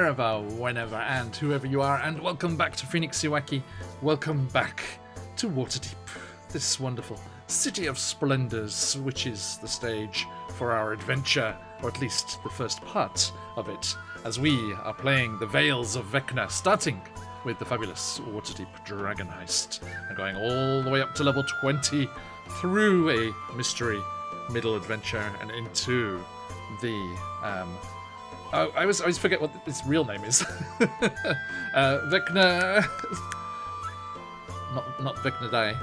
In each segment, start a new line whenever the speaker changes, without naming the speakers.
wherever, whenever, and whoever you are, and welcome back to Phoenix Iwaki. Welcome back to Waterdeep, this wonderful city of splendors, which is the stage for our adventure, or at least the first part of it, as we are playing the Vales of Vecna, starting with the fabulous Waterdeep Dragon Heist, and going all the way up to level 20 through a mystery middle adventure and into the I always forget what its real name is. Vecna, not Vecna Die.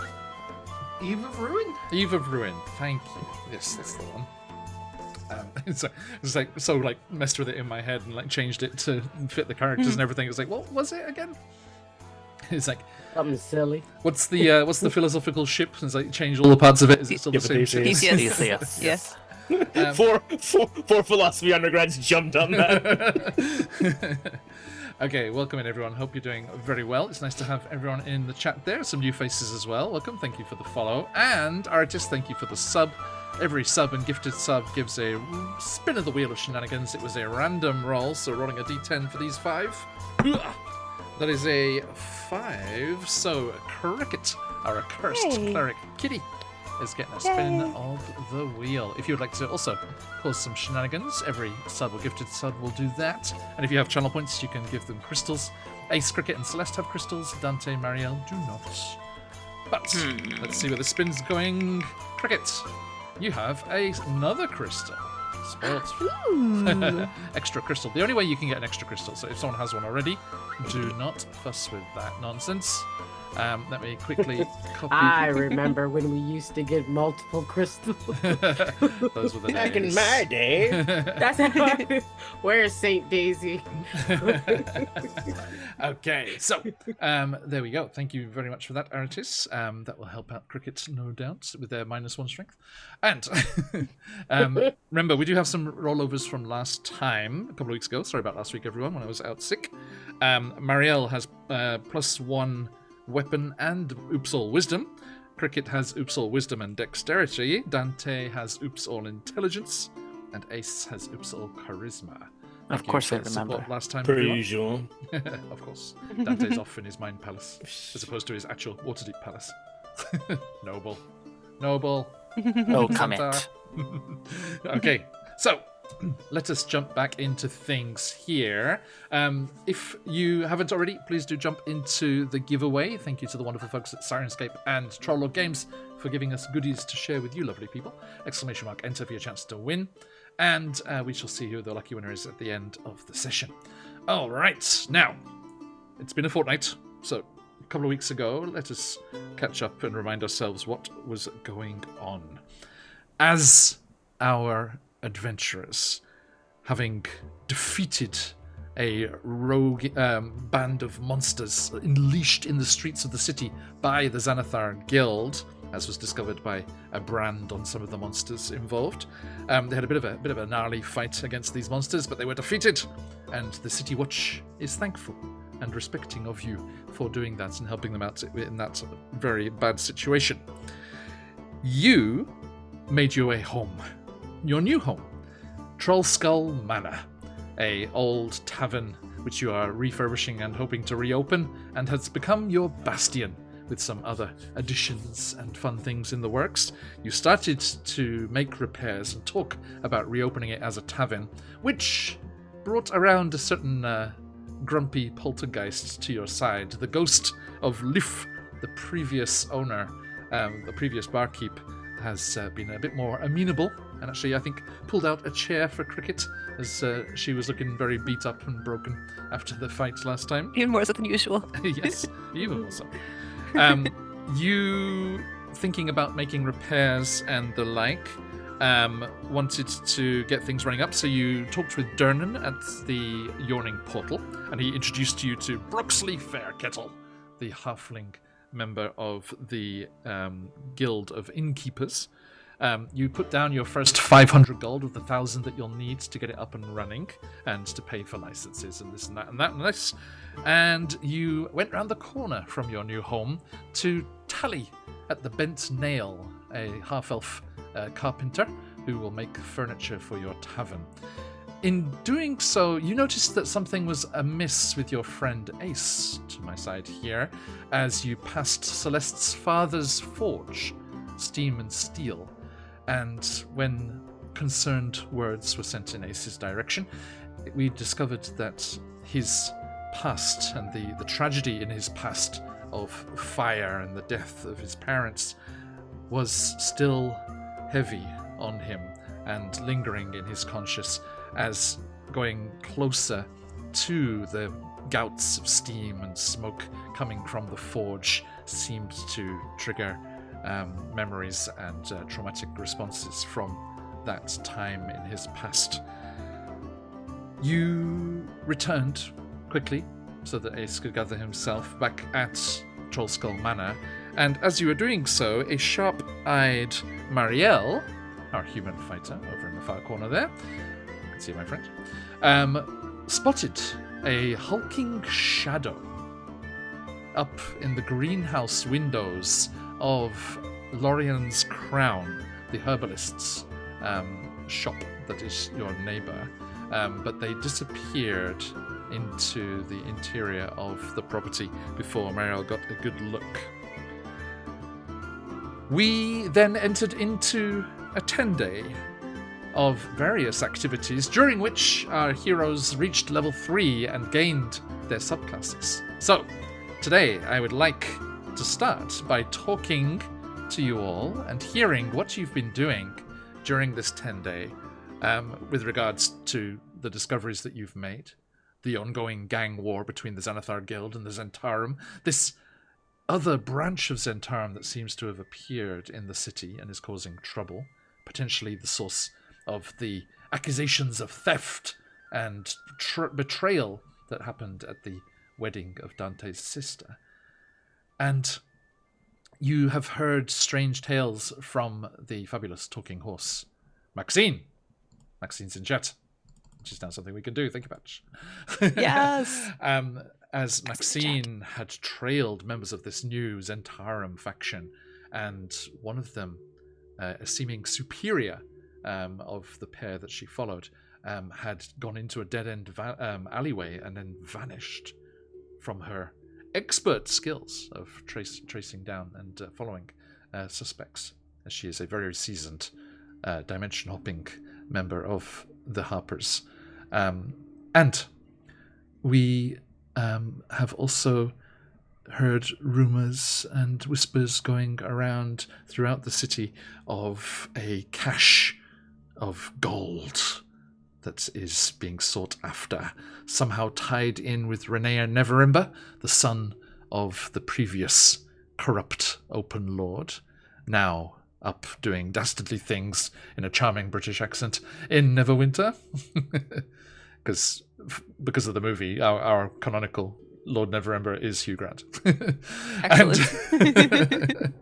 Eve of Ruin?
Eve of Ruin. Thank you. Yes, that's the one. It's like messed with it in my head and like changed it to fit the characters and everything. It's like, what was it again? It's like
something silly.
What's the philosophical ship? It's like change all the parts of it. Is it still the same ship?
Yes.
Four philosophy undergrads jumped on that.
Okay, welcome in everyone. Hope you're doing very well. It's nice to have everyone in the chat there. Some new faces as well. Welcome. Thank you for the follow. And Artist, thank you for the sub. Every sub and gifted sub gives a spin of the wheel of shenanigans. It was a random roll, so rolling a d10 for these 5. That is a 5. So Cricket, our accursed cleric Kitty, is getting a spin of the wheel. If you would like to also cause some shenanigans, every sub or gifted sub will do that. And if you have channel points, you can give them crystals. Ace, Cricket, and Celeste have crystals. Dante, Marielle do not. But let's see where the spin's going. Cricket, you have another crystal. Spoiled. Extra crystal. The only way you can get an extra crystal, so if someone has one already, do not fuss with that nonsense. Let me quickly copy.
I remember when we used to get multiple crystals.
Those were the days.
Back in my day.
That's where's Saint Daisy?
Okay, so there we go. Thank you very much for that, Aratis. That will help out Cricket, no doubt, with their -1 strength. And remember, we do have some rollovers from last time, a couple of weeks ago. Sorry about last week, everyone, when I was out sick. Marielle has +1 weapon and Oops All Wisdom. Cricket has Oops All Wisdom and Dexterity. Dante has Oops All Intelligence. And Ace has Oops All Charisma.
Of course I remember.
Last time,
Per usual.
Of course. Dante's off in his mind palace, as opposed to his actual Waterdeep palace. Noble.
No comment.
Okay, so let us jump back into things here. If you haven't already, please do jump into the giveaway. Thank you to the wonderful folks at Syrinscape and Trolllord Games for giving us goodies to share with you lovely people. ! Enter for your chance to win. And we shall see who the lucky winner is at the end of the session. All right, now, it's been a fortnight, so a couple of weeks ago, let us catch up and remind ourselves what was going on. As our adventurers, having defeated a rogue band of monsters unleashed in the streets of the city by the Xanathar Guild, as was discovered by a brand on some of the monsters involved. They had a bit of a gnarly fight against these monsters, but they were defeated, and the City Watch is thankful and respecting of you for doing that and helping them out in that very bad situation. You made your way home. Your new home, Trollskull Manor, a old tavern which you are refurbishing and hoping to reopen, and has become your bastion with some other additions and fun things in the works. You started to make repairs and talk about reopening it as a tavern, which brought around a certain grumpy poltergeist to your side. The ghost of Lif, the previous owner, the previous barkeep, has been a bit more amenable, and actually I think pulled out a chair for Cricket, as she was looking very beat up and broken after the fight last time.
Even more so than usual.
Yes, even more so. You, thinking about making repairs and the like, wanted to get things running up, so you talked with Dernan at the Yawning Portal, and he introduced you to Broxley Fairkettle, the halfling member of the Guild of Innkeepers. You put down your first 500 gold of the 1,000 that you'll need to get it up and running, and to pay for licenses and this and that and that and this. And you went round the corner from your new home to Tally at the Bent Nail, a half-elf carpenter who will make furniture for your tavern. in doing so, you noticed that something was amiss with your friend Ace, to my side here, as you passed Celeste's father's forge, Steam and Steel. And when concerned words were sent in Ace's direction, we discovered that his past and the tragedy in his past of fire and the death of his parents was still heavy on him and lingering in his conscience, as going closer to the gouts of steam and smoke coming from the forge seemed to trigger memories and traumatic responses from that time in his past. You returned quickly so that Ace could gather himself back at Trollskull Manor, and as you were doing so, a sharp-eyed Marielle, our human fighter over in the far corner there, you can see my friend, spotted a hulking shadow up in the greenhouse windows of Lorian's Crown, the herbalist's shop that is your neighbour, but they disappeared into the interior of the property before Marielle got a good look. We then entered into a 10-day of various activities, during which our heroes reached level 3 and gained their subclasses. So, today I would like to start by talking to you all and hearing what you've been doing during this 10-day with regards to the discoveries that you've made, the ongoing gang war between the Xanathar Guild and the Zentarum, this other branch of Zentarum that seems to have appeared in the city and is causing trouble, potentially the source of the accusations of theft and betrayal that happened at the wedding of Dante's sister. And you have heard strange tales from the fabulous talking horse, Maxine. Maxine's in chat, which is now something we can do. Thank you much.
Yes!
As Maxine had trailed members of this new Zentarum faction, and one of them, a seeming superior of the pair that she followed, had gone into a dead-end alleyway and then vanished from her expert skills of tracing down and following suspects, as she is a very seasoned dimension-hopping member of the Harpers. And we have also heard rumours and whispers going around throughout the city of a cache of gold that is being sought after, somehow tied in with Renea Neverember, the son of the previous corrupt Open Lord, now up doing dastardly things in a charming British accent in Neverwinter. Because of the movie, our canonical Lord Neverember is Hugh Grant.
Excellent.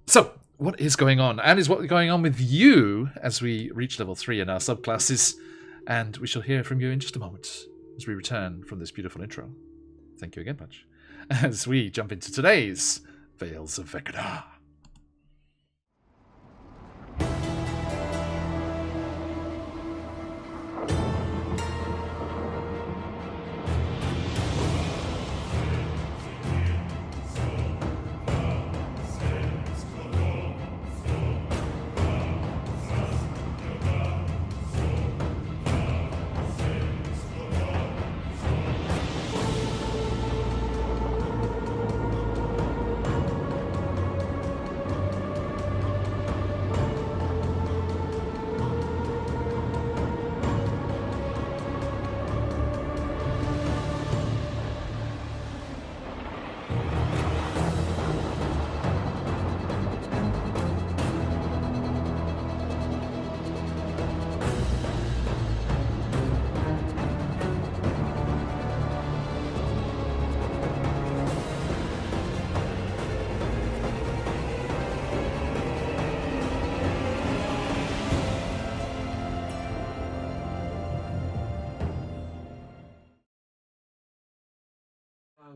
So, what is going on? And is what going on with you as we reach level 3 in our subclasses? And we shall hear from you in just a moment as we return from this beautiful intro. Thank you again, Punch. As we jump into today's Veils of Vecna.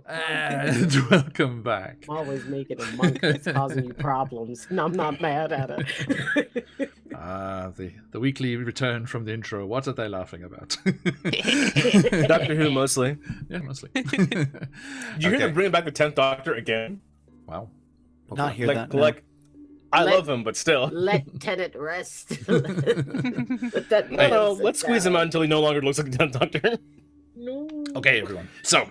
And welcome back.
I'm always making a monk that's causing you problems, and I'm not mad at it.
The weekly return from the intro. What are they laughing about?
Doctor Who mostly.
Yeah, mostly.
Did you hear them bringing back the 10th Doctor again?
Wow.
Not hear that. No.
Like, I love him, but still.
Let Tenet rest. Let that
No,
man
let's
sit
squeeze him
down.
out until he no longer looks like the 10th Doctor.
No.
Okay, everyone. So,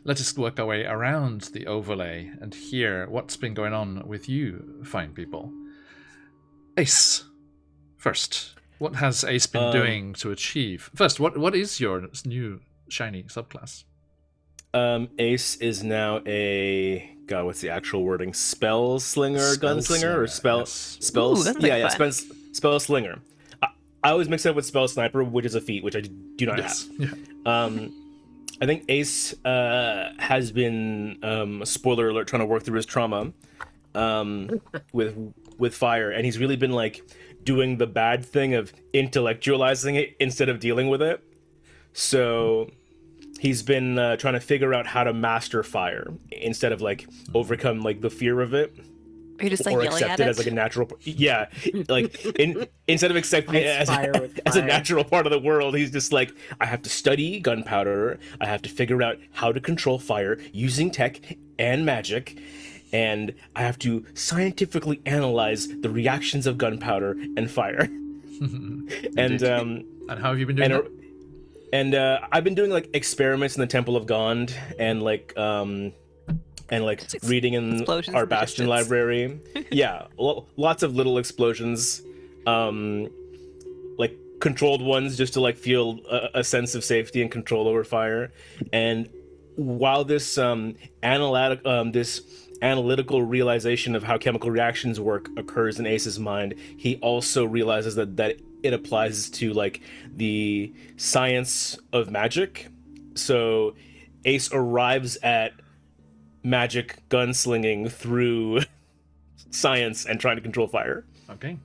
let us work our way around the overlay and hear what's been going on with you, fine people. Ace, first, what has Ace been doing to achieve? First, what is your new shiny subclass?
Ace is now a what's the actual wording? Spell slinger, gunslinger, or spell
Ooh, that's like fun.
spell slinger. I always mix it up with spell sniper, which is a feat, which I do not have.
Yeah.
I think Ace has been spoiler alert trying to work through his trauma with fire, and he's really been like doing the bad thing of intellectualizing it instead of dealing with it. So he's been trying to figure out how to master fire instead of like overcome like the fear of it.
Are you just like
Or
yelling
accept
at
it as like a natural, like instead of accepting it as
Fire with
as a
fire.
natural part of the world, he's just like, I have to study gunpowder. I have to figure out how to control fire using tech and magic, and I have to scientifically analyze the reactions of gunpowder and fire. And
how have you been doing that?
and I've been doing like experiments in the Temple of Gond and like reading in
Explosions
our
in the
Bastion
distance.
library. Yeah, lots of little explosions, like controlled ones, just to like feel a sense of safety and control over fire. And while this analytical realization of how chemical reactions work occurs in Ace's mind, he also realizes that it applies to like the science of magic. So Ace arrives at magic gunslinging through science and trying to control fire.
Okay.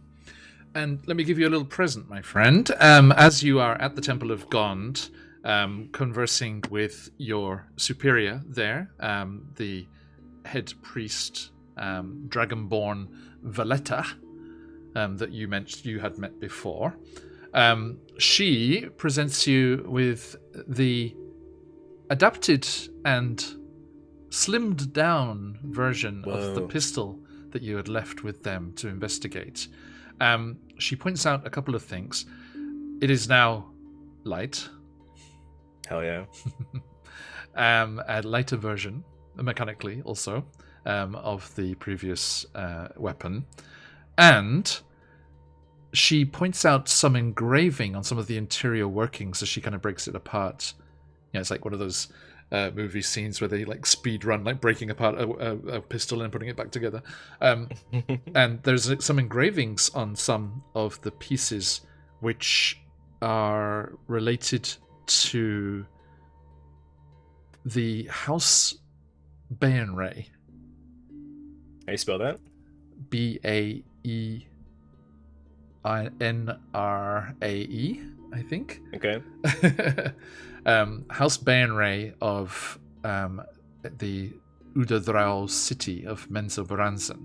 And let me give you a little present, my friend. As you are at the Temple of Gond, conversing with your superior there, the head priest, Dragonborn Valletta, that you had met before. She presents you with the adapted and slimmed down version of the pistol that you had left with them to investigate. She points out a couple of things. It is now light.
Hell yeah.
A lighter version, mechanically also, of the previous weapon. And she points out some engraving on some of the interior workings as she kind of breaks it apart. Yeah, it's like one of those movie scenes where they like speed run, like breaking apart a pistol and putting it back together. And there's some engravings on some of the pieces which are related to the House Baenrae.
How you spell that?
Baenrae, I think.
Okay.
House Baenrae of the Udadrau city of Menzoberranzan.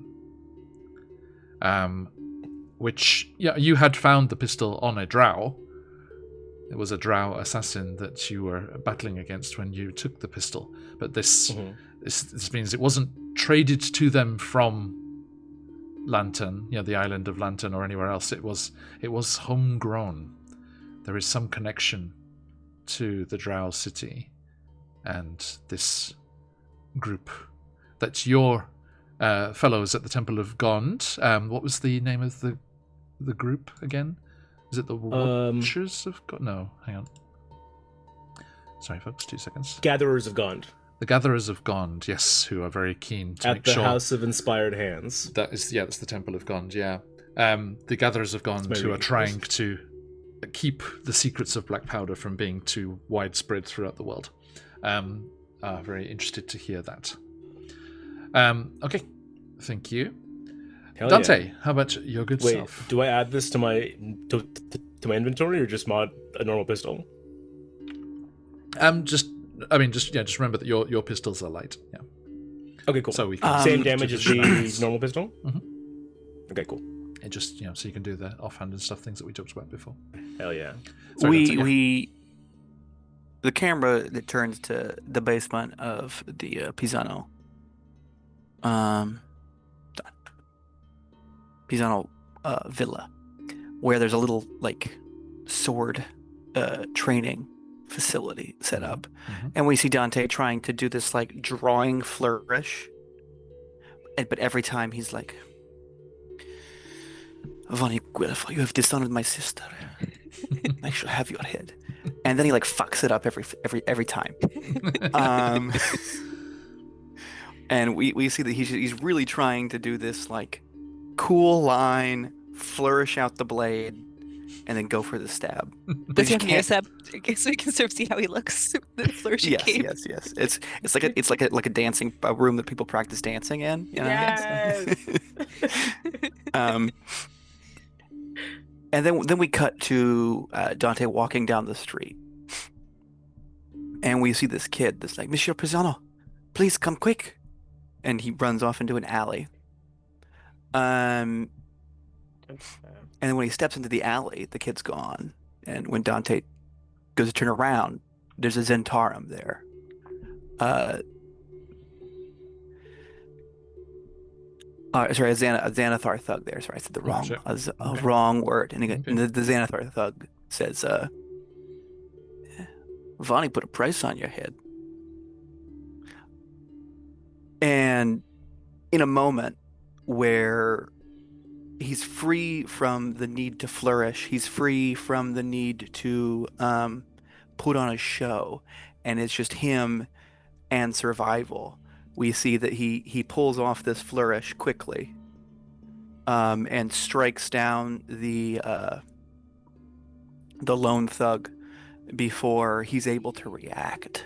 Which, yeah, you had found the pistol on a drow. It was a drow assassin that you were battling against when you took the pistol. But this means it wasn't traded to them from Lantern, the island of Lantern or anywhere else. It was homegrown. There is some connection to the Drow city and this group. That's your fellows at the Temple of Gond. What was the name of the group again? Is it the Watchers of Gond? No, hang on. Sorry, folks, 2 seconds.
Gatherers of Gond.
The Gatherers of Gond, yes, who are very keen to make sure...
At the House of Inspired Hands.
That's the Temple of Gond, yeah. The Gatherers of Gond who are trying to keep the secrets of black powder from being too widespread throughout the world. Are very interested to hear that. Okay, thank you.
Hell
Dante,
yeah.
how about your good self?
Do I add this to my inventory or just mod a normal pistol?
Just remember that your pistols are light. Yeah.
Okay, cool.
So we can
same damage as the normal pistol?
Mhm.
Okay, cool.
It just, so you can do the offhand and stuff, things that we talked about before.
Hell yeah.
Sorry,
The camera that turns to the basement of the Pisano villa, where there's a little like sword training facility set up, and we see Dante trying to do this like drawing flourish, but every time he's like, "Vani Guelfo, you have dishonored my sister. I shall have your head." And then he like fucks it up every time. And we see that he's really trying to do this like cool line, flourish out the blade, and then go for the stab. Does he have near stab? So we can sort of see how he looks. The flourishing cape. Yes. It's like a dancing room that people practice dancing in. You know?
Yes.
And then we cut to Dante walking down the street, and we see this kid that's like, "Monsieur Pisano, please come quick," and he runs off into an alley. And then when he steps into the alley, the kid's gone. And when Dante goes to turn around, there's a Zentarum there. Sorry, a Xanathar thug there. Sorry, I said the wrong word. And, and the Xanathar thug says, "Vani put a price on your head." And in a moment where he's free from the need to flourish, he's free from the need to put on a show, and it's just him and survival, we see that he pulls off this flourish quickly, and strikes down the lone thug before he's able to react.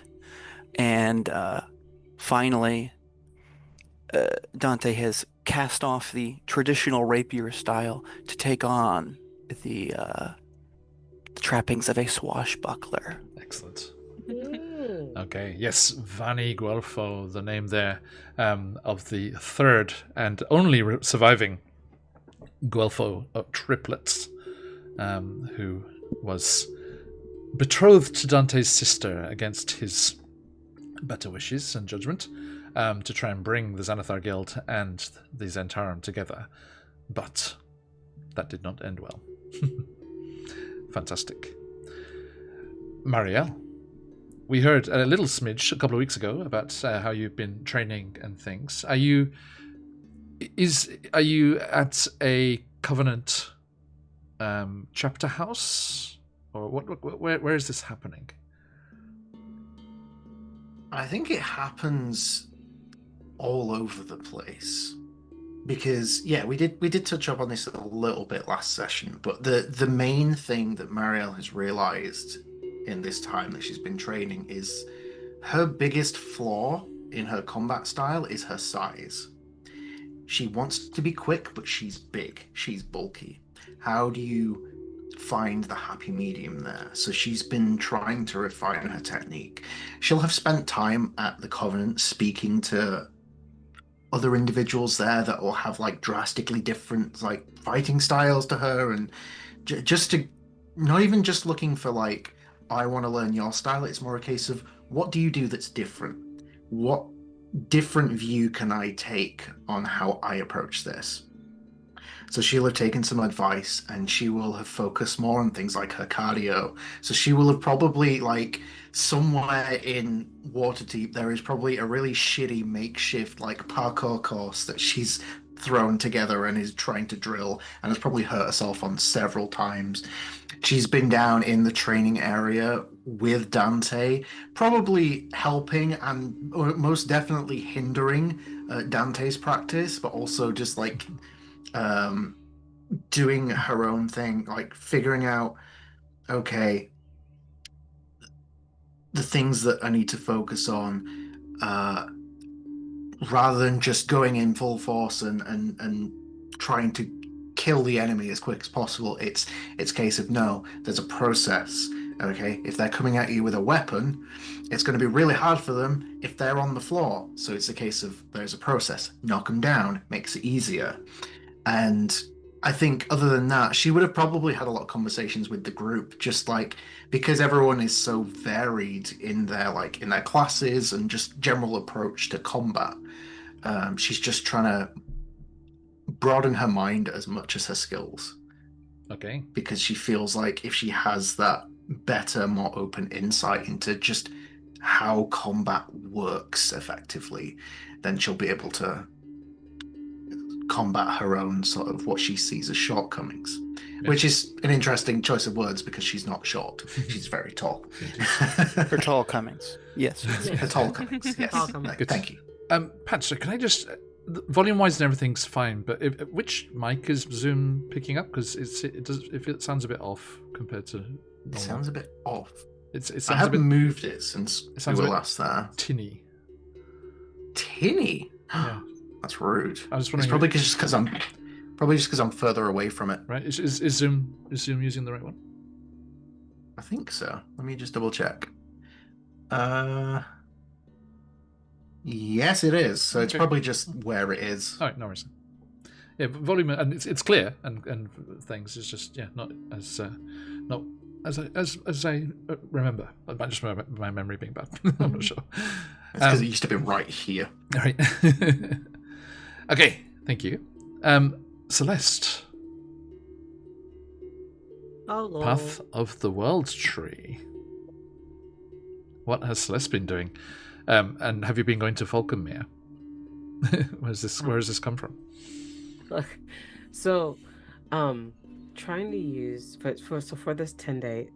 And finally, Dante has cast off the traditional rapier style to take on the trappings of a swashbuckler.
Excellent. Okay, yes, Vani Guelfo, the name there of the third and only surviving Guelfo triplets, who was betrothed to Dante's sister against his better wishes and judgment, to try and bring the Xanathar Guild and the Zentarum together. But that did not end well. Fantastic. Marielle, we heard a little smidge a couple of weeks ago about how you've been training and things. Are you at a Covenant chapter house, or where is this happening?
I think it happens all over the place, because we did touch up on this a little bit last session, but the main thing that Marielle has realized in this time that she's been training is her biggest flaw in her combat style is her size. She wants to be quick, but she's big, she's bulky. How do you find the happy medium there? So she's been trying to refine her technique. She'll have spent time at the Covenant speaking to other individuals there that will have like drastically different like fighting styles to her, and just to not even just looking for like, I want to learn your style. It's more a case of, what do you do that's different? What different view can I take on how I approach this? So she'll have taken some advice, and she will have focused more on things like her cardio. So she will have probably, like, somewhere in Waterdeep, there is probably a really shitty makeshift, like, parkour course that she's thrown together and is trying to drill, and has probably hurt herself on several times. She's been down in the training area with Dante, probably helping and most definitely hindering Dante's practice, but also just, like, doing her own thing, like figuring out, okay, the things that I need to focus on, rather than just going in full force and trying to kill the enemy as quick as possible. It's a case of, no, there's a process. Okay, if they're coming at you with a weapon, it's going to be really hard for them if they're on the floor. So it's a case of, there's a process. Knock them down, makes it easier. And I think other than that, she would have probably had a lot of conversations with the group, just like because everyone is so varied in their in their classes and just general approach to combat. She's just trying to broaden her mind as much as her skills
Okay.
because she feels like if she has that better, more open insight into just how combat works effectively, then she'll be able to combat her own sort of what she sees as shortcomings,
Yeah.
which is an interesting choice of words because she's not short. She's very tall.
Her tall comings. Yes.
Her tall comings. Yes.
Tall comings.
Good.
Thank you.
Pat, so can I just volume wise and everything's fine, but which mic is Zoom picking up? Because it sounds a bit off compared to. Normal.
It sounds a bit off.
It sounds
I
a
haven't
bit
moved it since we
sounds a
were
bit
last there.
tinny.
Tinny.
Yeah.
That's rude.
I was
It's
wondering.
probably just because I'm further away from it.
Right? Is Zoom using the right one?
I think so. Let me just double check. Yes, it is. So it's
Okay.
probably just where it is.
All right, no worries. Yeah, volume and it's clear and things. It's just not as I remember. I might just remember my memory being bad. I'm not sure.
It's because it used to be right here.
All right. Okay, thank you. Celeste,
Hello.
Path of the World Tree. What has Celeste been doing? And have you been going to Falconmere? Where has this come from?
So, trying to use for this 10-day,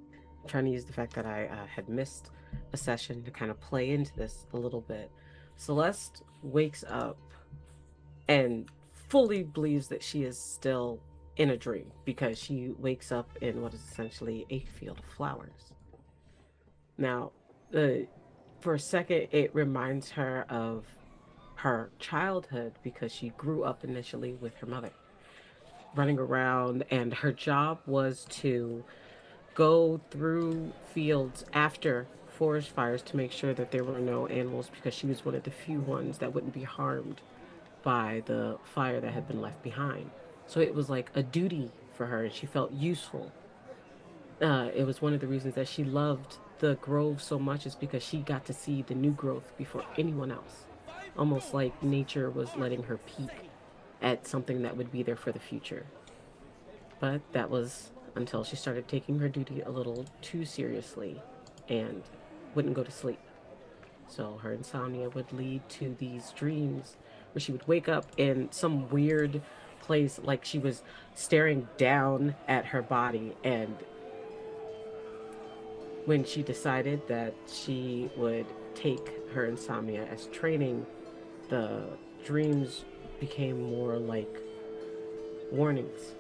trying to use the fact that I had missed a session to kind of play into this a little bit. Celeste wakes up and fully believes that she is still in a dream because she wakes up in what is essentially a field of flowers. Now, for a second, it reminds her of her childhood because she grew up initially with her mother, running around, and her job was to go through fields after forest fires to make sure that there were no animals because she was one of the few ones that wouldn't be harmed by the fire that had been left behind. So it was like a duty for her and she felt useful. It was one of the reasons that she loved the grove so much is because she got to see the new growth before anyone else. Almost like nature was letting her peek at something that would be there for the future. But that was until she started taking her duty a little too seriously and wouldn't go to sleep. So her insomnia would lead to these dreams where she would wake up in some weird place, like she was staring down at her body. And when she decided that she would take her insomnia as training, the dreams became more like warnings.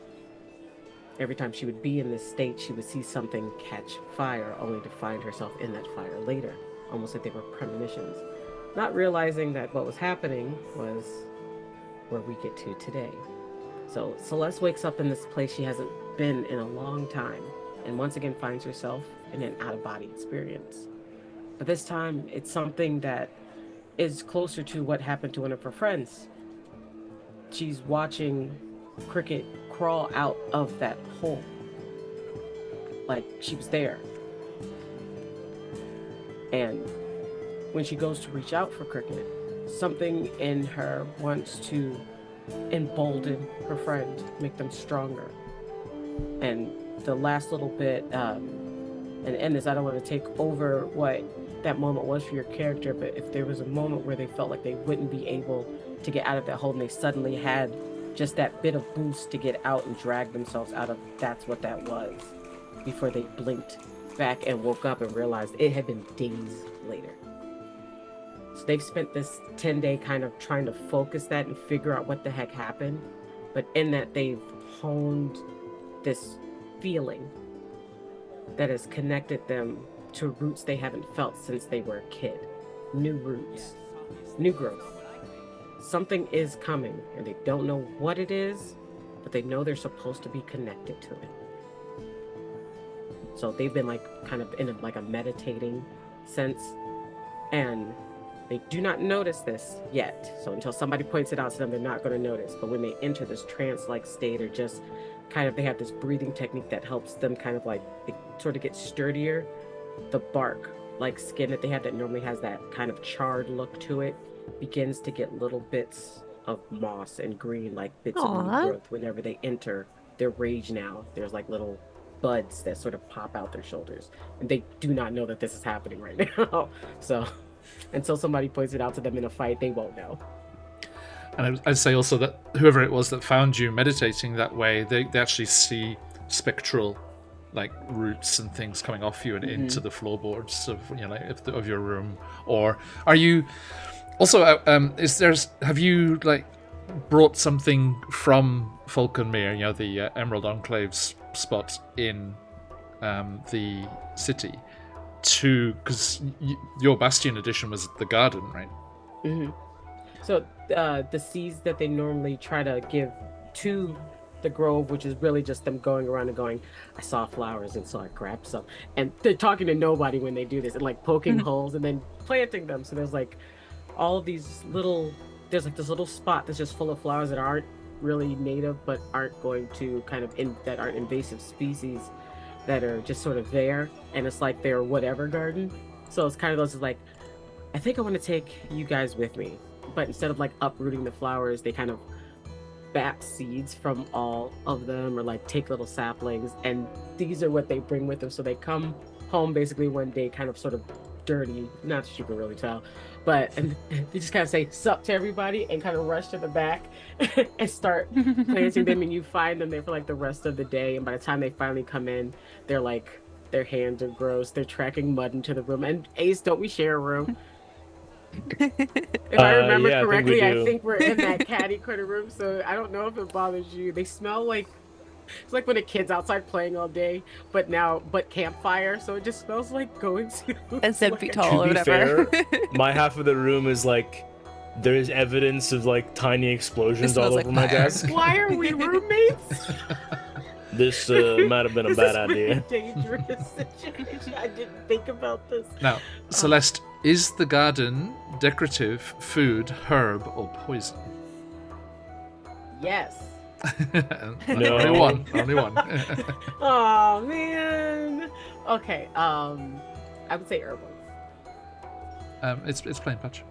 Every time she would be in this state, she would see something catch fire, only to find herself in that fire later, almost like they were premonitions. Not realizing that what was happening was where we get to today. So Celeste wakes up in this place she hasn't been in a long time, and once again finds herself in an out-of-body experience. But this time, it's something that is closer to what happened to one of her friends. She's watching Cricket crawl out of that hole, like she was there. And when she goes to reach out for Cricket, something in her wants to embolden her friend, make them stronger. And the last little bit, and end this, I don't want to take over what that moment was for your character, but if there was a moment where they felt like they wouldn't be able to get out of that hole and they suddenly had just that bit of boost to get out and drag themselves out of, that's what that was, before they blinked back and woke up and realized it had been days later. So they've spent this 10-day kind of trying to focus that and figure out what the heck happened, but in that they've honed this feeling that has connected them to roots they haven't felt since they were a kid. New roots, new growth. Something is coming and they don't know what it is, but they know they're supposed to be connected to it. So they've been like kind of in a meditating sense, and They do not notice this yet. So until somebody points it out to them, they're not going to notice. But when they enter this trance-like state, or just kind of, they have this breathing technique that helps them kind of like, they sort of get sturdier. The bark, like skin that they have that normally has that kind of charred look to it, begins to get little bits of moss and green, like bits of new growth whenever they enter their rage now. There's like little buds that sort of pop out their shoulders. And they do not know that this is happening right now. So until somebody points it out to them in a fight, they won't know.
And I'd say also that whoever it was that found you meditating that way, they actually see spectral, like, roots and things coming off you and into the floorboards of, you know, like, of your room. Or are you also have you like brought something from Falconmere, you know, the Emerald Enclave's spot in the city, to, because your Bastion edition was the garden, right?
Mm-hmm. So the seeds that they normally try to give to the grove, which is really just them going around and going, I saw flowers and so I grabbed some, and they're talking to nobody when they do this, and like poking holes and then planting them. So there's like all of these little, there's like this little spot that's just full of flowers that aren't really native, but aren't going to kind of that aren't invasive species, that are just sort of there, and it's like their whatever garden. So it's kind of those like, I think I want to take you guys with me, but instead of like uprooting the flowers, they kind of bat seeds from all of them, or like take little saplings, and these are what they bring with them. So they come home basically one day kind of sort of dirty, not that you can really tell, but and they just kind of say sup to everybody and kind of rush to the back and start planting them, and you find them there for like the rest of the day, and by the time they finally come in, they're like, their hands are gross, they're tracking mud into the room. And Ace, don't we share a room? If I remember correctly, I think we're in that catty corner room, so I don't know if it bothers you. They smell like, it's like when a kid's outside playing all day, but campfire, so it just smells like going to
and 7 feet tall
To
or
be
whatever.
fair, my half of the room is like, there's evidence of like tiny explosions all
smells
over
like
my
fire.
desk.
Why are we roommates?
This might have been a
This
bad
is
idea.
a dangerous situation. I didn't think about this.
Now, Celeste, is the garden decorative, food, herb, or poison?
Yes.
No.
Only one.
Oh man. Okay. I would say herbal.
It's plain patch.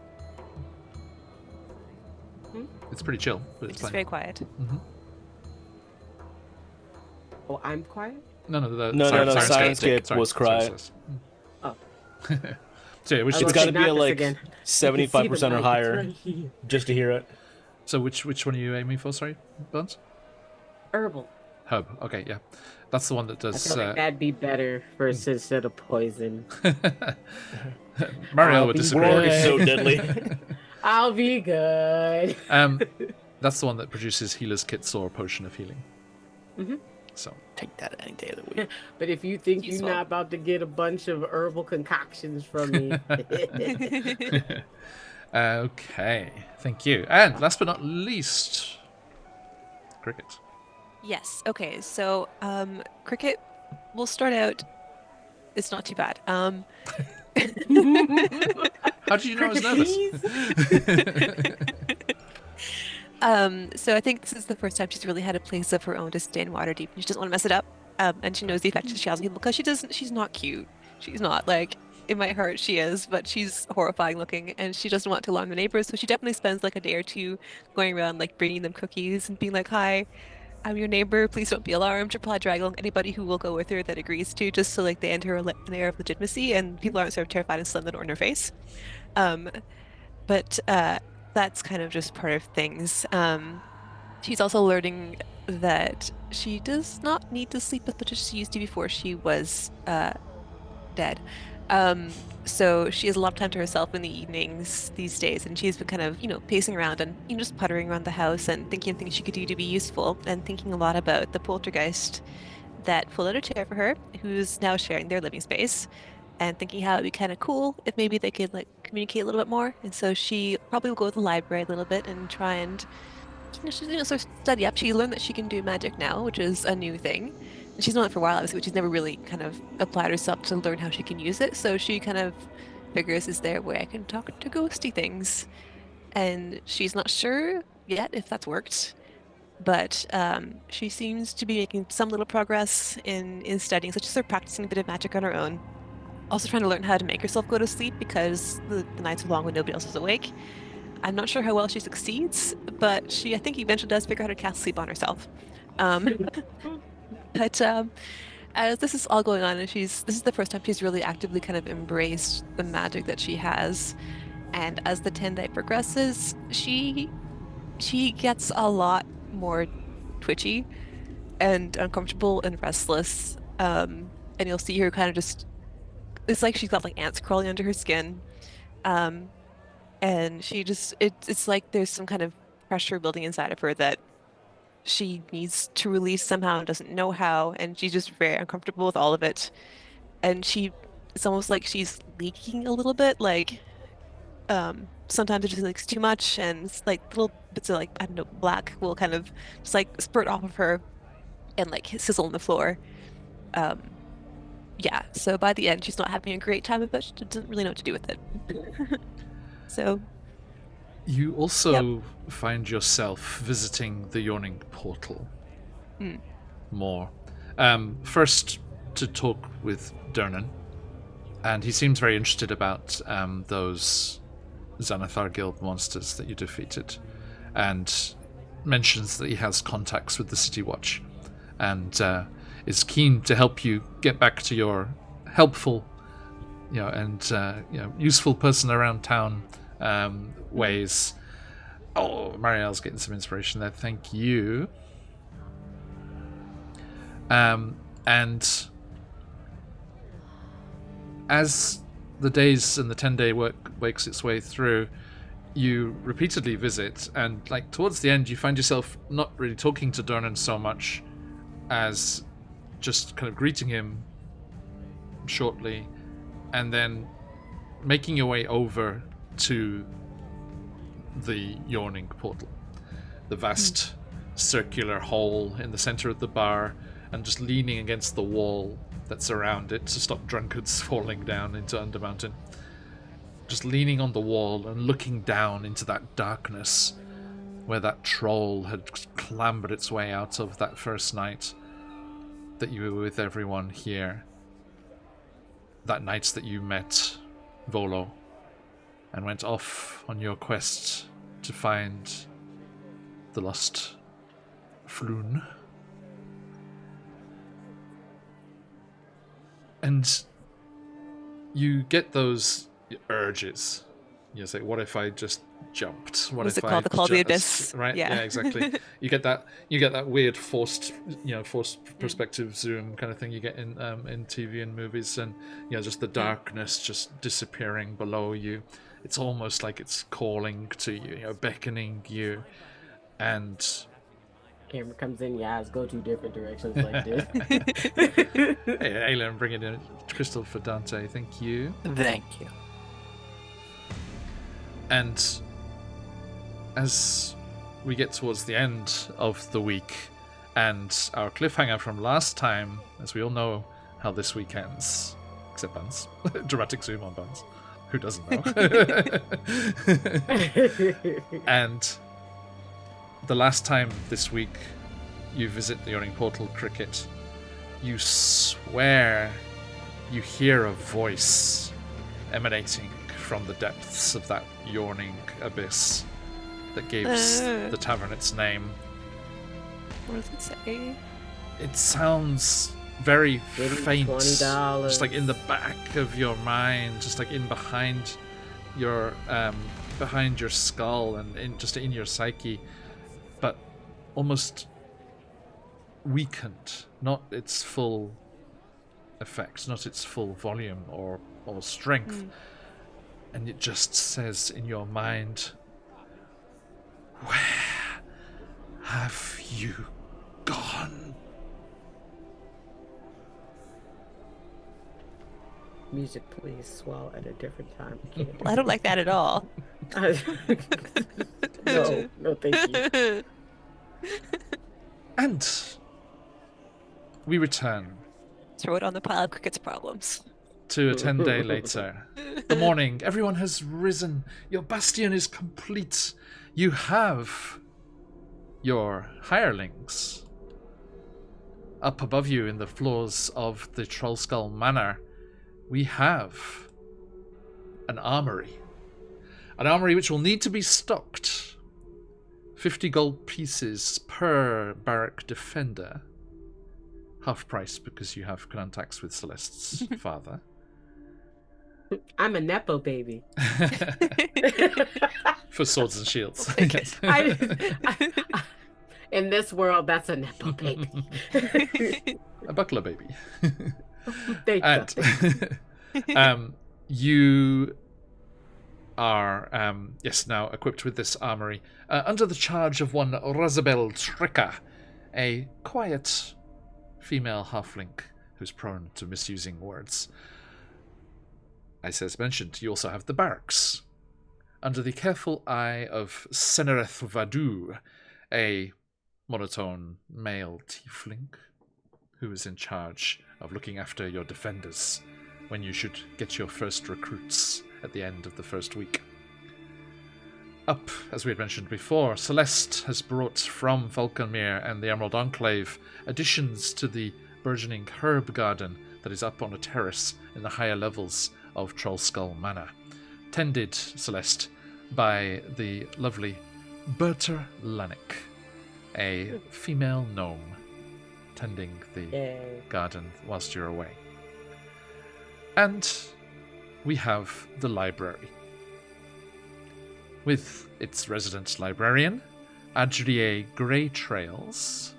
It's pretty chill, but it's
Just
plain.
very quiet.
Oh, I'm quiet.
No,
No,
Syrinscape
was quiet.
Oh.
So yeah, which
It's
Okay,
got to
not
be
this
like
again.
75% or higher
Here.
just to hear it.
So which one are you aiming for? Sorry, Bones.
Herbal.
Herb. Okay, yeah, that's the one that
I
does.
feel like that'd be better versus instead of poison.
Marielle
I'll
would
be
disagree.
Rourke is so
good.
deadly.
I'll be good.
That's the one that produces Healer's Kit's or Potion of Healing. So
Take that any day of the week.
But if you think
Useful.
you're not about to get a bunch of herbal concoctions from me,
okay, thank you. And last but not least, Cricket.
Yes. Okay. So, Cricket, we'll start out. It's not too bad.
How did you know I was nervous?
So I think this is the first time she's really had a place of her own to stay in Waterdeep. She doesn't want to mess it up. And she knows the effect she has on people because she's not cute. She's not, like, in my heart she is, but she's horrifying looking and she doesn't want to alarm the neighbors. So she definitely spends like a day or two going around like bringing them cookies and being like, hi, I'm your neighbor, please don't be alarmed. She'll probably drag along anybody who will go with her that agrees to, just so like they enter an air of legitimacy and people aren't sort of terrified and slam the door in her face. But that's kind of just part of things. She's also learning that she does not need to sleep as much as she used to before she was dead. So she has a lot of time to herself in the evenings these days, and she's been kind of, pacing around and just puttering around the house and thinking of things she could do to be useful, and thinking a lot about the poltergeist that pulled out a chair for her, who's now sharing their living space, and thinking how it'd be kind of cool if maybe they could like communicate a little bit more. And so she probably will go to the library a little bit and try and sort of study up. She learned that she can do magic now, which is a new thing. And she's known it for a while, obviously, but she's never really kind of applied herself to learn how she can use it. So she kind of figures, is there a way I can talk to ghosty things? And she's not sure yet if that's worked, but she seems to be making some little progress in studying, such as her practicing a bit of magic on her own. Also trying to learn how to make herself go to sleep because the nights are long when nobody else is awake. I'm not sure how well she succeeds, but I think, eventually does figure out how to cast sleep on herself. But as this is all going on, and this is the first time she's really actively kind of embraced the magic that she has. And as the 10 day progresses, she gets a lot more twitchy and uncomfortable and restless. And you'll see her kind of just, it's like she's got like ants crawling under her skin. And it's like there's some kind of pressure building inside of her that she needs to release somehow and doesn't know how. And she's just very uncomfortable with all of it. And it's almost like she's leaking a little bit. Like, sometimes it just looks too much, and it's like little bits of like, I don't know, black will kind of just like spurt off of her and like sizzle on the floor. Yeah, so by the end, she's not having a great time of it. She doesn't really know what to do with it. So
You also find yourself visiting the Yawning Portal more. First, to talk with Durnan, and he seems very interested about those Xanathar Guild monsters that you defeated, and mentions that he has contacts with the City Watch, and is keen to help you get back to your helpful, and useful person around town ways. Oh, Marielle's getting some inspiration there. Thank you. And as the days and the 10-day work wakes its way through, you repeatedly visit, and like towards the end, you find yourself not really talking to Durnan so much as just kind of greeting him shortly, and then making your way over to the Yawning Portal, the vast circular hole in the center of the bar, and just leaning against the wall that's around it to stop drunkards falling down into Undermountain. Just leaning on the wall and looking down into that darkness where that troll had clambered its way out of that first night that you were with everyone here. That night that you met Volo and went off on your quest to find the lost Floon. And you get those urges. You say, what if I just jumped? What
Was
if
it called
I
the Call of the
just...
Abyss?
Right?
Yeah.
Yeah, exactly. You get that weird forced perspective zoom kind of thing you get in TV and movies, and just the darkness just disappearing below you. It's almost like it's calling to you, beckoning you, and
Camera comes in, your eyes go two different directions like this.
hey, Ayla, bring it in. Crystal for Dante, thank you.
Thank you.
And as we get towards the end of the week, and our cliffhanger from last time, as we all know how this week ends, except Buns. Dramatic zoom on Buns. Who doesn't know? And the last time this week you visit the Yawning Portal, Cricket, you swear you hear a voice emanating from the depths of that yawning abyss that gives the tavern its name.
What does it say?
It sounds very faint,
$20.
just like in the back of your mind, just like in behind your skull and in your psyche, but almost weakened, not its full effect, not its full volume or strength. And it just says in your mind, where have you gone?
Music, please, swell at a different time.
I don't like that at all.
No, thank you.
And we return.
Throw it on the pile of Cricket's problems.
to a 10-day later. The morning, everyone has risen. Your bastion is complete. You have your hirelings up above you in the floors of the Trollskull Manor. We have an armory. An armory which will need to be stocked. 50 gold pieces per barrack defender. Half price because you have contacts with Celeste's father.
I'm a Nepo baby.
For swords and shields. Yes.
In this world, that's a Nepo baby.
A buckler baby.
There you go.
And you are now equipped with this armory under the charge of one Rosabelle Tricker, a quiet female halfling who's prone to misusing words. As mentioned, you also have the barracks under the careful eye of Senereth Vadu, a monotone male tiefling who is in charge of looking after your defenders when you should get your first recruits at the end of the first week. Up, as we had mentioned before, Celeste has brought from Falconmere and the Emerald Enclave additions to the burgeoning herb garden that is up on a terrace in the higher levels of Trollskull Manor, tended, Celeste, by the lovely Berta Lannick, a female gnome tending the garden whilst you're away. And we have the library, with its resident librarian, Adrie Greytrails,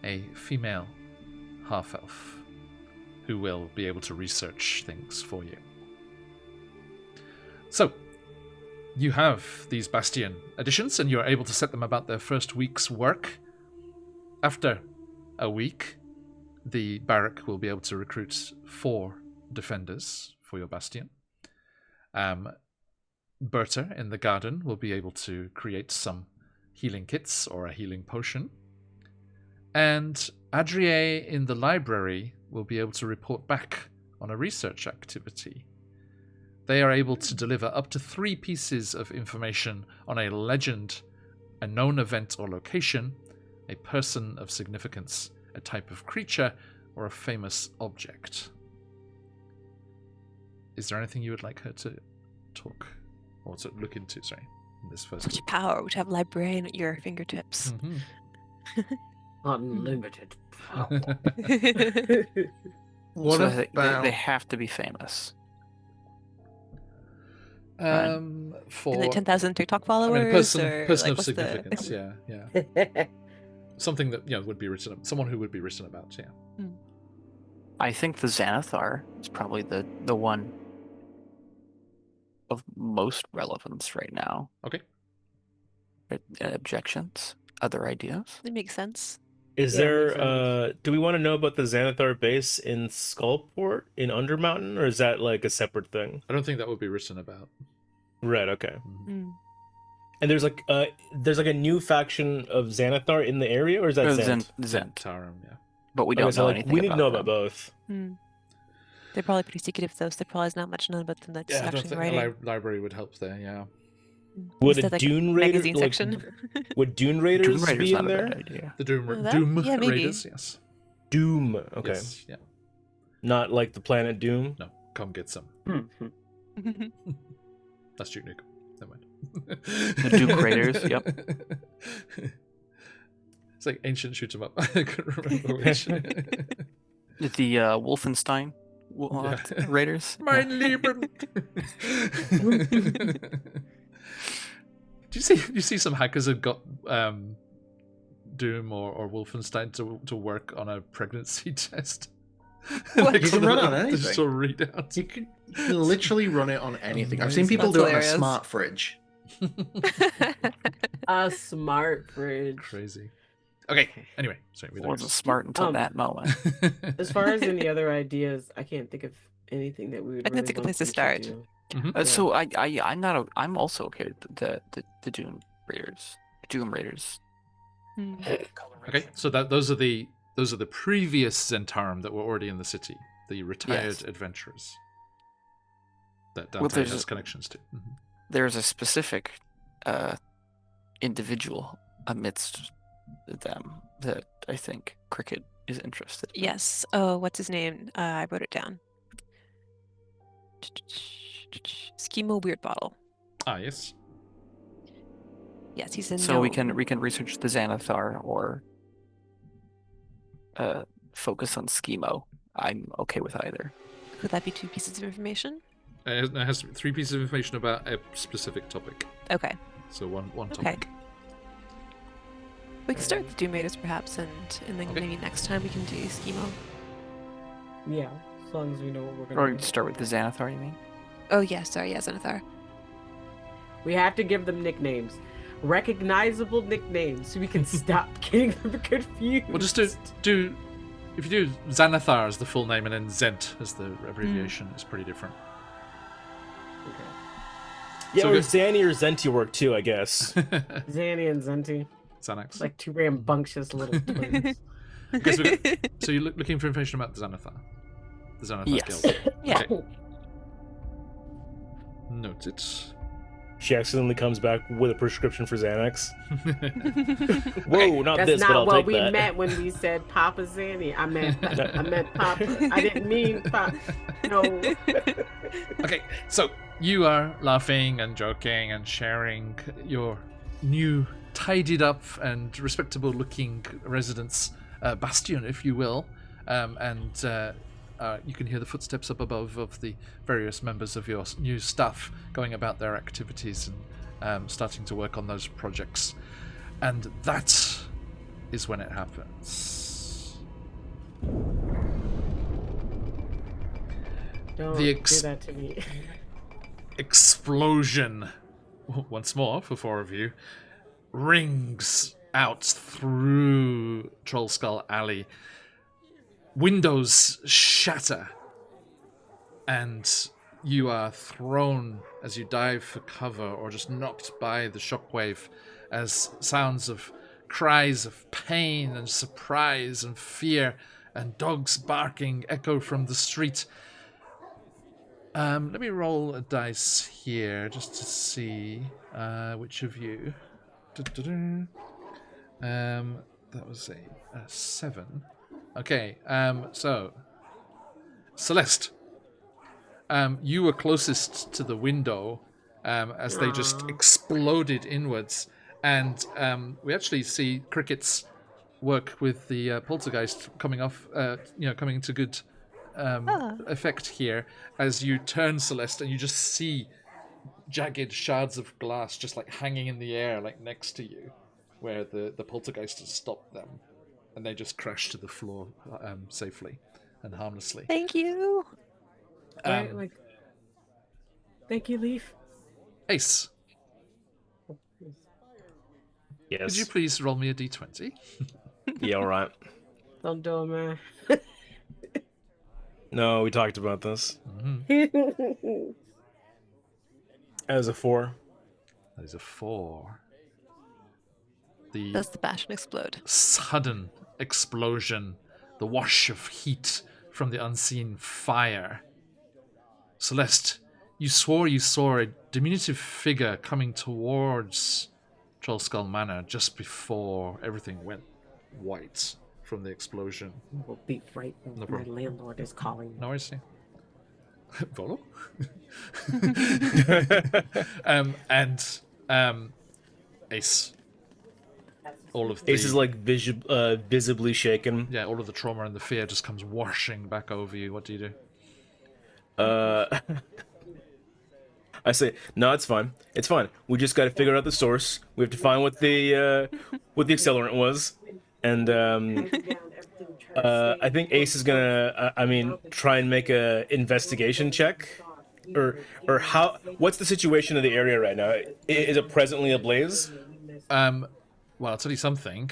a female half-elf, who will be able to research things for you. So, you have these Bastion additions, and you're able to set them about their first week's work. After a week, the barrack will be able to recruit 4 defenders for your Bastion. Berta in the garden will be able to create some healing kits or a healing potion. And Adrie in the library will be able to report back on a research activity. They are able to deliver up to 3 pieces of information on a legend, a known event or location, a person of significance, a type of creature, or a famous object. Is there anything you would like her to talk or to look into, in this first
Such power to have librarian at your fingertips.
Mm-hmm.
Unlimited power.
What
So
about...
they have to be famous.
For
Is it 10,000 TikTok followers?
person of
what's
significance, yeah. Something that would be written, someone who would be written about, yeah.
I think the Xanathar is probably the one of most relevance right now.
Okay.
Objections? Other ideas?
It makes sense.
Is
Yeah,
there
makes
do we want to know about the Xanathar base in Skullport in Undermountain, or is that like a separate thing?
I don't think that would be written about.
Right, okay.
Mm.
And there's like a new faction of Xanathar in the area, or is that Zent?
Zent.
Tarum, yeah.
But we don't know anything
we need to know
them.
about both.
They're probably pretty secretive, though, so there probably is not much known about them that's
Yeah, I don't
actually
think
writing.
the library would help there, yeah.
Would
Instead,
a Dune Raider
magazine section?
would Dune Raiders,
Doom Raider's
be
not
in
a
there?
bad idea.
The Doom
Yeah, maybe.
Raiders, yes.
Doom, okay.
Yes, yeah.
Not like the planet Doom.
No, come get some. That's Duke Nukem. Never mind.
The Duke Raiders, yep.
It's like ancient shoot 'em up. I couldn't remember which.
The Wolfenstein Raiders.
Mein Lieben. Do you see some hackers have got Doom or Wolfenstein to work on a pregnancy test?
What? You can run it on anything.
Digital readouts.
You can literally run it on anything. I've seen
Amazing.
people
That's
do it on a
hilarious.
smart fridge.
A smart fridge.
Crazy. Okay. Anyway, sorry. We
Wasn't smart until that moment.
As far as any other ideas, I can't think of anything that we would.
I think that's a good place to start.
do.
So I'm also okay with the Doom Raiders. Doom Raiders.
Okay, so those are the previous Zentarum that were already in the city, the retired
Yes.
adventurers. that Dante
there's
has
a-
connections to. Mhm.
There's a specific individual amidst them that I think Cricket is interested in.
Yes. Oh, what's his name? I wrote it down. Schemo Weird Bottle.
Ah, yes.
Yes, he's a
So we
gnome.
can research the Xanathar or focus on Schemo. I'm okay with either.
Could that be 2 pieces of information?
It has 3 pieces of information about a specific topic.
Okay.
So one
Okay.
topic.
We can start with the Doom Raiders perhaps, and then
Okay.
maybe next time we can do Schemo.
Yeah, as long as we know what we're
Or
gonna do.
start with the Xanathar, you mean?
Oh, yeah, sorry, yeah, Xanathar.
We have to give them nicknames. Recognizable nicknames so we can stop getting them confused.
Well, just do if you do Xanathar as the full name and then Zent as the abbreviation, it's pretty different.
Okay.
Yeah,
So
or
good.
Zanny or Zenti work too, I guess.
Zanny and Zenti.
Xanax.
Like 2 rambunctious little twins.
Okay, so you're looking for information about the Xanathar. The Xanathar
Yes.
Guild.
Yeah.
Okay. Noted.
She accidentally comes back with a prescription for Xanax. Whoa, not
That's
this, but
not
I'll
what
take
we
that.
meant when we said Papa Zanny. I meant Papa. I didn't mean Papa. No.
Okay, so you are laughing and joking and sharing your new tidied up and respectable looking residence bastion, if you will, and you can hear the footsteps up above of the various members of your new staff going about their activities and starting to work on those projects. And that is when it happens.
Don't
The
do that to me.
Explosion, once more for 4 of you, rings out through Troll Skull Alley. Windows shatter, and you are thrown as you dive for cover or just knocked by the shockwave as sounds of cries of pain and surprise and fear and dogs barking echo from the street. Let me roll a dice here just to see which of you. That was a 7. Okay, so Celeste, you were closest to the window as they just exploded inwards, and we actually see Cricket's work with the poltergeist coming off, coming into good effect here as you turn, Celeste, and you just see jagged shards of glass just like hanging in the air, like next to you, where the poltergeist has stopped them. And they just crash to the floor safely and harmlessly.
Thank you.
Right, thank you, Leaf.
Ace,
Yes.
could you please roll me a d20?
Yeah, all right.
Don't do it, man.
No, we talked about this. As a 4.
That is a 4. The
Does the bastion explode?
sudden explosion, the wash of heat from the unseen fire. Celeste, you swore you saw a diminutive figure coming towards Troll Skull Manor just before everything went white from the explosion.
We'll be right.
No
My
problem.
landlord is calling.
No worries. Volo? Ace. All of the
Ace is like visibly shaken.
yeah, all of the trauma and the fear just comes washing back over you. What do you do?
I say, no, it's fine. It's fine. We just got to figure out the source. We have to find what the accelerant was, and I think Ace is gonna, try and make a investigation check, or how? What's the situation of the area right now? Is it presently ablaze?
Well, I'll tell you something.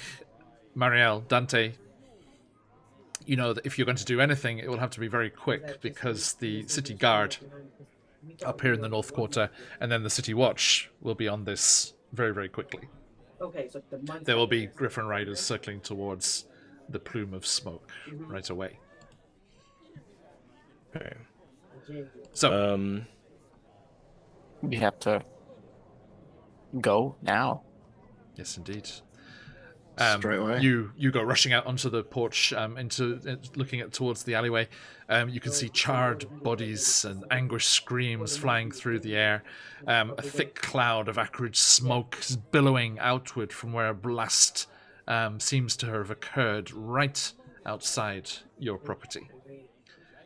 Marielle, Dante, you know that if you're going to do anything, it will have to be very quick because the city guard up here in the North Quarter and then the city watch will be on this very, very quickly.
Okay, so
There will be Griffin Riders circling towards the plume of smoke right away.
Okay.
So,
We have to go now.
Yes, indeed.
Straight away.
You go rushing out onto the porch, looking towards the alleyway. You can see charred bodies and anguished screams flying through the air. A thick cloud of acrid smoke is billowing outward from where a blast seems to have occurred right outside your property.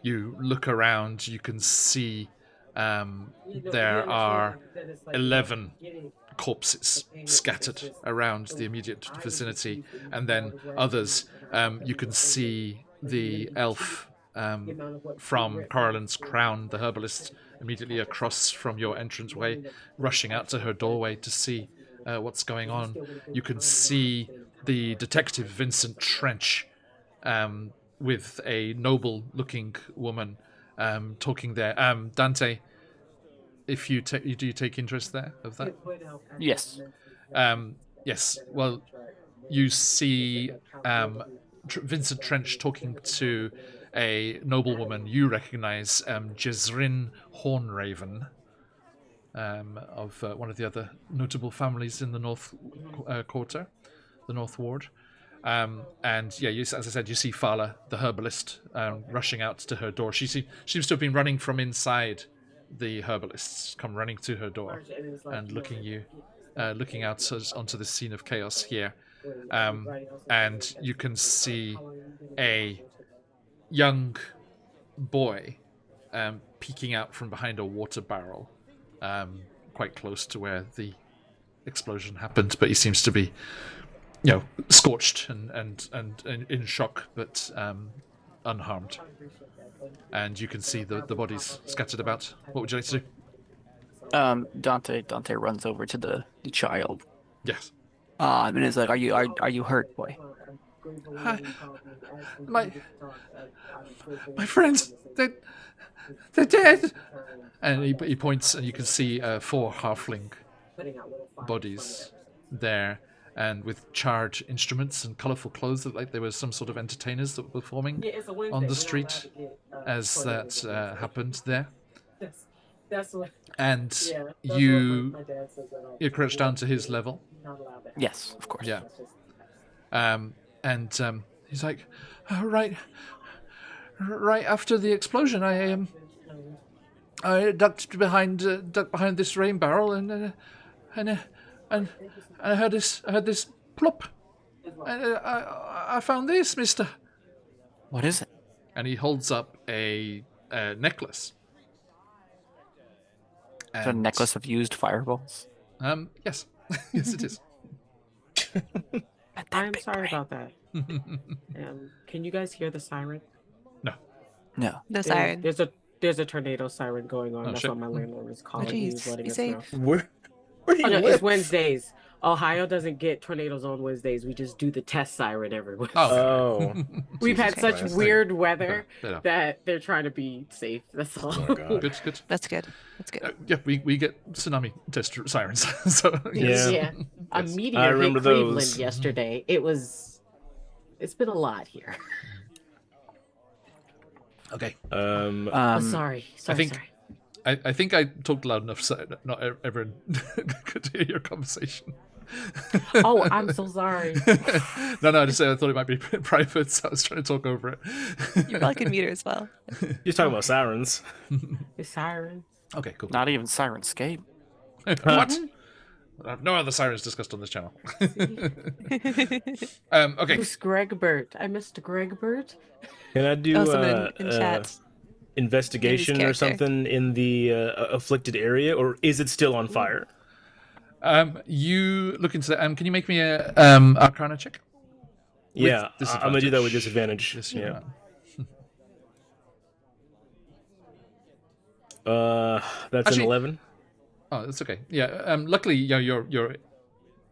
You look around, you can see there are 11 corpses scattered around the immediate vicinity, and then others. You can see the elf from Carlin's Crown, the herbalist, immediately across from your entranceway, rushing out to her doorway to see what's going on. You can see the detective Vincent Trench with a noble-looking woman talking there. Dante, if you do you take interest there of that?
Yes.
Yes. Well, you see Vincent Trench talking to a noblewoman you recognize, Jezrin Hornraven, of one of the other notable families in the North Quarter, the North Ward. And yeah, as I said, you see Fala, the herbalist, rushing out to her door. She seems to have been running from inside the herbalists, come running to her door and looking out onto the scene of chaos here. And you can see a young boy peeking out from behind a water barrel, quite close to where the explosion happened, but he seems to be, scorched and in shock, but unharmed. And you can see the bodies scattered about. What would you like to do?
Dante runs over to the child.
Yes.
And is like, are you hurt, boy?
My friends, they're dead. And he points, and you can see 4 halfling bodies there, and with charred instruments and colourful clothes, that like there were some sort of entertainers that were performing on the street as that happened there. And you crouch down to his level.
Yes, of course.
Yeah. And he's like, right after the explosion, I ducked behind this rain barrel, and I heard this plop. I found this, Mister.
What is it?
And he holds up a necklace.
It's a necklace of used fireballs.
Yes, yes, it is.
I'm sorry about that. Can you guys hear the siren?
No.
The siren.
There's a tornado siren going on.
Oh,
That's
shit.
what my landlord is calling.
geez.
He's letting
Be
us
safe.
know.
Where do you
Oh, no,
live?
it's Wednesdays. Ohio doesn't get tornadoes on Wednesdays. We just do the test siren every Wednesday.
Oh.
We've had
Jesus
such
Christ.
weird weather
Yeah.
that they're trying to be safe. That's all.
Oh, God.
Good.
That's good. That's good.
Yeah, we get tsunami test sirens. So
Yeah.
Yeah. A
Yes.
meteor
I
hit
remember
Cleveland
those.
yesterday. It's been a lot here.
Okay.
Sorry.
I think I talked loud enough so that not everyone could hear your conversation.
Oh, I'm so sorry.
No, I just I thought it might be private, so I was trying to talk over it.
You probably could mute her as well.
You're talking about sirens.
The sirens.
Okay, cool.
Not even Syrinscape.
What? I have no other sirens discussed on this channel. Okay.
Who's Gregbert? I missed Gregbert.
Can I do
Someone in chat.
investigation or
character.
something in the afflicted area, or is it still on fire?
You look into that. Can you make me a Arcana check?
Yeah, I'm gonna do that with
disadvantage.
disadvantage.
Yes, you
Yeah. That's
Actually-
an 11.
Oh, that's okay. Yeah. Luckily, your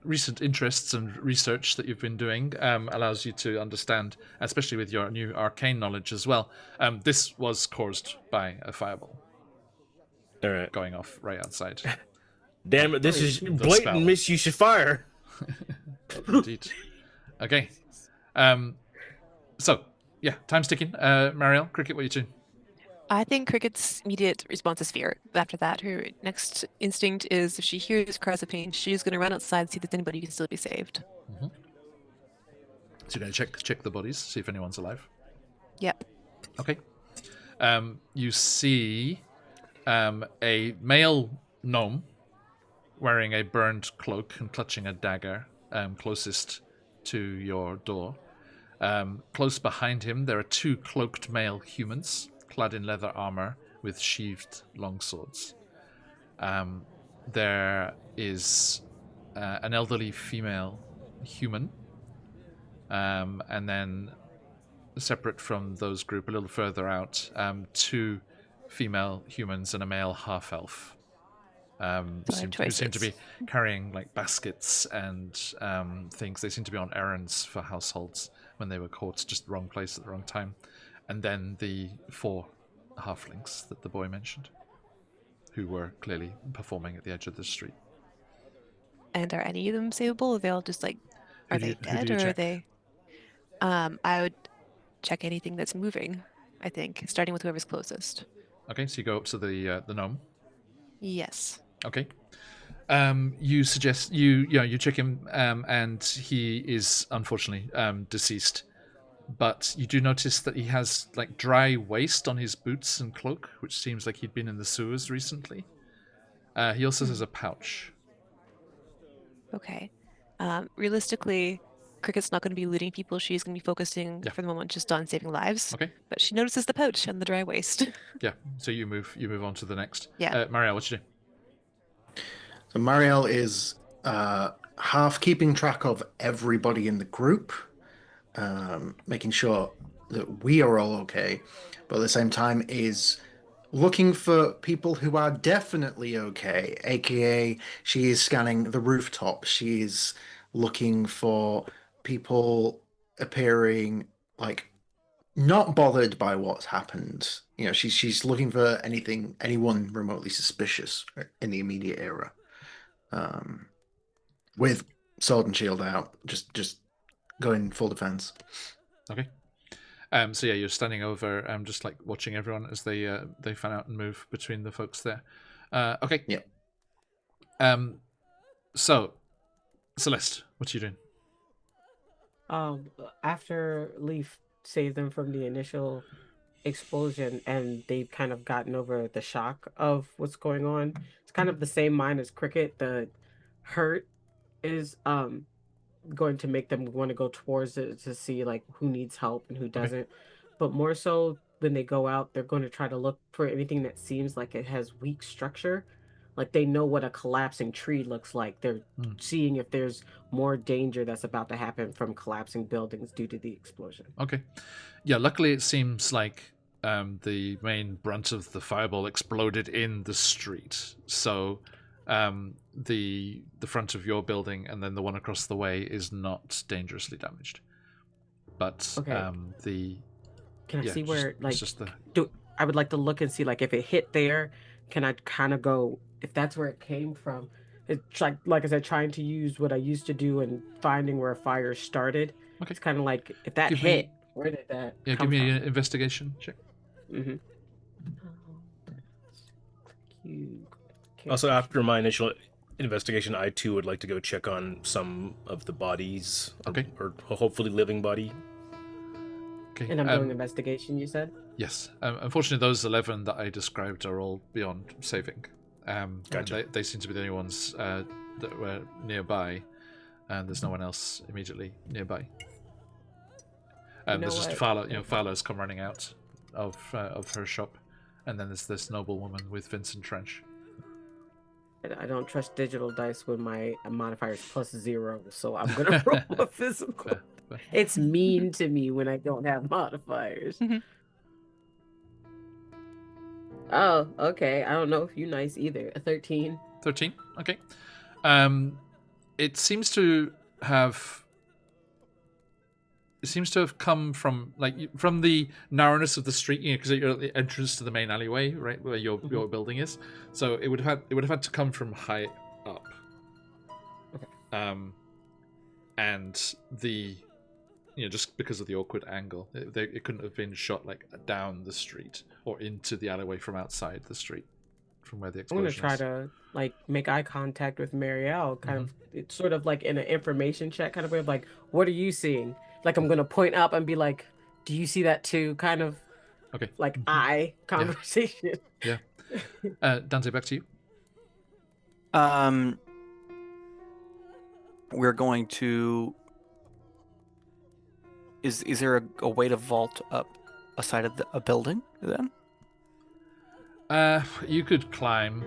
recent interests and research that you've been doing allows you to understand, especially with your new arcane knowledge as well. This was caused by a fireball
All right.
going off right outside.
Damn it! This is
spell.
blatant misuse of fire.
Indeed. Okay. So yeah, time's ticking. Mariel, Cricket, what are you doing?
I think Cricket's immediate response is fear. After that, her next instinct is if she hears cries of pain, she's going to run outside and see if there's anybody who can still be saved.
So you're going to check the bodies, see if anyone's alive.
Yep.
Okay. You see a male gnome wearing a burned cloak and clutching a dagger closest to your door. Close behind him, there are two cloaked male humans clad in leather armor with sheathed longswords. There is an elderly female human, and then separate from those group a little further out, two female humans and a male half-elf. Who seem to be carrying like baskets and things. They seem to be on errands for households when they were caught just the wrong place at the wrong time. And then the 4 halflings that the boy mentioned, who were clearly performing at the edge of the street.
And are any of them savable? Are they all just like, are they dead, or are they? I would check anything that's moving, I think, starting with whoever's closest.
Okay, so you go up to the gnome.
Yes.
Okay. You suggest you check him, and he is unfortunately deceased. But you do notice that he has like dry waste on his boots and cloak, which seems like he'd been in the sewers recently. He also has a pouch.
Okay. Realistically, Cricket's not going to be looting people. She's going to be focusing for the moment just on saving lives.
Okay.
But she notices the pouch and the dry waste.
Yeah. So you move on to the next.
Yeah.
Marielle, what you do?
So Marielle is half keeping track of everybody in the group, making sure that we are all okay, but at the same time is looking for people who are definitely okay, aka she is scanning the rooftop. She is looking for people appearing like not bothered by what's happened. You know, she's looking for anyone remotely suspicious in the immediate era. With sword and shield out, just going full defense.
Okay. So yeah, you're standing over, just like watching everyone as they fan out and move between the folks there. Okay.
Yeah.
So, Celeste, what are you doing?
After Leaf saved them from the initial explosion and they've kind of gotten over the shock of what's going on, it's kind of the same mind as Cricket. The hurt is going to make them want to go towards it to see like who needs help and who doesn't. But more so when they go out, they're going to try to look for anything that seems like it has weak structure. Like they know what a collapsing tree looks like. They're seeing if there's more danger that's about to happen from collapsing buildings due to the explosion.
Okay. Yeah, luckily it seems like the main brunt of the fireball exploded in the street. So the front of your building and then the one across the way is not dangerously damaged. But
Can I see where
I
would like to look and see like if it hit there, can I kind of go if that's where it came from? It's like I said, trying to use what I used to do and finding where a fire started.
Okay.
It's kind of like if that hit, where did that come
give me
from?
an investigation check.
Also, after my initial investigation, I too would like to go check on some of the bodies.
Okay.
Or hopefully living body.
Okay.
And I'm doing investigation, you said?
Yes. Unfortunately, those 11 that I described are all beyond saving.
Gotcha.
They seem to be the only ones that were nearby, and there's no one else immediately nearby. There's just Fala's come running out of her shop, and then there's this noble woman with Vincent Trench.
I don't trust digital dice when my modifier is +0, so I'm gonna roll a physical.
Fair.
It's mean to me when I don't have modifiers. Oh, okay. I don't know if you're nice either. A 13.
13. Okay. It seems to have come from the narrowness of the street, because you're at the entrance to the main alleyway, right, where your building is. So it would have had to come from high up.
Okay.
And the just because of the awkward angle, it couldn't have been shot like down the street or into the alleyway from outside the street, from where the
I'm
explosion
gonna try
is.
to like make eye contact with Marielle, kind of it's sort of like in an information check kind of way of like, what are you seeing? Like I'm gonna point up and be like, do you see that too? Kind of
Okay.
like eye conversation.
Yeah. Dante, back to you.
We're going to. Is there a way to vault up a side of a building then?
You could climb,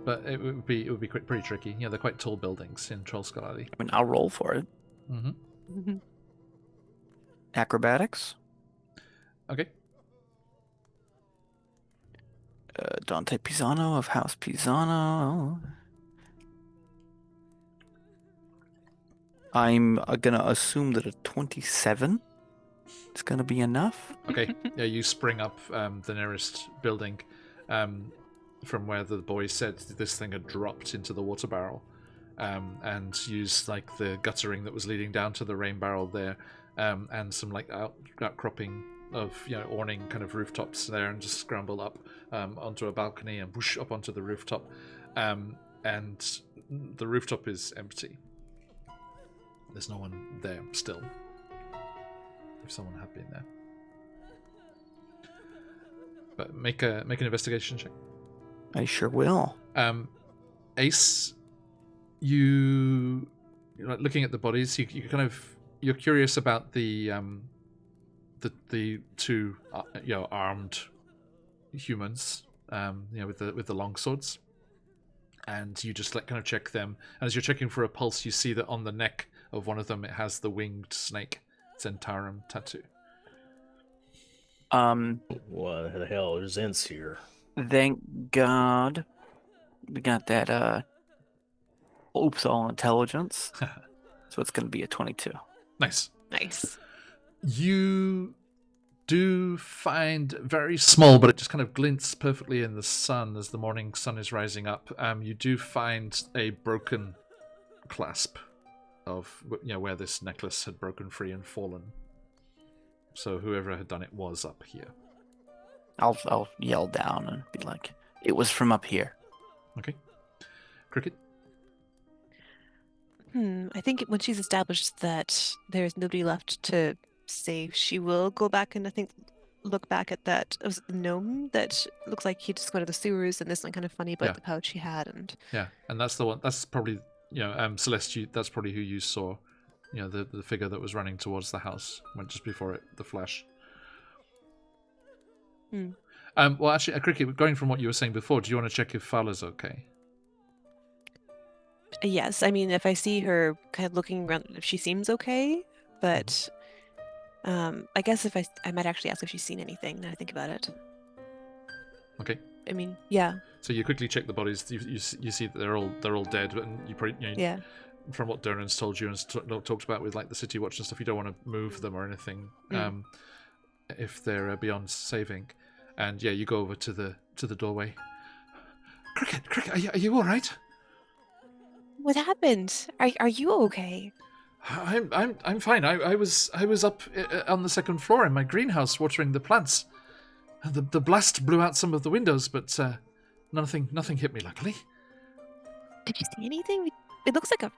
but it would be pretty tricky. They're quite tall buildings in Trollskull Alley.
I mean, I'll roll for it.
Mm-hmm.
Acrobatics.
Okay.
Dante Pisano of House Pisano. I'm gonna assume that a 27 is gonna be enough.
Okay. Yeah, you spring up the nearest building from where the boys said this thing had dropped into the water barrel, and use like the guttering that was leading down to the rain barrel there, and some like outcropping of awning kind of rooftops there, and just scramble up onto a balcony and push up onto the rooftop, and the rooftop is empty. There's no one there still. If someone had been there, but make an investigation check.
I sure will.
Ace, you looking at the bodies. You're curious about the two armed humans, with the long swords, and you just kind of check them. And as you're checking for a pulse, you see that on the neck of one of them it has the winged snake Zentarum tattoo.
What the hell? There's Ents here.
Thank God we got that oops all intelligence. So it's gonna be a 22.
Nice.
Nice.
You do find very small, but it just kind of glints perfectly in the sun as the morning sun is rising up. You do find a broken clasp of where this necklace had broken free and fallen. So whoever had done it was up here.
I'll yell down and be like, "It was from up here."
Okay. Cricket?
I think when she's established that there's nobody left to save, she will go back and I think look back at that. It was the gnome that looks like he just went to the sewers, and there's something kind of funny about the pouch he had. And
that's the one. That's probably Celeste. That's probably who you saw. The figure that was running towards the house went just before it. The flash. Well, actually, Cricket, going from what you were saying before, do you want to check if Fowler's okay?
Yes, I mean, if I see her kind of looking around, if she seems okay, but I guess if I might actually ask if she's seen anything. Now I think about it.
Okay.
I mean, yeah.
So you quickly check the bodies. You see that they're all dead, and you probably from what Dernan's told you and talked about with like the City Watch and stuff, you don't want to move them or anything if they're beyond saving. And you go over to the doorway. Cricket, are you all right?
What happened? Are you okay?
I'm fine. I was up on the second floor in my greenhouse watering the plants. The blast blew out some of the windows, but nothing hit me, luckily.
Did you see anything? It looks like a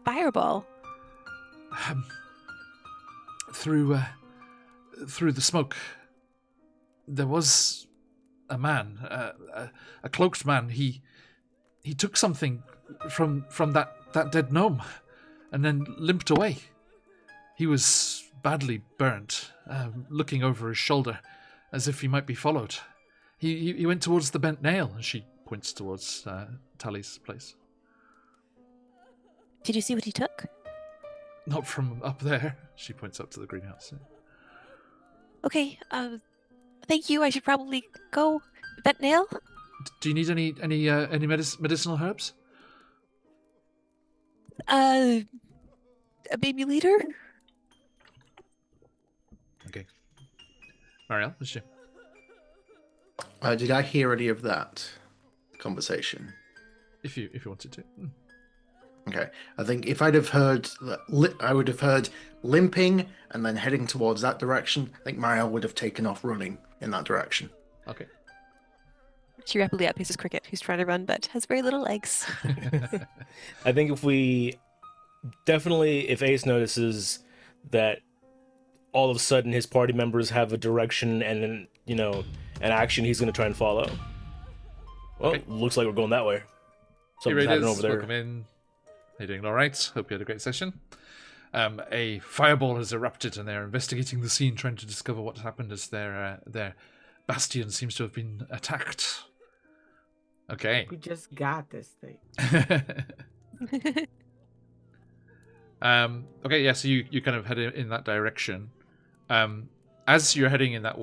fireball.
Through the smoke, there was a man, a cloaked man. He took something from that dead gnome, and then limped away. He was badly burnt, looking over his shoulder, as if he might be followed. He went towards the bent nail, and she points towards Tally's place.
Did you see what he took?
Not from up there. She points up to the greenhouse.
Okay, thank you. I should probably go. Bent nail?
Do you need any medicinal herbs?
A baby leader?
Okay. Marielle, what's you?
Did I hear any of that conversation?
If you wanted to.
Okay. I think if I'd have heard, I would have heard limping and then heading towards that direction. I think Marielle would have taken off running in that direction.
Okay.
She rapidly outpaces Cricket, who's trying to run but has very little legs.
I think if Ace notices that all of a sudden his party members have a direction and an action, he's going to try and follow. Well,
Okay.
looks like we're going that way.
Here
Something's
it
happening
is.
over there.
Welcome in. How you doing? All right. Hope you had a great session. A fireball has erupted, and they're investigating the scene, trying to discover what happened as their bastion seems to have been attacked. Okay.
We just got this thing.
Okay. Yeah. So you kind of head in that direction. As you're heading in that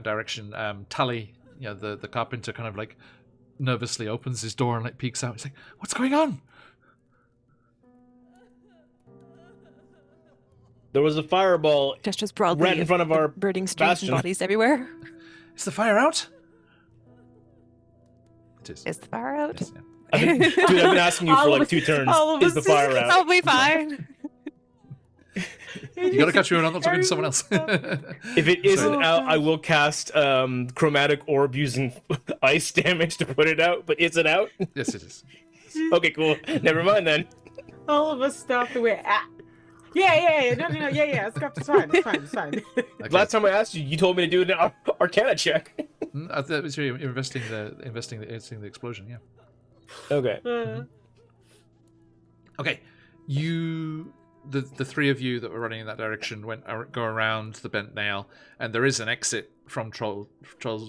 direction, Tally, the carpenter, kind of like nervously opens his door and like peeks out. He's like, "What's going on?"
There was a fireball
Gestures broadly
right in front of our
burning streets
bastion.
and bodies everywhere.
Is the fire out? It is.
Is the fire out?
Yes, yeah.
Dude, I've been asking you for
All
like
of
2
us-
turns.
all of
Is the
us-
fire out?
I'll be fine.
You gotta catch me when I'm not talking to someone else.
If it isn't out, I will cast chromatic orb using ice damage to put it out. But is it out?
Yes, it is.
Okay, cool. Never mind then.
All of us stopped the way. Yeah. No. Yeah. It's fine.
Okay.
Last time I asked you, you told me to do an Arcana check.
I thought it was you investigating the explosion. Yeah.
Okay.
Okay. The three of you that were running in that direction go around the bent nail, and there is an exit from Troll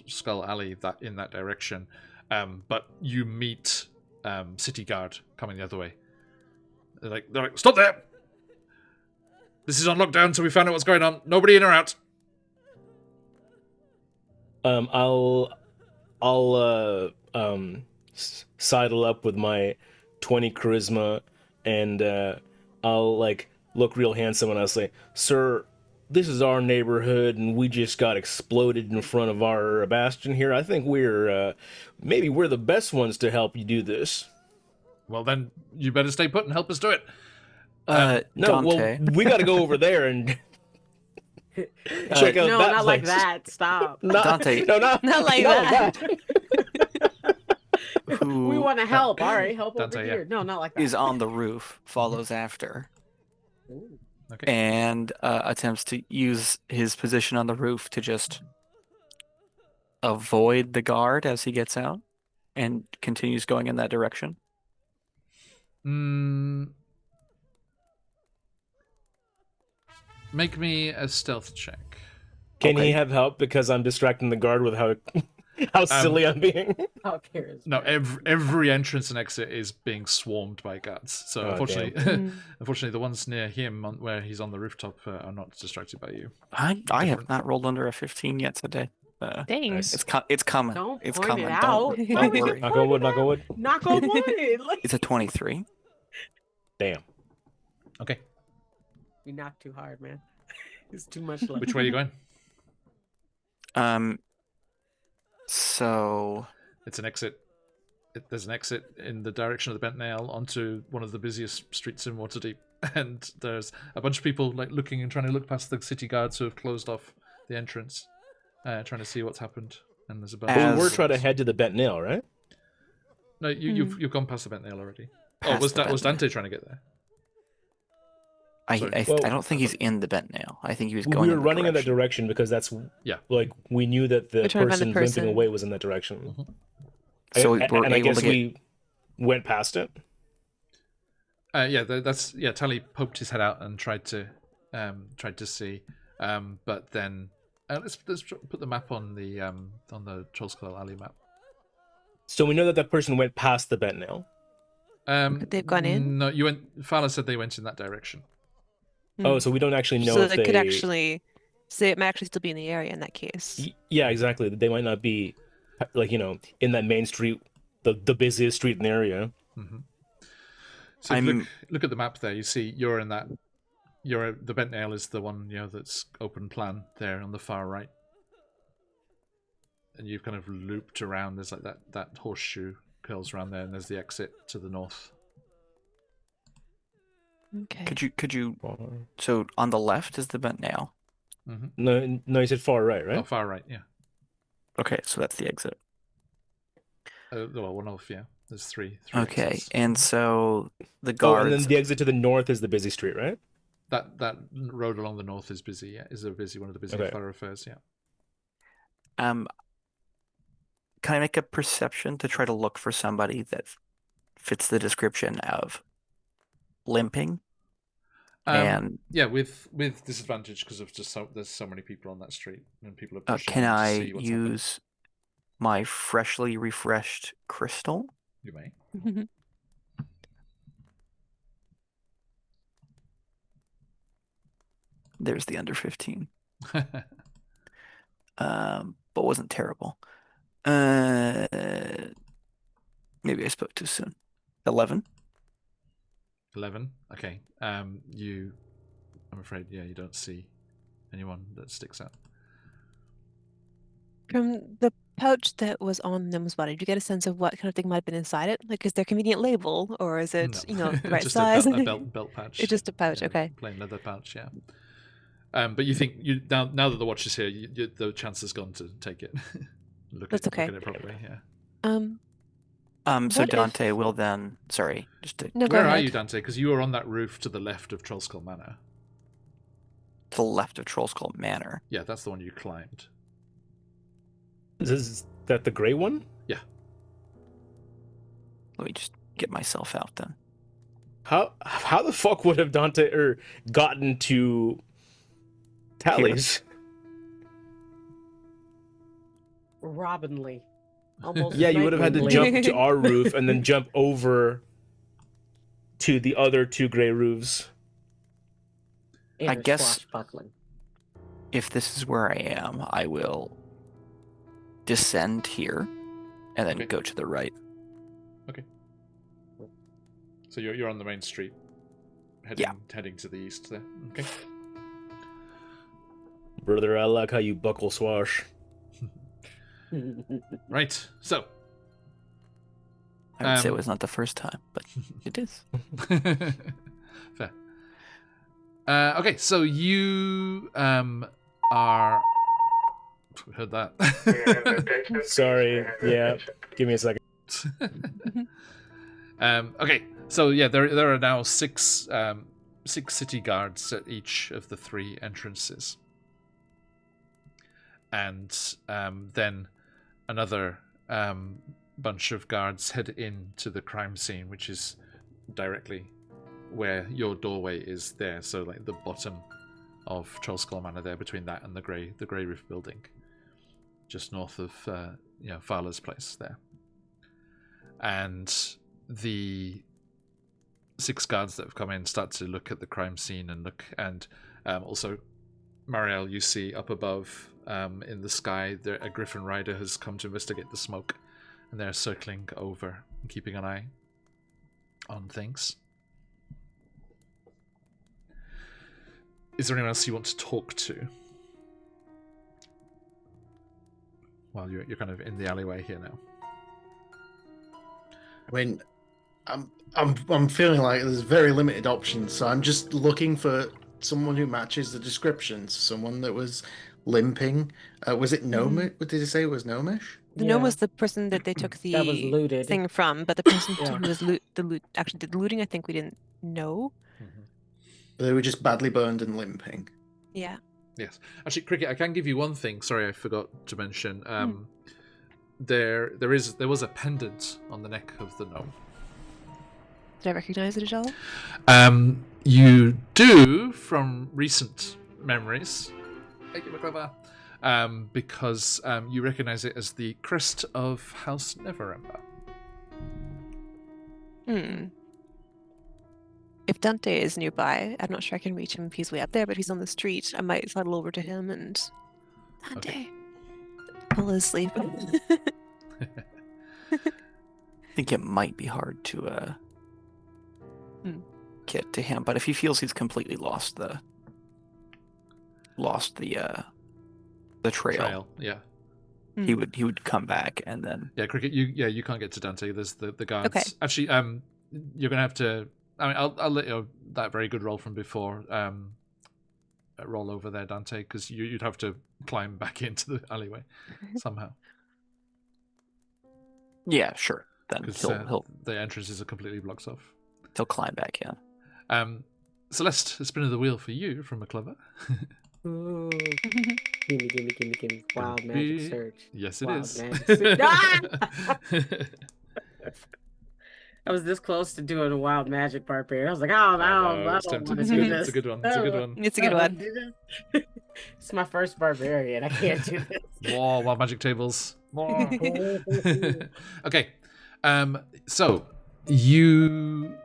Skull Alley in that direction. But you meet City Guard coming the other way. They're like, "Stop there! This is on lockdown until we find out what's going on. Nobody in or out."
I'll sidle up with my 20 charisma, and I'll like look real handsome, and I'll say, "Sir, this is our neighborhood, and we just got exploded in front of our bastion here. I think maybe we're the best ones to help you do this."
Well, then you better stay put and help us do it.
No,
Dante.
well, we got to go over there and check out
No,
that
not
place.
like that. Stop.
Dante.
No,
Not like that.
Who
We want to help. All right, help
Dante,
over
yeah.
here. No, not like that.
is on the roof follows after
Ooh.
Okay.
and attempts to use his position on the roof to just avoid the guard as he gets out and continues going in that direction.
Make me a stealth check.
Can
Okay.
he have help because I'm distracting the guard with how silly I'm being?
How cares?
No, every entrance and exit is being swarmed by guards. So
Oh,
unfortunately, unfortunately, the ones near him, where he's on the rooftop, are not distracted by you.
I have not rolled under a 15 yet today.
Dang.
Nice.
It's coming.
Don't
It's
point
coming.
it
Don't,
out.
don't worry.
Knock on wood, knock on wood.
Knock on wood. Like,
It's a 23.
Damn.
Okay,
you knocked too hard, man. It's too much left.
which way are you going?
So
It's an exit. There's an exit in the direction of the Bent Nail onto one of the busiest streets in Waterdeep, and there's a bunch of people like looking and trying to look past the city guards who have closed off the entrance, trying to see what's happened. And there's a bunch.
But we were
As-
trying to head to the bent nail, right?
No, you've gone past the Bent Nail already.
Past
Was
the Bent
Dante trying to get there? Sorry.
I
Well-
don't think he's in the bent nail. I think he was
We
going.
were
in the
running in that
direction.
direction because that's
Yeah.
like we knew that the
We're trying to find the
person limping
person.
away was in that direction.
So we're
and I
able
guess
to get.
we went past it.
Tally poked his head out and tried to see, but then let's put the map on the Troll Skull Alley map.
So we know that that person went past the bent nail.
They've gone in?
No, you went. Fala said they went in that direction.
Oh, so we don't actually know
So
if
they could actually, so it might actually still be in the area in that case.
Yeah, exactly. They might not be like in that main street, the busiest street in the area.
Mm-hmm. So if you look at the map there. You see you're in that. The Bent Nail is the one that's open plan there on the far right, and you've kind of looped around. There's like that horseshoe curls around there, and there's the exit to the north.
Okay.
Could you so on the left is the vent now.
Mm-hmm.
No, you said far right, right?
Oh, far right, yeah.
Okay, so that's the exit.
Well, one off, yeah. There's three
Okay,
exits.
and so the
Oh, and then
guards.
the exit to the north is the busy street, right?
That road along the north is busy, yeah. Is one of the busy
Okay.
thoroughfares, yeah.
Can I make a perception to try to look for somebody that fits the description of limping? And
yeah, with disadvantage because of there's so many people on that street and people are pushing
can
in to
I
see what's
use my freshly refreshed crystal?
happening. You may.
There's the under 15. But wasn't terrible. Maybe I spoke too soon. 11.
11. Okay. I'm afraid, yeah, you don't see anyone that sticks out.
From the pouch that was on Nim's body, did you get a sense of what kind of thing might have been inside it? Like, is there a convenient label, or is it,
No.
the right
Just
size?
a belt pouch.
It's just a pouch,
Yeah,
okay.
plain leather pouch, yeah. But you think now that the watch is here, the chance has gone to take it.
That's okay.
Look at it properly, yeah.
So
What
Dante will then. Sorry, just to
No, go
Where are
ahead.
you, Dante? Because you are on that roof to the left of Trollskull Manor.
to the left of Trollskull Manor.
Yeah, that's the one you climbed.
Is that the gray one?
Yeah.
Let me just get myself out then.
How the fuck would have Dante gotten to Tally's?
Robinly. Almost
Yeah, you would have had to
Nightwingly.
jump to our roof and then jump over to the other two gray roofs.
I
Inner
guess-
swashbuckling.
If this is where I am, I will descend here and then
Okay.
go to the right.
So you're on the main street, heading to the east there. Okay.
Brother, I like how you buckle swash.
Right. So.
I would say it
Um,
was not the first time, but it is.
Fair. Okay, so you are. Heard that.
Sorry. Yeah. Give me a second.
Okay, so yeah, there are now six city guards at each of the three entrances, and then another bunch of guards head into the crime scene, which is directly where your doorway is there. So like the bottom of Trollskull Manor there, between that and the grey roof building, just north of Fala's place there. And the six guards that have come in start to look at the crime scene and also Marielle, you see up above in the sky a Griffin Rider has come to investigate the smoke, and they're circling over and keeping an eye on things. Is there anyone else you want to talk to? Well, you're kind of in the alleyway here now.
I mean, I'm feeling like there's very limited options, so I'm just looking for someone who matches the descriptions. Someone that was limping. Was it Gnomish? What did you say it was Gnomish?
The gnome was the person that they took
That was
the
looted.
thing from, but the person
Yeah.
who was actually did the looting, I think we didn't know.
They were just badly burned and limping.
Yeah.
Yes. Actually, Cricket, I can give you one thing. Sorry, I forgot to mention. There was a pendant on the neck of the gnome.
Did I recognize it at all?
You do from recent memories. Thank you, Clever. Because you recognize it as the crest of House Neverember.
If Dante is nearby, I'm not sure I can reach him if he's way up there, but if he's on the street, I might sidle over to him and Dante,
Okay.
pull his sleeve.
I think it might be hard to get to him, but if he feels he's completely lost the trail,
Yeah.
he would come back and then
Yeah, Cricket, you can't get to Dante. There's the guards.
Okay.
Actually, you're gonna have to I mean, I'll let you know that very good roll from before. Roll over there, Dante, because you'd have to climb back into the alleyway somehow.
Yeah, sure. Then
Because
he'll
the entrances are completely blocked off.
he'll climb back in.
Celeste, a spin of the wheel for you from McClover.
Ooh. Gimme. Wild magic search.
Yes, it
Wild
is.
magic search. Ah! I was this close to doing a wild magic barbarian. I was like, I don't
it's
want
tempting.
to
It's
do
good.
this.
It's a good one. It's a good one.
It's a good one.
It's my first barbarian. I can't do this.
More wild magic tables. More. Okay. So you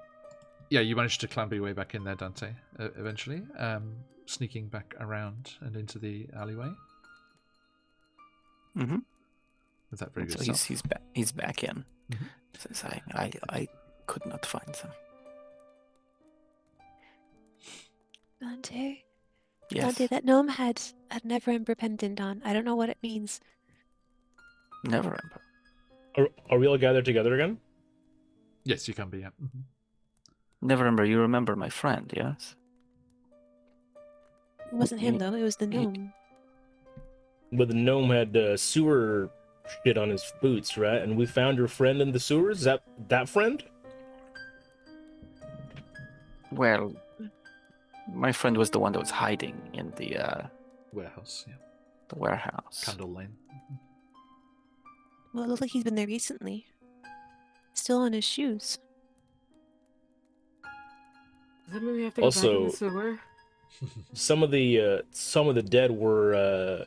managed to clamber your way back in there, Dante. Eventually, sneaking back around and into the alleyway.
Mm-hmm.
With that very good
So
stuff.
he's back in.
Mhm.
Says I could not find them.
Dante,
Yes.
Dante, that gnome had a Neverember pendant on. I don't know what it means.
Never remember.
Are we all gathered together again?
Yes, you can be. Yeah. Mhm.
Never remember. You remember my friend, yes?
It wasn't him though. It was the
He-
gnome.
But the gnome had sewer shit on his boots, right? And we found your friend in the sewers. Is that friend?
Well, my friend was the one that was hiding in the
Warehouse. Yeah.
warehouse.
Candle Lane.
Well, it looks like he's been there recently. Still on his shoes.
Does that mean we have to go back in
Also-
the sewer?
Some of the dead were.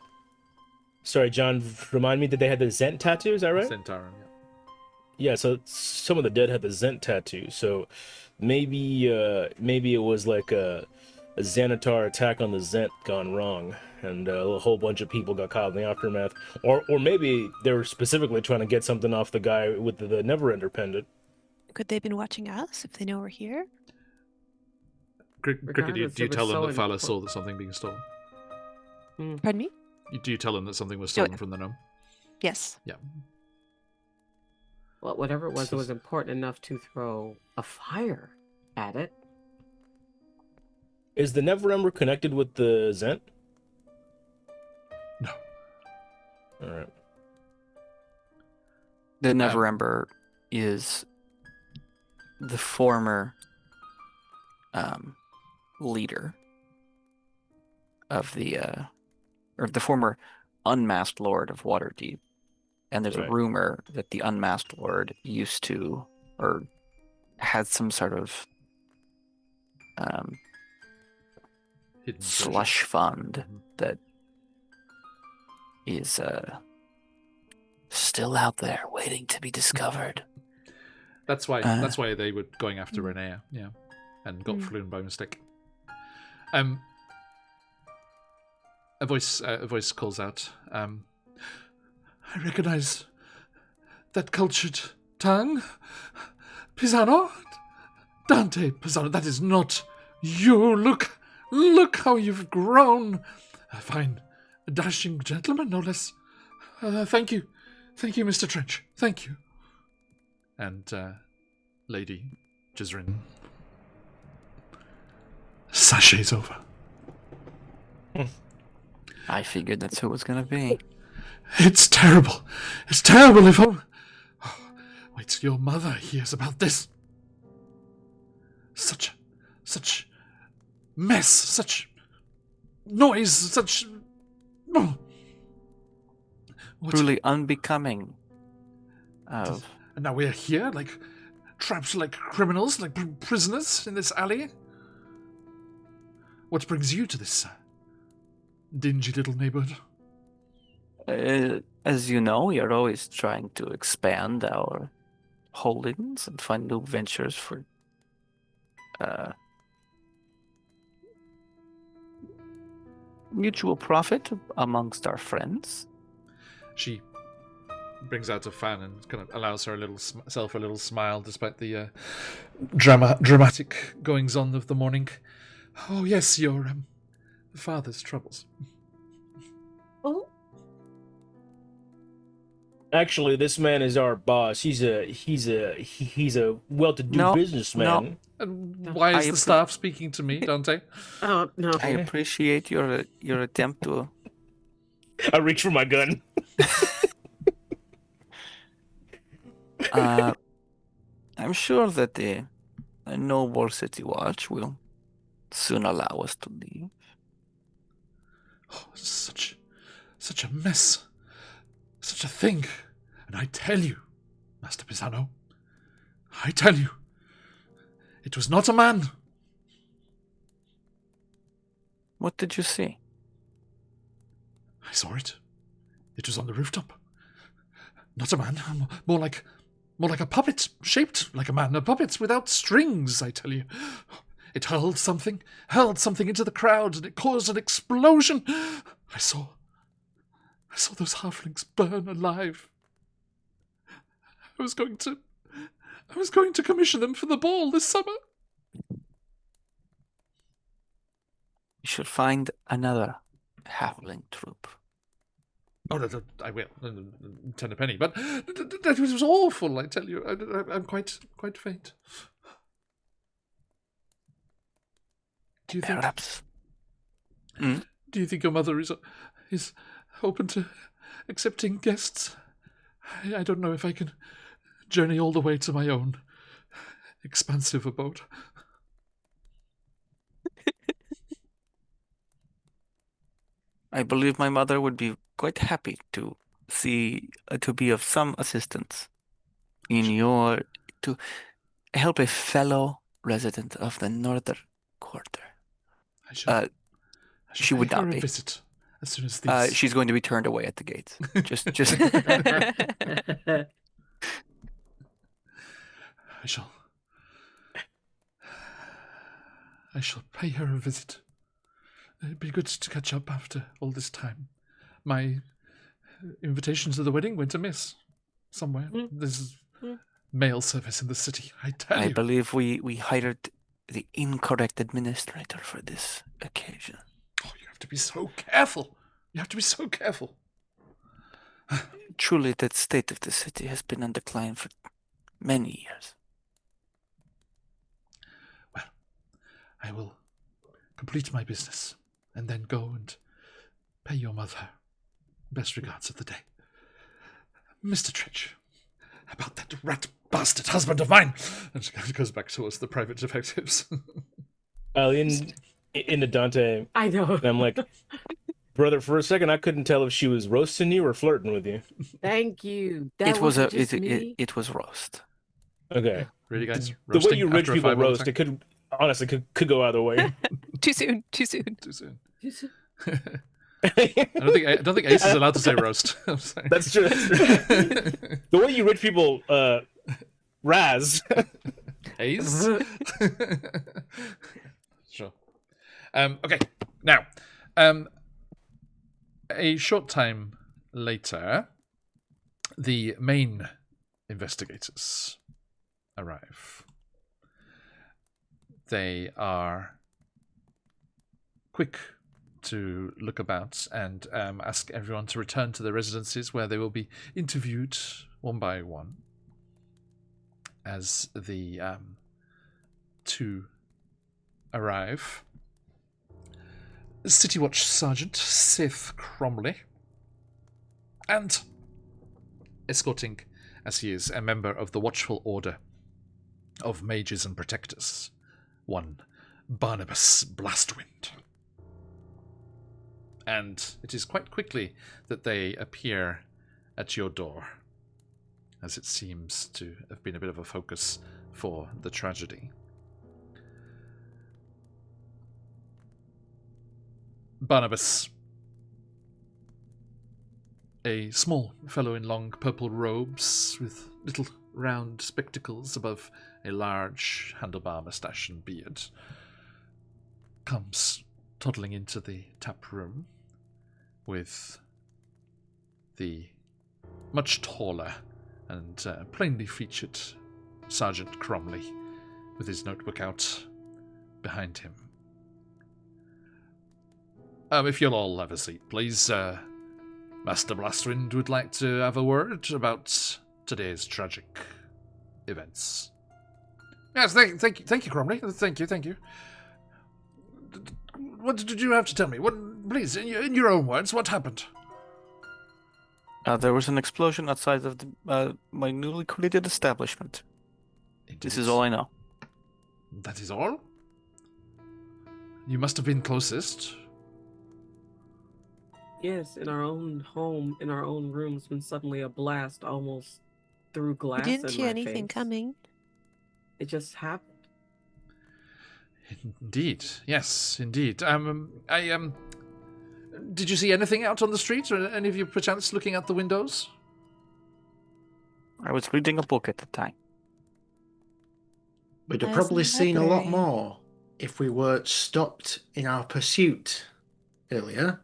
Sorry, John. Remind me that they had the Zent tattoo. Is that right?
Centauran. Yeah.
Yeah. So some of the dead had the Zent tattoo. So maybe it was like a Xanatar attack on the Zent gone wrong, and a whole bunch of people got caught in the aftermath. Or maybe they were specifically trying to get something off the guy with the Neverender pendant.
Could they have been watching us if they know we're here?
Cricket,
Regardless,
do you
it was
tell them
so
that Fowler
important.
saw that something being stolen?
Pardon me?
Do you tell them that something was stolen from the gnome?
Yes.
Yeah.
Well, whatever it was important enough to throw a fire at it.
Is the Neverember connected with the Zent?
No.
All right.
The Neverember is the former leader of the former unmasked lord of Waterdeep. And there's
Right.
a rumor that the unmasked lord used to, or had some sort of
Hidden treasure.
slush fund
Mhm.
that is still out there waiting to be discovered.
That's why they were going after Renea, yeah, and got flown by mistake. A voice calls out. I recognize that cultured tongue, Pisano, Dante Pisano. That is not you. Look how you've grown. A fine, dashing gentleman, no less. Thank you, Mr. Trench. Thank you. And Lady Jizrin sachets over.
I figured that's who it was going to be.
It's terrible. It's terrible if wait till your mother hears about this. Such mess, such noise, such what?
Truly unbecoming of...
And now we're here, like trapped like criminals, like prisoners in this alley. What brings you to this dingy little neighborhood?
As you know, we are always trying to expand our holdings and find new ventures for mutual profit amongst our friends.
She brings out a fan and kind of allows her a little smile, despite the dramatic goings on of the morning. Oh yes, your father's troubles.
Oh.
Actually, this man is our boss. He's a well-to-do
No,
businessman.
And why is
I
the
appre-
staff speaking to me, Dante?
Oh no.
I appreciate your attempt to.
I reach for my gun.
I'm sure that the noble city watch will soon allow us to leave.
Oh, such a mess. Such a thing. And I tell you, Master Pisano, I tell you, it was not a man.
What did you see?
I saw it. It was on the rooftop. Not a man, more like a puppet, shaped like a man, a puppet without strings, I tell you. It hurled something into the crowd, and it caused an explosion. I saw those halflings burn alive. I was going to commission them for the ball this summer.
You should find another halfling troop.
Oh, no, I will. 10 a penny. But that was awful, I tell you. I'm quite faint. Do you think?
Perhaps.
Do you think your mother is open to accepting guests? I don't know if I can journey all the way to my own expansive abode.
I believe my mother would be quite happy to to be of some assistance to help a fellow resident of the northern quarter. She would not be.
Visit as soon as these.
She's going to be turned away at the gates. Just.
I shall pay her a visit. It'd be good to catch up after all this time. My invitation to the wedding went amiss somewhere. There's mail service in the city, I tell you.
I believe we hired the incorrect administrator for this occasion.
Oh, you have to be so careful.
Truly, the state of the city has been on decline for many years.
Well, I will complete my business and then go and pay your mother best regards of the day. Mr. Tritch, about that rat bastard husband of mine. And she goes back towards the private detectives.
Into Dante.
I know.
And I'm like, brother, for a second I couldn't tell if she was roasting you or flirting with you.
Thank you.
It was it was roast.
Okay.
Really, guys?
The way you rich
after a
people
fireball
roast,
attack?
it could honestly could go either way.
Too soon.
Too soon. I don't think Ace is allowed to say roast. I'm sorry.
That's true. The way you rich people razz.
Ace? Sure. Okay. Now, a short time later, the main investigators arrive. They are quick to look about and ask everyone to return to their residences, where they will be interviewed one by one as the two arrive. City Watch Sergeant Sith Cromley, and escorting, as he is, a member of the Watchful Order of Mages and Protectors, one Barnabas Blastwind. And it is quite quickly that they appear at your door, as it seems to have been a bit of a focus for the tragedy. Barnabas, a small fellow in long purple robes with little round spectacles above a large handlebar moustache and beard, comes toddling into the tap room with the much taller and plainly featured Sergeant Cromley with his notebook out behind him. If you'll all have a seat, please. Master Blastwind would like to have a word about today's tragic events. Yes, thank you, Cromley. Thank you. What did you have to tell me? Please, in your own words, what happened?
There was an explosion outside of my newly created establishment. This is all I know.
That is all? You must have been closest.
Yes, in our own home, in our own rooms, when suddenly a blast almost threw glass
We didn't
in
see
my
anything
face.
coming.
It just happened.
Indeed, yes, indeed. Did you see anything out on the street, or any of you perchance looking out the windows?
I was reading a book at the time.
We'd
I
have
was in
probably
the
seen a lot
library.
more if we were stopped in our pursuit earlier.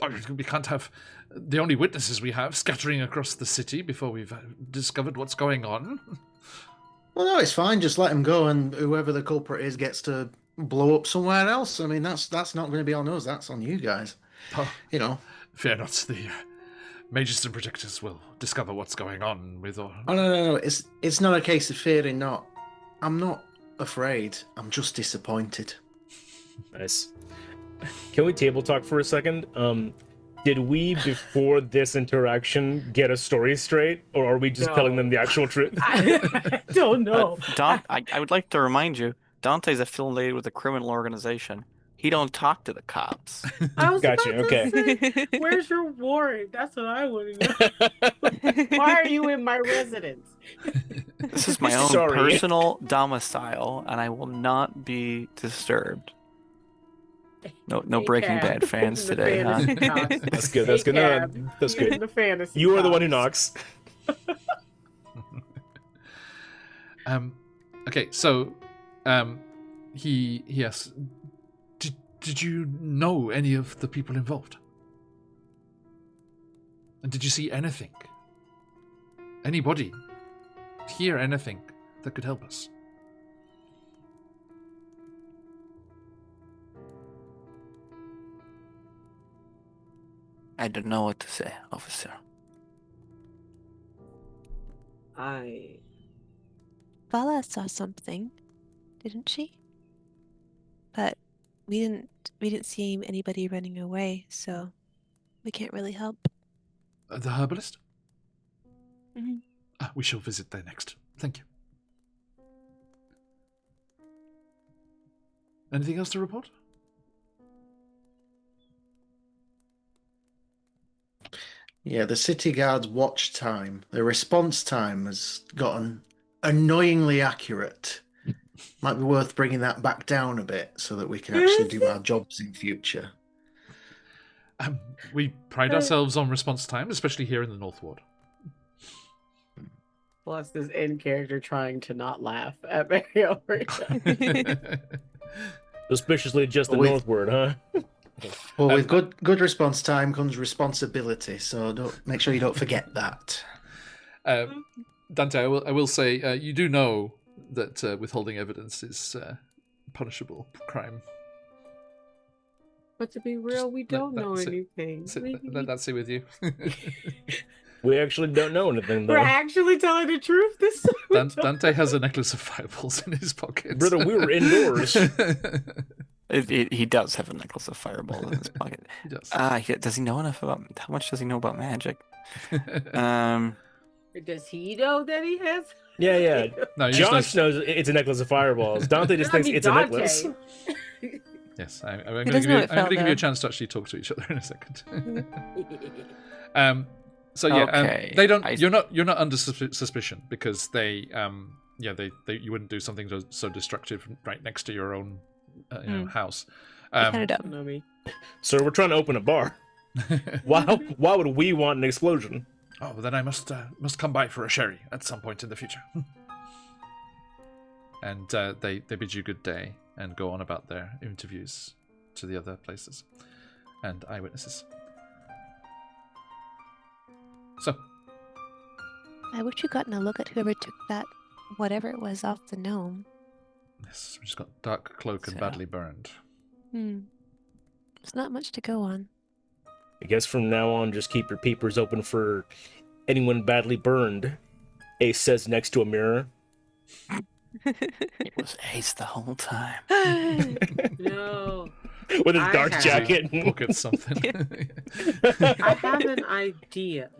Oh, we can't have the only witnesses we have scattering across the city before we've discovered what's going on.
Well, no, it's fine. Just let them go, and whoever the culprit is gets to blow up somewhere else. I mean, that's not going to be on us. That's on you guys.
Oh,
You know.
fear not, the mages and protectors will discover what's going on with all...
Oh no. It's not a case of fearing not. I'm not afraid. I'm just disappointed.
Nice. Can we table talk for a second? Did we, before this interaction, get a story straight, or are we just
No.
telling them the actual truth?
I don't know.
I would like to remind you, Dante's affiliated with a criminal organization. He don't talk to the cops.
I was
Gotcha,
about to
okay.
say, where's your warrant? That's what I want to know. Why are you in my residence?
This is my own
Sorry.
personal domicile, and I will not be disturbed. No
Hey,
Breaking
Cab,
Bad fans
using the
today, huh?
fantasy cops.
That's good. That's
Hey,
good. No,
Cab,
that's
using
good.
the fantasy
You are the one who
cops.
knocks.
Okay, so he asks, did you know any of the people involved? And did you see anything? Anybody hear anything that could help us?
I don't know what to say, officer.
Vala saw something, didn't she? But we didn't see anybody running away, so we can't really help.
The herbalist?
Mhm.
We shall visit there next. Thank you. Anything else to report?
Yeah, the city guard's watch time, the response time has gotten annoyingly accurate. Might be worth bringing that back down a bit so that we can actually do our jobs in future.
We pride ourselves on response time, especially here in the North Ward.
Plus, this in character trying to not laugh at Mario.
Suspiciously just the
With-
northward, huh?
Well, with good response time comes responsibility, so make sure you don't forget that.
Dante, I will say, you do know that withholding evidence is punishable crime.
But to be real, we don't know
that's it.
anything.
Let that sit with you.
We actually don't know anything,
We're
though.
actually telling the truth this time.
Dante has a necklace of fireballs in his pocket.
Brother, we were indoors.
He does have a necklace of fireballs in his pocket.
He does.
Does he know enough about? How much does he know about magic?
Does he know that he has?
Yeah.
No, you just
Josh knows it's a necklace of fireballs. Dante just
I
thinks
mean,
it's a
Dante.
necklace.
Yes, I'm
He
going to
doesn't know it
I'm going to
fell,
give you a
though.
chance to actually talk to each other in a second. So yeah,
Okay,
they don't. You're not under suspicion because they you wouldn't do something so destructive right next to your own house.
Kind of dumb.
Know me.
So we're trying to open a bar. Why would we want an explosion?
Oh, then I must come by for a sherry at some point in the future. And they bid you good day and go on about their interviews to the other places and eyewitnesses. So,
I wish you'd gotten a look at whoever took that, whatever it was, off the gnome.
yes, we just got dark cloak and
So-
badly burned.
There's not much to go on.
I guess from now on, just keep your peepers open for anyone badly burned. Ace says next to a mirror.
It was Ace the whole time.
No.
With his
I
dark
have-
jacket.
Pocket something.
I have an idea.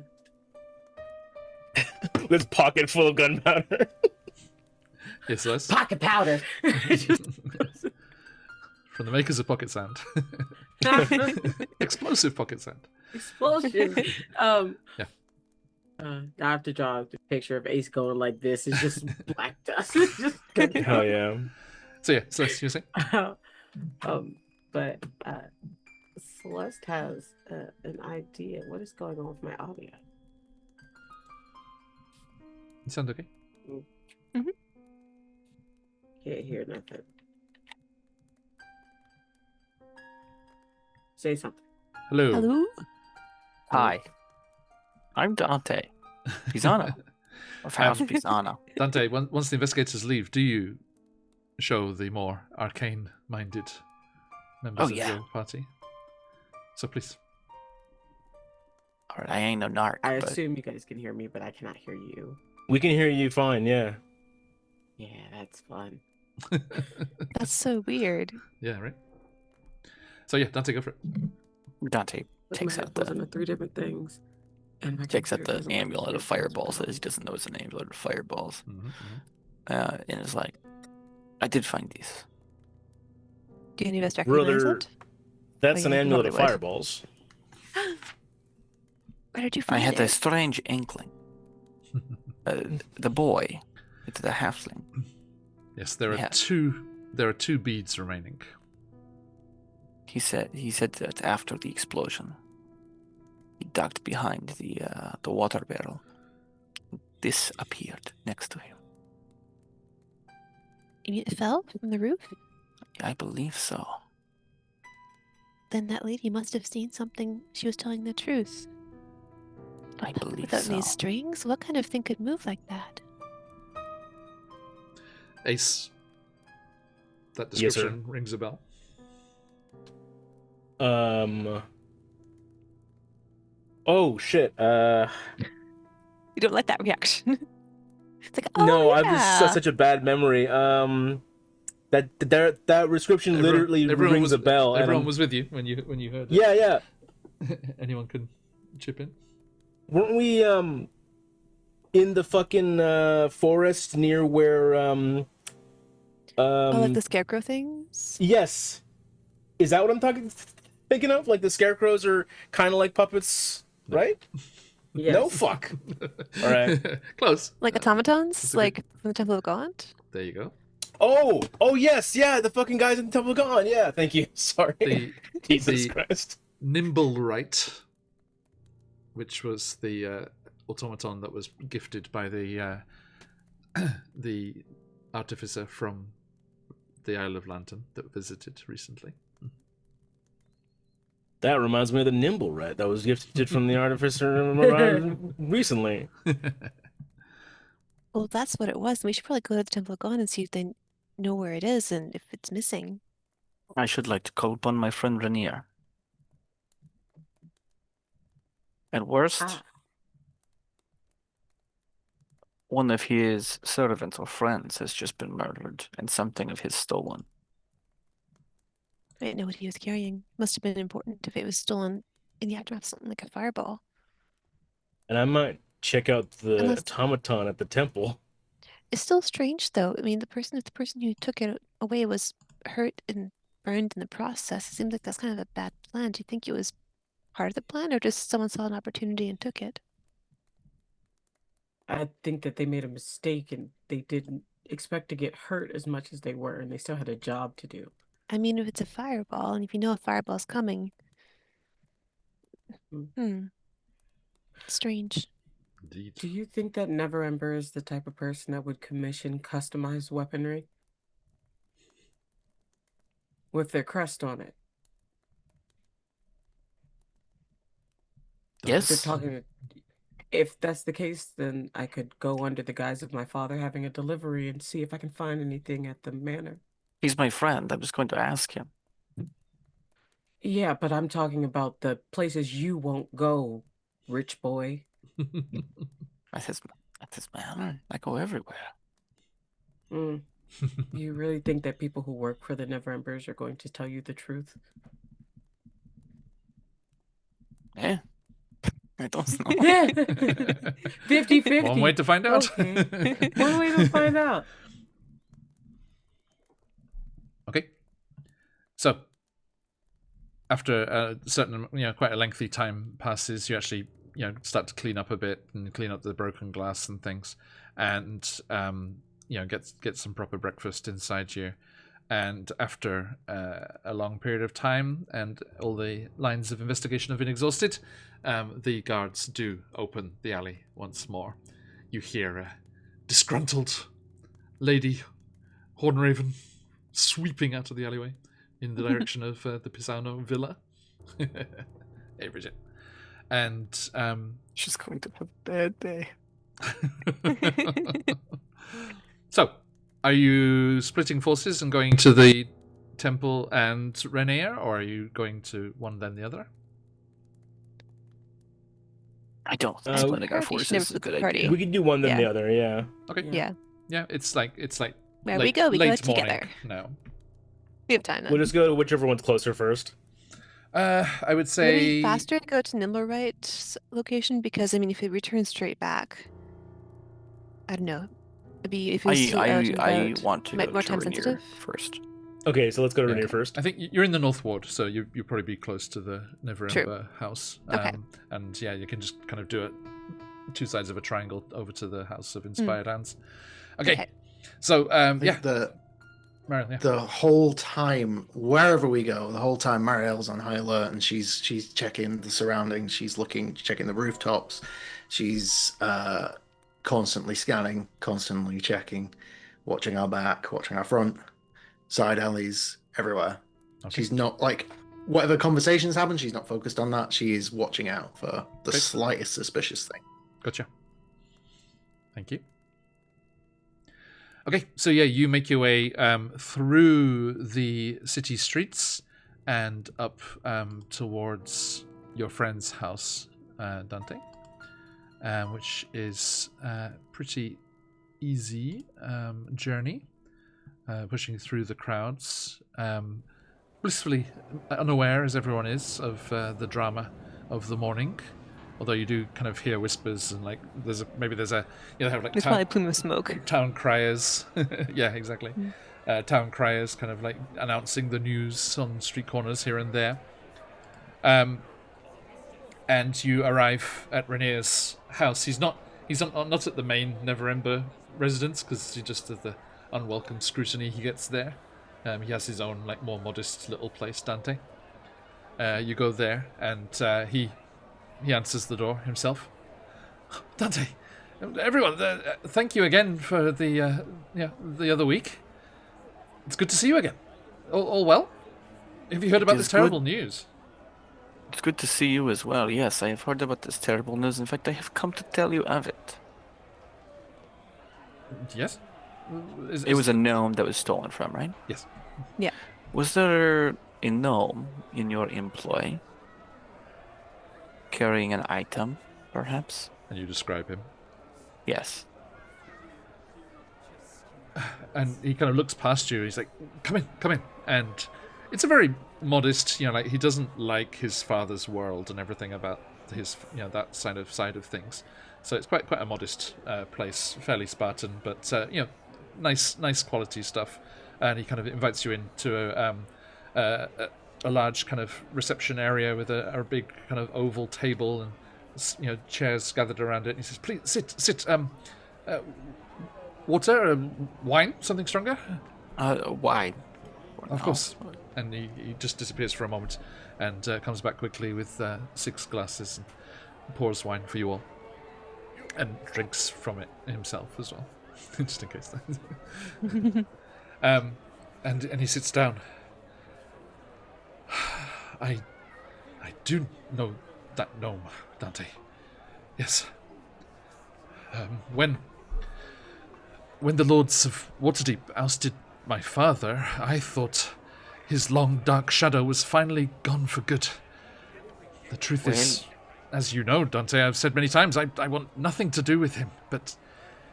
With his pocket full of gunpowder.
Yes, Les?
Pocket powder.
From the makers of Pocket Sand. Explosive Pocket Sand.
Explosion.
Yeah.
I have to draw a picture of Ace going like this. It's just black dust. It's just
Hell yeah.
So yeah, Celeste, you were saying?
But Celeste has an idea. What is going on with my audio?
You sound okay?
Can't hear nothing. Say something.
Hello.
Hello?
Hi. I'm Dante. Pisano. Of House Pisano.
Dante, once the investigators leave, do you show the more arcane-minded members of
yeah.
your party? So please.
Alright, I ain't no narc.
I
but
assume you guys can hear me, but I cannot hear you.
We can hear you fine, yeah.
Yeah, that's fun.
That's so weird.
Yeah, right? So yeah, Dante, go for it.
Dante
Put
takes
my
out
headphones
the
into 3 different things. And my
takes out
computer
the
doesn't let me
amulet
hear
of
things
fireballs
right
that he doesn't know is an amulet of fireballs.
Mm-hmm.
And is like, I did find these.
Do any of us recognize
Brother,
it?
that's
Oh,
an
yeah, you
amulet of
probably would.
fireballs.
Where did you
I
find
had a
it?
strange inkling. The boy, it's the halfling.
Yes, there are
Yeah.
two beads remaining.
He said that after the explosion, he ducked behind the water barrel. This appeared next to him.
You mean it fell from the roof?
I believe so.
Then that lady must have seen something. She was telling the truth.
I believe
Without
so.
any strings? What kind of thing could move like that?
Ace, that
Yes, sir.
description rings a bell.
Oh shit.
You don't like that reaction. It's like, oh,
No,
yeah.
I've just such a bad memory. That description literally rings
was,
a bell. and
Everyone
I'm-
was with you when you heard it.
Yeah, yeah.
Anyone can chip in.
Weren't we in the fucking forest near where
Oh, like the scarecrow things?
Yes. Is that what I'm thinking of? Like the scarecrows are kind of like puppets, right?
Yes.
No, fuck. All right.
Close.
Like automatons?
that's a
Like from the Temple of Gaunt?
There you go.
Oh, yes, yeah, the fucking guys in the Temple of God. Yeah, thank you. Sorry.
The
Jesus
the-
Christ.
Nimble Right, which was the automaton that was gifted by the the artificer from the Isle of Lantern that visited recently.
That reminds me of the Nimble Rat that was gifted from the artificer recently.
Well, if that's what it was, then we should probably go to the Temple of Gaunt and see if they know where it is and if it's missing.
I should like to call upon my friend Rainier. At worst,
Ah,
one of his servants or friends has just been murdered and something of his stolen.
I didn't know what he was carrying. Must have been important if it was stolen in the aftermath of something like a fireball.
And I might check out the
Unless-
automaton at the temple.
It's still strange, though. I mean, if the person who took it away was hurt and burned in the process, it seems like that's kind of a bad plan. Do you think it was part of the plan, or just someone saw an opportunity and took it?
I think that they made a mistake and they didn't expect to get hurt as much as they were, and they still had a job to do.
I mean, if it's a fireball, and if you know a fireball's coming. Strange.
Indeed.
Do you think that Neverember is the type of person that would commission customized weaponry with their crest on it?
Yes.
They're talking. If that's the case, then I could go under the guise of my father having a delivery and see if I can find anything at the manor.
He's my friend. I was going to ask him.
Yeah, but I'm talking about the places you won't go, rich boy.
That is my honor. I go everywhere.
Mm. You really think that people who work for the Never Embers are going to tell you the truth?
Yeah. I don't know.
50-50.
One way to find out.
Okay. One way to find out.
Okay. So, after a certain, quite a lengthy time passes, you actually, start to clean up a bit and clean up the broken glass and things, and get some proper breakfast inside you. And after a long period of time, and all the lines of investigation have been exhausted, the guards do open the alley once more. You hear a disgruntled lady, Hornraven, sweeping out of the alleyway in the direction of the Pisano villa. Hey, Bridget. And
She's going to have a bad day.
So, are you splitting forces and going to the temple and Renair, or are you going to one then the other?
I don't think
Uh,
splitting our
Party should
forces
never
is a
split the
good
party.
idea.
We could do one then the
Yeah.
other, yeah.
Okay.
Yeah.
Yeah, it's like
Where
late,
we go
late morning
together.
now.
We have time then.
We'll just go to whichever one's closer first.
I would
Would it
say
be faster to go to Nimblewright's location? Because, I mean, if we return straight back, I don't know. It'd be, if we see out and
I
about,
want to
might
go
more
to
time
Rainier
sensitive.
first.
Okay, so let's go to
Yeah.
Rainier first.
I think you're in the North Ward, so you'll probably be close to the Never
True.
Ember house.
Okay.
And yeah, you can just kind of do it two sides of a triangle over to the House of Inspired Hands. Okay. So
I think
yeah, Mariel, yeah.
the whole time, wherever we go, the whole time Marielle's on high alert and she's checking the surroundings, she's checking the rooftops, she's constantly scanning, constantly checking, watching our back, watching our front, side alleys, everywhere.
Okay.
She's not like whatever conversations happen, she's not focused on that. She is watching out for the
Okay.
slightest suspicious thing.
Gotcha. Thank you. Okay, so yeah, you make your way through the city streets and up towards your friend's house, Dante, which is a pretty easy journey, pushing through the crowds, blissfully unaware, as everyone is, of the drama of the morning. Although you do kind of hear whispers and like there's a have like
There's probably a plume of smoke.
town criers. Yeah, exactly. Town criers kind of like announcing the news on street corners here and there. And you arrive at Rainier's house. He's not at the main Never Ember residence because he just at the unwelcome scrutiny he gets there. He has his own like more modest little place, Dante. You go there and he answers the door himself. Dante, everyone, thank you again for the other week. It's good to see you again. All well? Have you heard about this terrible news?
It's good to see you as well. Yes, I have heard about this terrible news. In fact, I have come to tell you of it.
Yes.
It was a gnome that was stolen from, right?
Yes.
Yeah.
Was there a gnome in your employ carrying an item, perhaps?
And you describe him.
Yes.
And he kind of looks past you. He's like, come in. And it's a very modest, like he doesn't like his father's world and everything about his, that side of things. So it's quite a modest place, fairly Spartan, but nice quality stuff. And he kind of invites you into a large kind of reception area with a big kind of oval table and chairs gathered around it. And he says, "Please sit. Water, wine, something stronger."
Wine.
Of course. And he just disappears for a moment and comes back quickly with 6 glasses and pours wine for you all. And drinks from it himself as well, just in case. And he sits down. I do know that gnome, Dante. Yes. When the lords of Waterdeep ousted my father, I thought his long dark shadow was finally gone for good. The truth is, as you know, Dante, I've said many times, I want nothing to do with him, but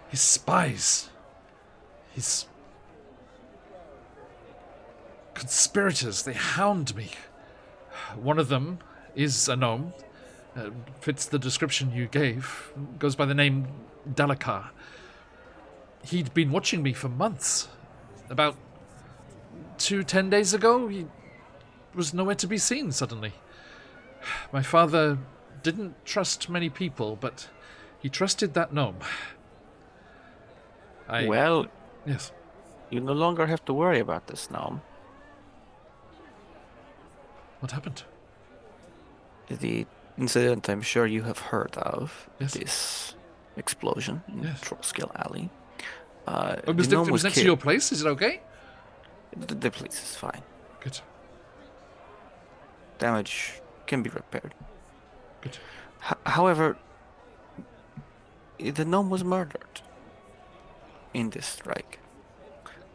his spies, his conspirators, they hound me. One of them is a gnome, fits the description you gave, goes by the name Dalakar. He'd been watching me for months. About 10 days ago, he was nowhere to be seen suddenly. My father didn't trust many people, but he trusted that gnome.
Well,
Yes.
you no longer have to worry about this gnome.
What happened?
The incident I'm sure you have heard of,
Yes.
this explosion in
Yes.
Trollskill Alley.
It was,
the gnome
next to
killed.
your place, is it okay?
The place is fine.
Good.
Damage can be repaired.
Good.
However, the gnome was murdered in this strike,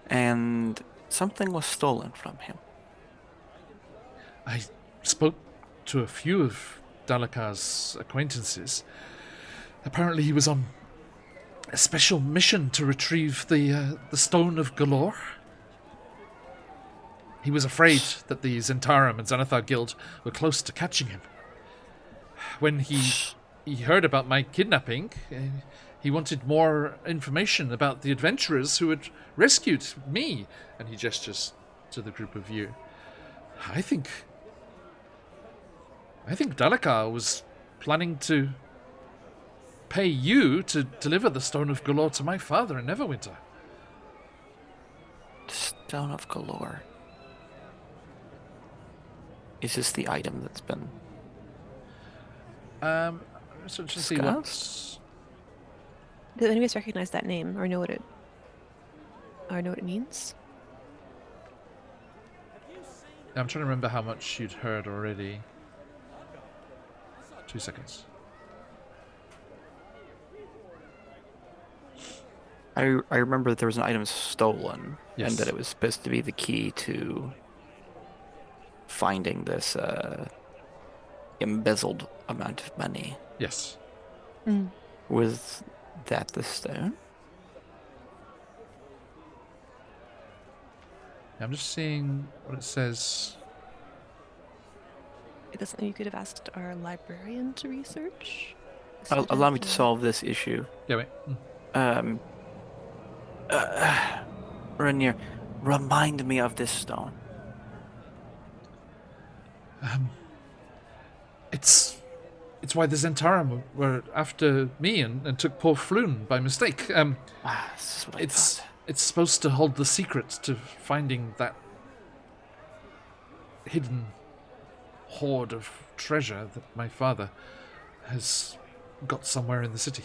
and something was stolen from him.
I spoke to a few of Dalakar's acquaintances. Apparently he was on a special mission to retrieve the Stone of Galore. He was afraid that the Zentarum and Xanathar Guild were close to catching him. When he heard about my kidnapping, he wanted more information about the adventurers who had rescued me, and he gestures to the group of you. I think Dalakar was planning to pay you to deliver the Stone of Galore to my father in Neverwinter.
The Stone of Galore. Is this the item that's been
So let's see what.
discussed?
Do any of us recognize that name or know what it means?
I'm trying to remember how much you'd heard already. 2 seconds.
I remember that there was an item stolen,
Yes.
and that it was supposed to be the key to finding this embezzled amount of money.
Yes.
Was that the stone?
I'm just seeing what it says.
Is that something you could have asked our librarian to research?
Allow me to solve this issue.
Yeah, wait.
Rainier, remind me of this stone.
It's why the Zentarum were after me and took poor Floon by mistake.
This is what I thought.
It's supposed to hold the secret to finding that hidden hoard of treasure that my father has got somewhere in the city.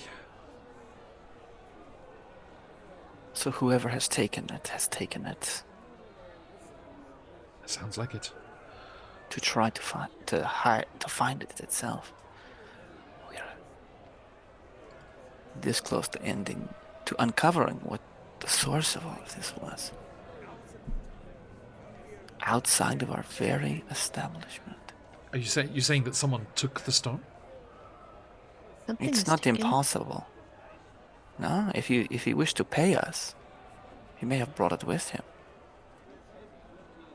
So whoever has taken it has taken it
Sounds like it.
to try to find it itself. We're this close to uncovering what the source of all of this was. Outside of our very establishment.
Are you saying that someone took the stone?
Something
It's
was
not
taken.
impossible. No, if he wished to pay us, he may have brought it with him.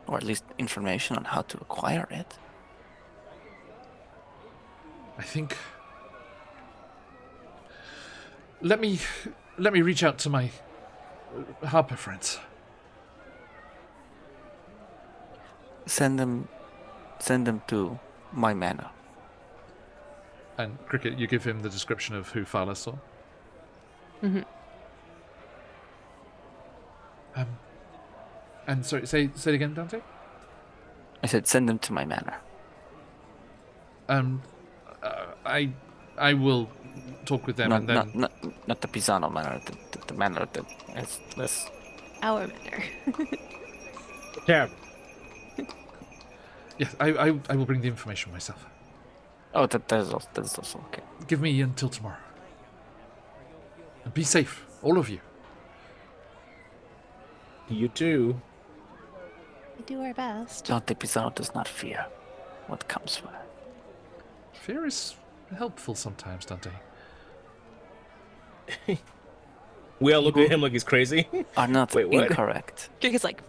Or at least information on how to acquire it.
I think. Let me reach out to my Harper friends.
Send them to my manor.
And Cricket, you give him the description of who Fala saw.
Mm-hmm.
And sorry, say it again, Dante.
I said send them to my manor.
I will talk with them, and then
Not the Pisano manor, the manor that has less.
Our manor.
Yeah.
yes, I will bring the information myself.
Oh, that is also okay.
Give me until tomorrow. And be safe, all of you.
You too.
We do our best.
Dante Pizarro does not fear what comes for it.
Fear is helpful sometimes, Dante.
We all look at him like he's crazy.
Are not
Wait, what?
incorrect.
Kirk like,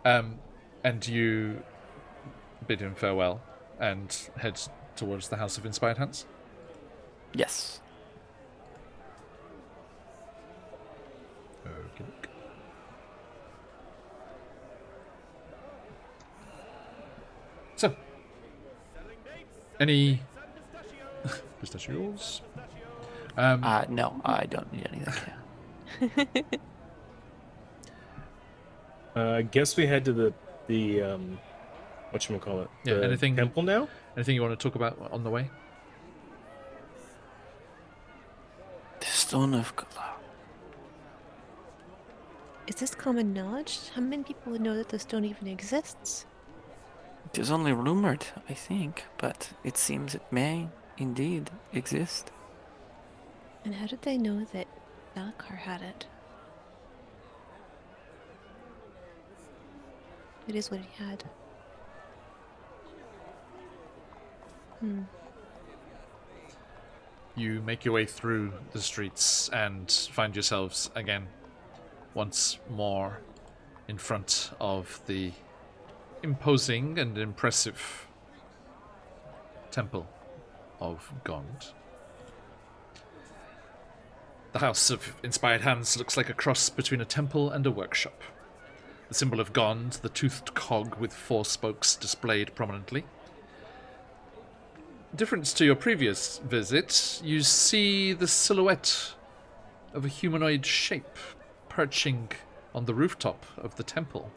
And you bid him farewell and head towards the House of Inspired Hands.
Yes.
Okay. So, any pistachios?
No, I don't need anything here.
I guess we head to the whatchamacallit?
Yeah,
the
anything-
temple now?
Anything you want to talk about on the way?
The Stone of Galar.
is this common knowledge? How many people would know that the stone even exists?
It is only rumored, I think, but it seems it may indeed exist.
And how did they know that Dalakar had it? It is what he had.
You make your way through the streets and find yourselves again once more in front of the imposing and impressive temple of Gond. The House of Inspired Hands looks like a cross between a temple and a workshop. The symbol of Gond, the toothed cog with 4 spokes displayed prominently. Difference to your previous visit, you see the silhouette of a humanoid shape perching on the rooftop of the temple.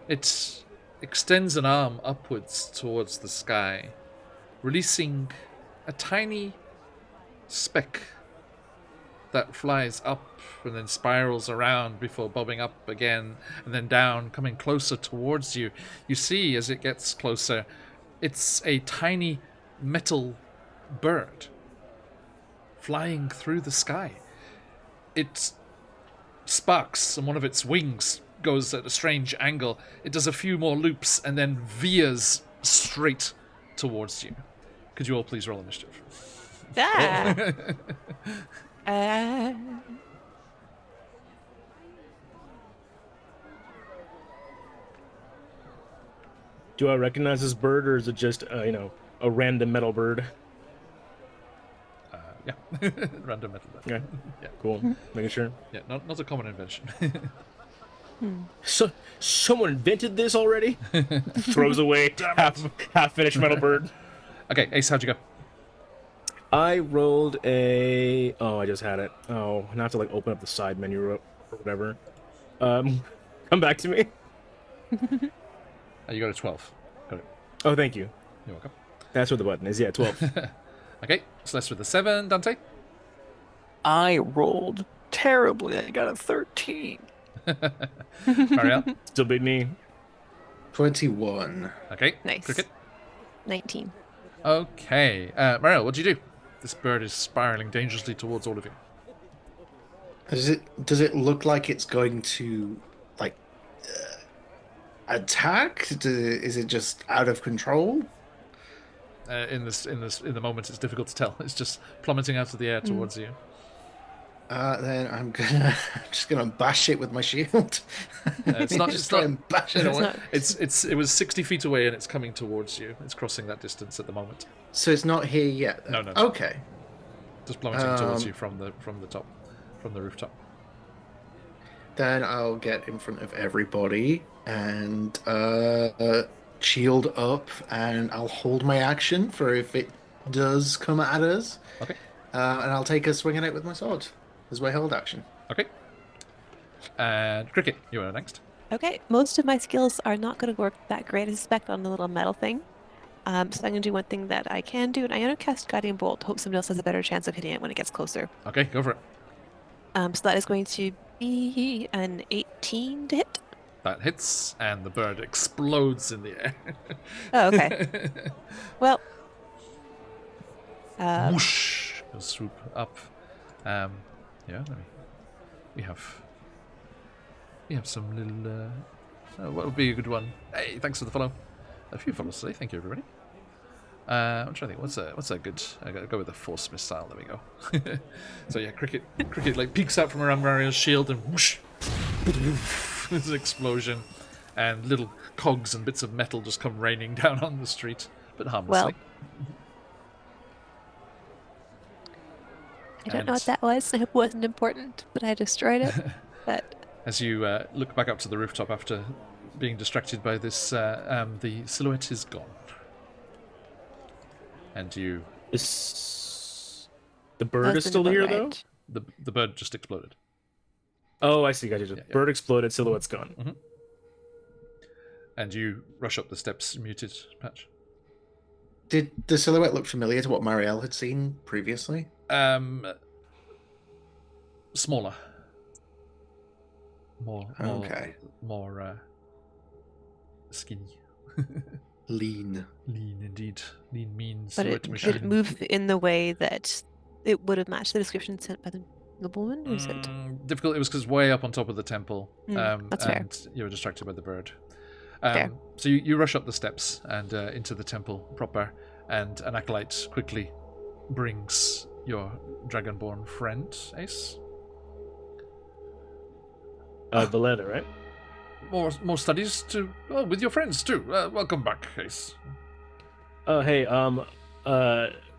It extends an arm upwards towards the sky, releasing a tiny speck that flies up and then spirals around before bobbing up again and then down, coming closer towards you. You see, as it gets closer, it's a tiny metal bird flying through the sky. It sparks and one of its wings goes at a strange angle. It does a few more loops and then veers straight towards you. Could you all please roll initiative?
Ah!
Do I recognize this bird, or is it just a random metal bird?
Yeah. Random metal bird.
Okay,
Yeah.
cool. Making sure.
Yeah, not a common invention.
So someone invented this already? Throws away half finished metal bird.
Okay, Ace, how'd you go?
I rolled a. Oh, I just had it. Oh, now I have to open up the side menu or whatever. Come back to me.
You got a 12. Got it.
Oh, thank you.
You're welcome.
That's what the button is. Yeah, 12.
Okay, Celeste with a 7. Dante?
I rolled terribly. I got a 13.
Marielle?
Still beat me.
21.
Okay.
Nice.
Cricket?
19.
Okay. Marielle, what'd you do? This bird is spiraling dangerously towards all of you.
Does it look like it's going to attack? Is it just out of control?
In the moment, it's difficult to tell. It's just plummeting out of the air towards you.
Then I'm just gonna bash it with my shield.
It's not.
Just
It's
try
not.
and bash it away.
It was 60 feet away and it's coming towards you. It's crossing that distance at the moment.
So it's not here yet.
No.
Okay.
Just plummeting towards you from the top, from the rooftop.
Then I'll get in front of everybody and shield up, and I'll hold my action for if it does come at us.
Okay.
And I'll take a swing at it with my sword as my hold action.
Okay. And Cricket, you are next.
Okay, most of my skills are not going to work that great, I suspect, on the little metal thing. So I'm going to do one thing that I can do, and I'm going to cast Guiding Bolt. Hope somebody else has a better chance of hitting it when it gets closer.
Okay, go for it.
So that is going to be an 18 to hit.
That hits, and the bird explodes in the air.
Oh, okay. Well,
Whoosh! It'll swoop up. Yeah, we have We have some little. What would be a good one? Hey, thanks for the follow. A few follows today. Thank you, everybody. I'm trying to think. What's a good? I gotta go with the force missile. There we go. So yeah, cricket like peeks out from around Mario's shield and whoosh, there's an explosion, and little cogs and bits of metal just come raining down on the street, but harmlessly.
I don't know what that was. I hope it wasn't important, but I destroyed it. But
as you look back up to the rooftop after being distracted by this, the silhouette is gone. And you...
The bird is still here, though?
The bird just exploded.
Oh, I see. Gotcha. Bird exploded, silhouette's gone.
Mm-hmm. And you rush up the steps, muted, Patch.
Did the silhouette look familiar to what Marielle had seen previously?
Smaller. More skinny.
Lean.
Lean, indeed. Lean, mean,
but
silhouette
did
machine.
it move in the way that it would have matched the description sent by the nobleman? Or is it
difficult? It was because way up on top of the temple.
That's fair.
And you were distracted by the bird.
Fair.
So you rush up the steps and into the temple proper, and an acolyte quickly brings your dragonborn friend, Ace.
The letter, right?
More studies to with your friends too. Welcome back, Ace.
Hey,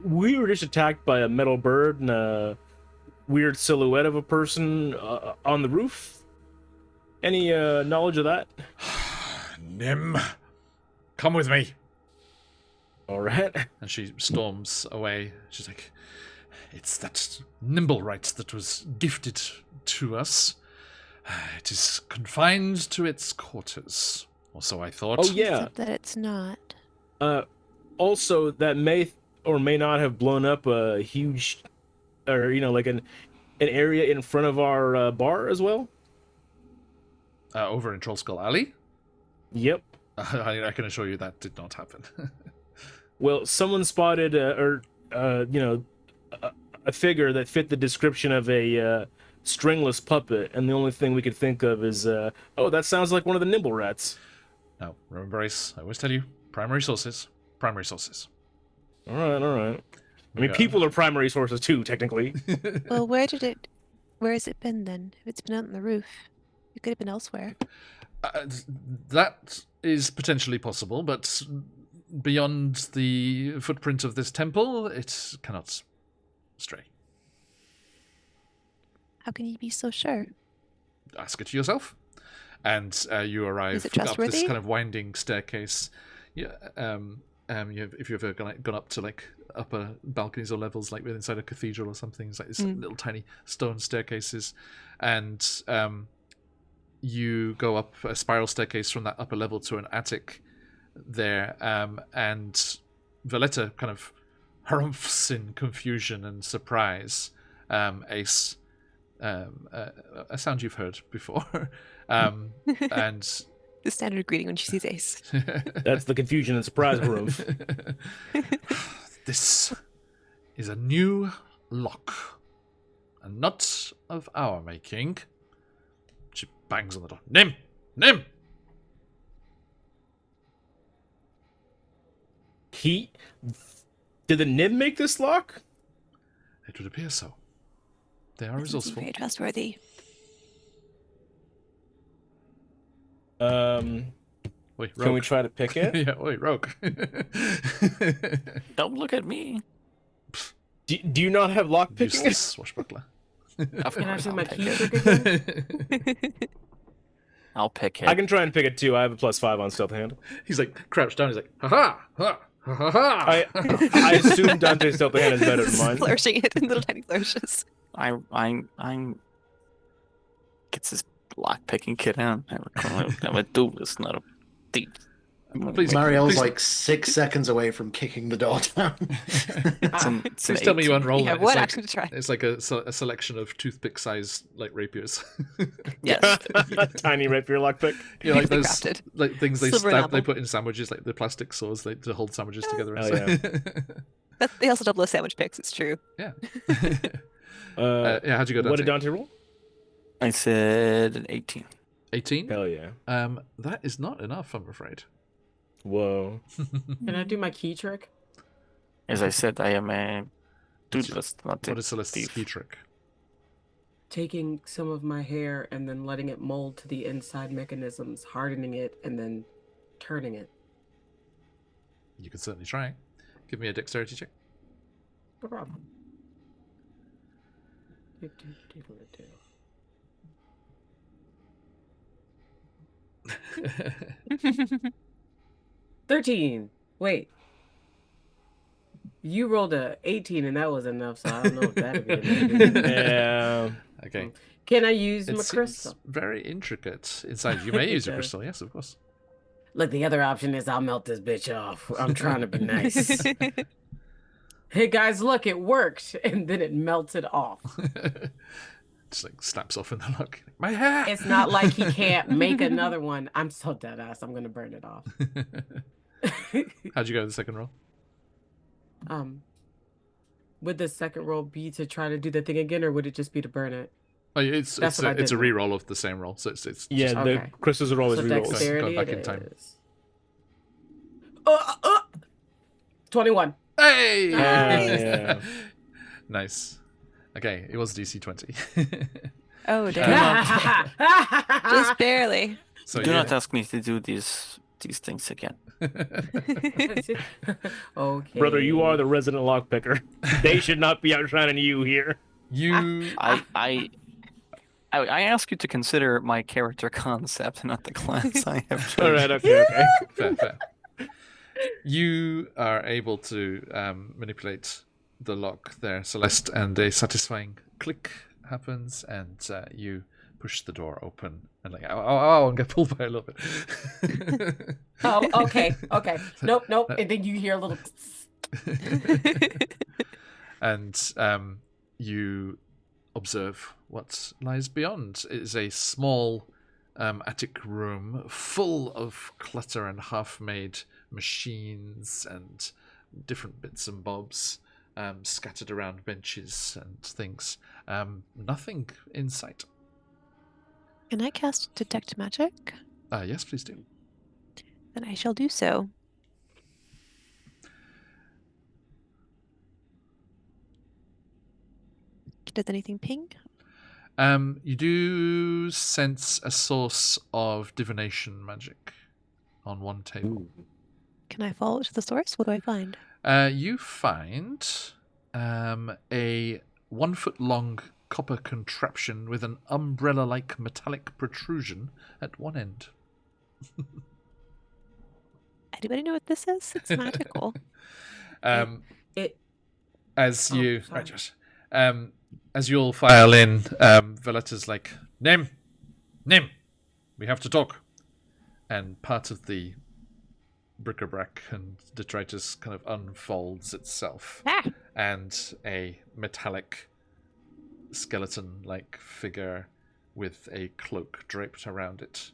we were just attacked by a metal bird and a weird silhouette of a person on the roof. Any knowledge of that?
Nim, come with me.
All right.
And she storms away. She's like, it's that nimble right that was gifted to us. It is confined to its quarters, or so I thought.
Oh, yeah.
Except that it's not.
Also, that may or may not have blown up a huge, or, like an area in front of our bar as well.
Over in Trollskull Alley?
Yep.
I can assure you that did not happen.
Well, someone spotted, a figure that fit the description of a stringless puppet, and the only thing we could think of is, that sounds like one of the nimble rats.
Now, remember, Ace, I always tell you, primary sources. Primary sources.
All right. I mean, people are primary sources too, technically.
Well, where has it been then? If it's been out on the roof, it could have been elsewhere.
That is potentially possible, but beyond the footprint of this temple, it cannot stray.
How can you be so sure?
Ask it yourself. And you arrive
Is it
up
trustworthy?
this kind of winding staircase. Yeah. If you've ever gone up to like upper balconies or levels, like inside a cathedral or something, it's like this little tiny stone staircases, and you go up a spiral staircase from that upper level to an attic there, and Valletta kind of harumphs in confusion and surprise. Ace, a sound you've heard before, and
The standard greeting when she sees Ace.
That's the confusion and surprise room.
This is a new lock, and not of our making. She bangs on the door. Nim! Nim!
Did the Nim make this lock?
It would appear so. They are
Doesn't seem
resourceful.
very trustworthy.
Wait,
Can we
rogue.
try to pick it?
Yeah, wait, rogue.
Don't look at me.
Do you not have lock picking?
Useless swashbuckler.
Of
Can I
course,
see
I'll
my
pick
key
it.
trick again?
I'll pick it.
I can try and pick it too. I have a +5 on stealth hand.
He's like crouched down. He's like, ha ha ha ha ha.
I assume Dante's stealth hand is better than mine.
Flourishing it in little tiny flourishes.
I'm gets this lock picking kit out. I'm a duelist, not a thief.
Please,
Marielle's
please-
like 6 seconds away from kicking the door down.
It's an
Please tell me you
18.
unroll
You
it.
have
It's
one
like,
action to try.
it's like a selection of toothpick-sized like rapiers.
Yes.
Tiny rapier lockpick.
You know, like
Beautifully
those
crafted.
like things they
Silver
stab, they
enamel.
put in sandwiches, like the plastic saws like, to hold sandwiches together.
Oh,
But they also double as sandwich picks, it's true.
Yeah.
Yeah,
How'd you go, Dante?
what did Dante roll?
I said an 18.
18?
Hell yeah.
That is not enough, I'm afraid.
Whoa.
Can I do my key trick?
As I said, I am a
What's
toothless, not
What
a
is Celeste's
thief.
key trick?
Taking some of my hair and then letting it mold to the inside mechanisms, hardening it, and then turning it.
You can certainly try. Give me a dexterity check.
No problem. 13. Wait. You rolled a 18 and that was enough, so I don't know if that'd be enough.
Yeah.
Okay.
Can I use
It
my
seems
crystal?
very intricate inside. You may use your
It does.
crystal, yes, of course.
Look, the other option is I'll melt this bitch off. I'm trying to be nice. Hey guys, look, it worked. And then it melted off.
Just like snaps off in the lock. My hair!
It's not like he can't make another one. I'm so dead ass. I'm gonna burn it off.
How'd you go with the second roll?
Would the second roll be to try to do the thing again, or would it just be to burn it?
Oh, it's
That's what I
it's a
did.
re-roll of the same roll, so it's
Yeah,
just,
the
Okay.
crystals are always
So
rerolls.
dexterity
Going back
it
in time.
is. 21.
Hey!
Yeah.
Nice. Okay, it was DC 20.
Oh, damn. Just barely.
So
Do
you-
not ask me to do these things again.
Okay.
Brother, you are the resident lockpicker. They should not be outshining you here.
you
I ask you to consider my character concept, not the class I have chosen.
All right, okay.
fair. You are able to manipulate the lock there, Celeste, and a satisfying click happens, and you push the door open, and like, and get pulled by a little bit.
Oh, okay. Nope. And then you hear a little.
And you observe what lies beyond. It is a small attic room full of clutter and half-made machines and different bits and bobs scattered around benches and things. Nothing in sight.
Can I cast Detect Magic?
Yes, please do.
Then I shall do so. Does anything ping?
You do sense a source of divination magic on one table.
Can I follow it to the source? What do I find?
You find a 1 foot long copper contraption with an umbrella-like metallic protrusion at one end.
Anybody know what this is? It's magical.
It.
As
Oh,
you,
sorry.
right, Josh. As you all file in, Valletta's like, Nim, we have to talk. And part of the bric-a-brac and detritus kind of unfolds itself.
Ah!
And a metallic skeleton-like figure with a cloak draped around it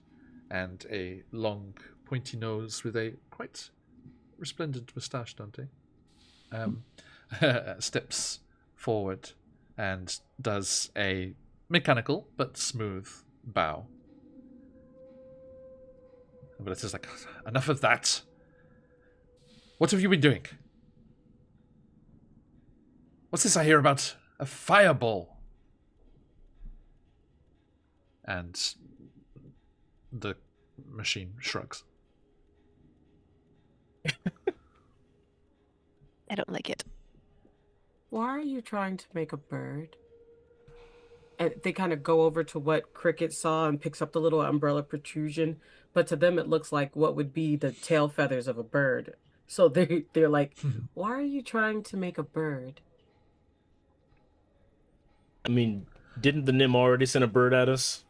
and a long, pointy nose with a quite resplendent moustache, Dante, steps forward and does a mechanical but smooth bow. But it's just like, enough of that. What have you been doing? What's this I hear about a fireball? And the machine shrugs.
I don't like it.
Why are you trying to make a bird? And they kind of go over to what Cricket saw and picks up the little umbrella protrusion, but to them it looks like what would be the tail feathers of a bird. So they're like, why are you trying to make a bird?
I mean, didn't the Nim already send a bird at us?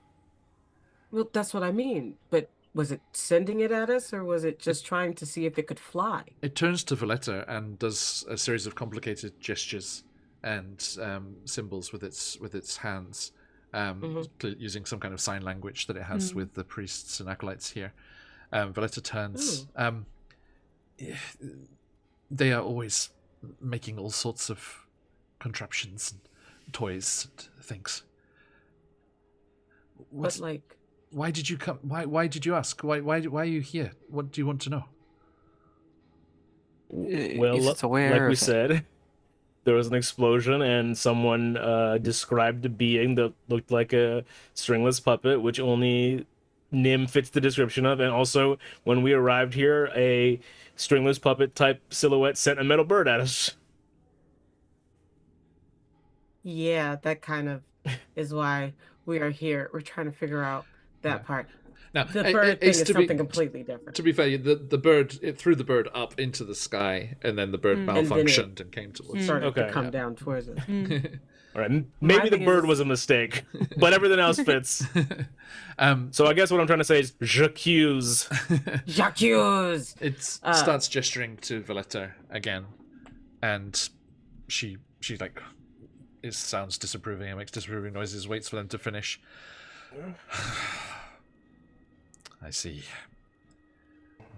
Well, that's what I mean. But was it sending it at us, or was it just trying to see if it could fly?
It turns to Valletta and does a series of complicated gestures and symbols with its hands, using some kind of sign language that it has with the priests and acolytes here. Valletta turns. They are always making all sorts of contraptions and toys and things.
But like,
Why did you come? Why did you ask? Why are you here? What do you want to know?
Well,
Is it aware
like we
of-
said, there was an explosion, and someone described a being that looked like a stringless puppet, which only Nim fits the description of. And also, when we arrived here, a stringless puppet type silhouette sent a metal bird at us.
Yeah, that kind of is why we are here. We're trying to figure out that
Yeah.
part.
Now,
The bird thing
it's
is
to be-
something completely different.
To be fair, the bird, it threw the bird up into the sky, and then the bird
Mm.
And then it
malfunctioned and came towards.
started
Okay.
to come
Yeah.
down towards us.
All right, maybe the
thing
bird
is-
was a mistake, but everything else fits. So I guess what I'm trying to say is j'accuse.
Jacques!
It starts gesturing to Valletta again, and she like, it sounds disapproving and makes disapproving noises. Waits for them to finish. I see.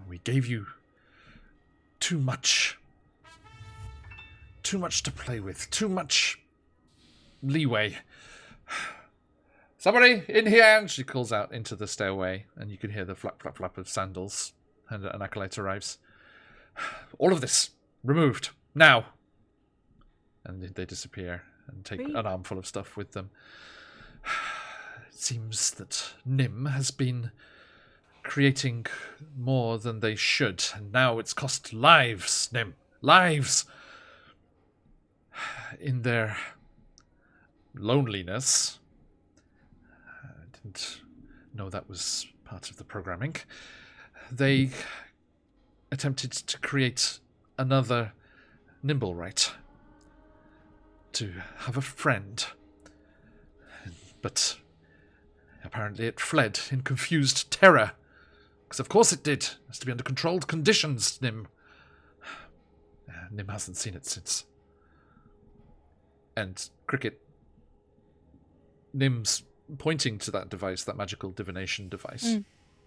We gave you too much to play with, too much leeway. Somebody in here! And she calls out into the stairway, and you can hear the flap, flap, flap of sandals, and an acolyte arrives. All of this removed now. And they disappear and take an armful of stuff with them. It seems that Nim has been creating more than they should, and now it's cost lives, Nim. Lives! In their loneliness, I didn't know that was part of the programming, they attempted to create another Nimblewright, to have a friend. But apparently it fled in confused terror. Because of course it did. It has to be under controlled conditions, Nim. Nim hasn't seen it since. And Cricket, Nim's pointing to that device, that magical divination device,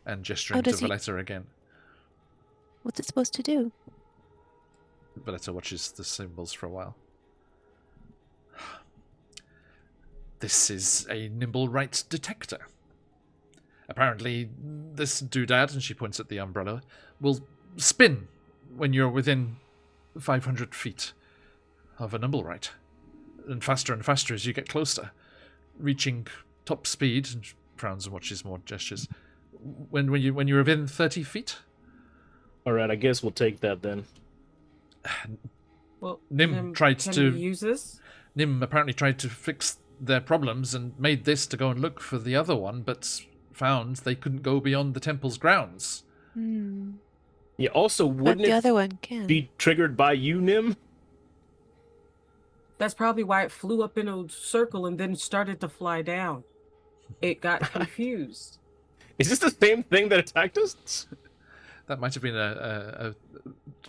and gesturing to
does he-
Valletta again.
What's it supposed to do?
Valletta watches the symbols for a while. This is a Nimblewright detector. Apparently, this doodad, and she points at the umbrella, will spin when you're within 500 feet of a Nimblewright. And faster as you get closer, reaching top speed, and frowns and watches more gestures, when you're within 30 feet.
All right, I guess we'll take that then.
Well,
Nim tried
can
to-
we use this?
Nim apparently tried to fix their problems and made this to go and look for the other one, but found they couldn't go beyond the temple's grounds.
Yeah, also,
But
wouldn't
the
it
other one can.
be triggered by you, Nim?
That's probably why it flew up in a circle and then started to fly down. It got confused.
Is this the same thing that attacked us?
That might have been a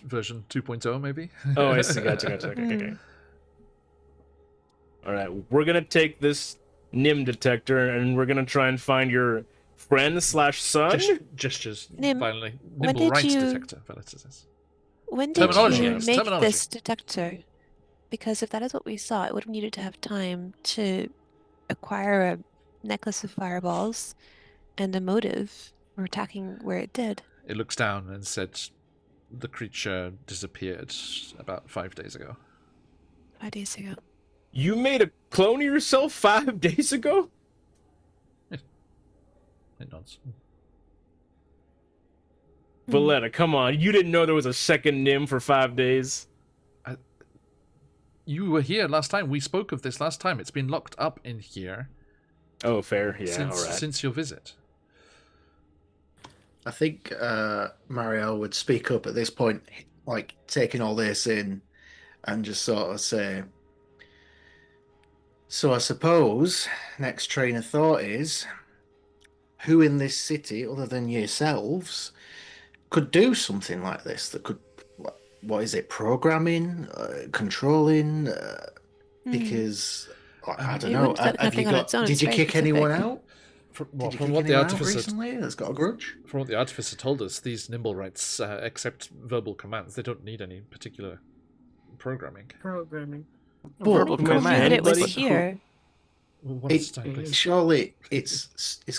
version 2.0, maybe.
Oh, I see. Gotcha. Okay. All right, we're gonna take this Nim detector and we're gonna try and find your friend / son.
Gestures
Nim,
violently.
when
Nimble
did
rights
you-
detector, Valletta says.
When did
Terminology,
you
yes,
make
terminology.
this detector? Because if that is what we saw, it would have needed to have time to acquire a necklace of fireballs and a motive for attacking where it did.
It looks down and said the creature disappeared about 5 days ago.
5 days ago.
You made a clone of yourself 5 days ago?
It nods.
Valletta, come on. You didn't know there was a second Nim for 5 days?
You were here last time. We spoke of this last time. It's been locked up in here
Oh, fair. Yeah,
since,
all right.
since your visit.
I think Mario would speak up at this point, like taking all this in, and just sort of say, so I suppose next train of thought is, who in this city, other than yourselves, could do something like this? That could, what is it, programming, controlling? Because I don't
It
know.
wouldn't have
Have you
nothing on
got?
its own,
Did
it's
you
very
kick anyone
specific.
out?
From
Did you
what
kick
the
anyone out
artificer
recently that's got a grudge?
From what the artificer told us, these Nimblewrights accept verbal commands. They don't need any particular programming.
Programming.
But
Verbal
command,
But it was
Anybody?
here.
What is time, please?
Surely it's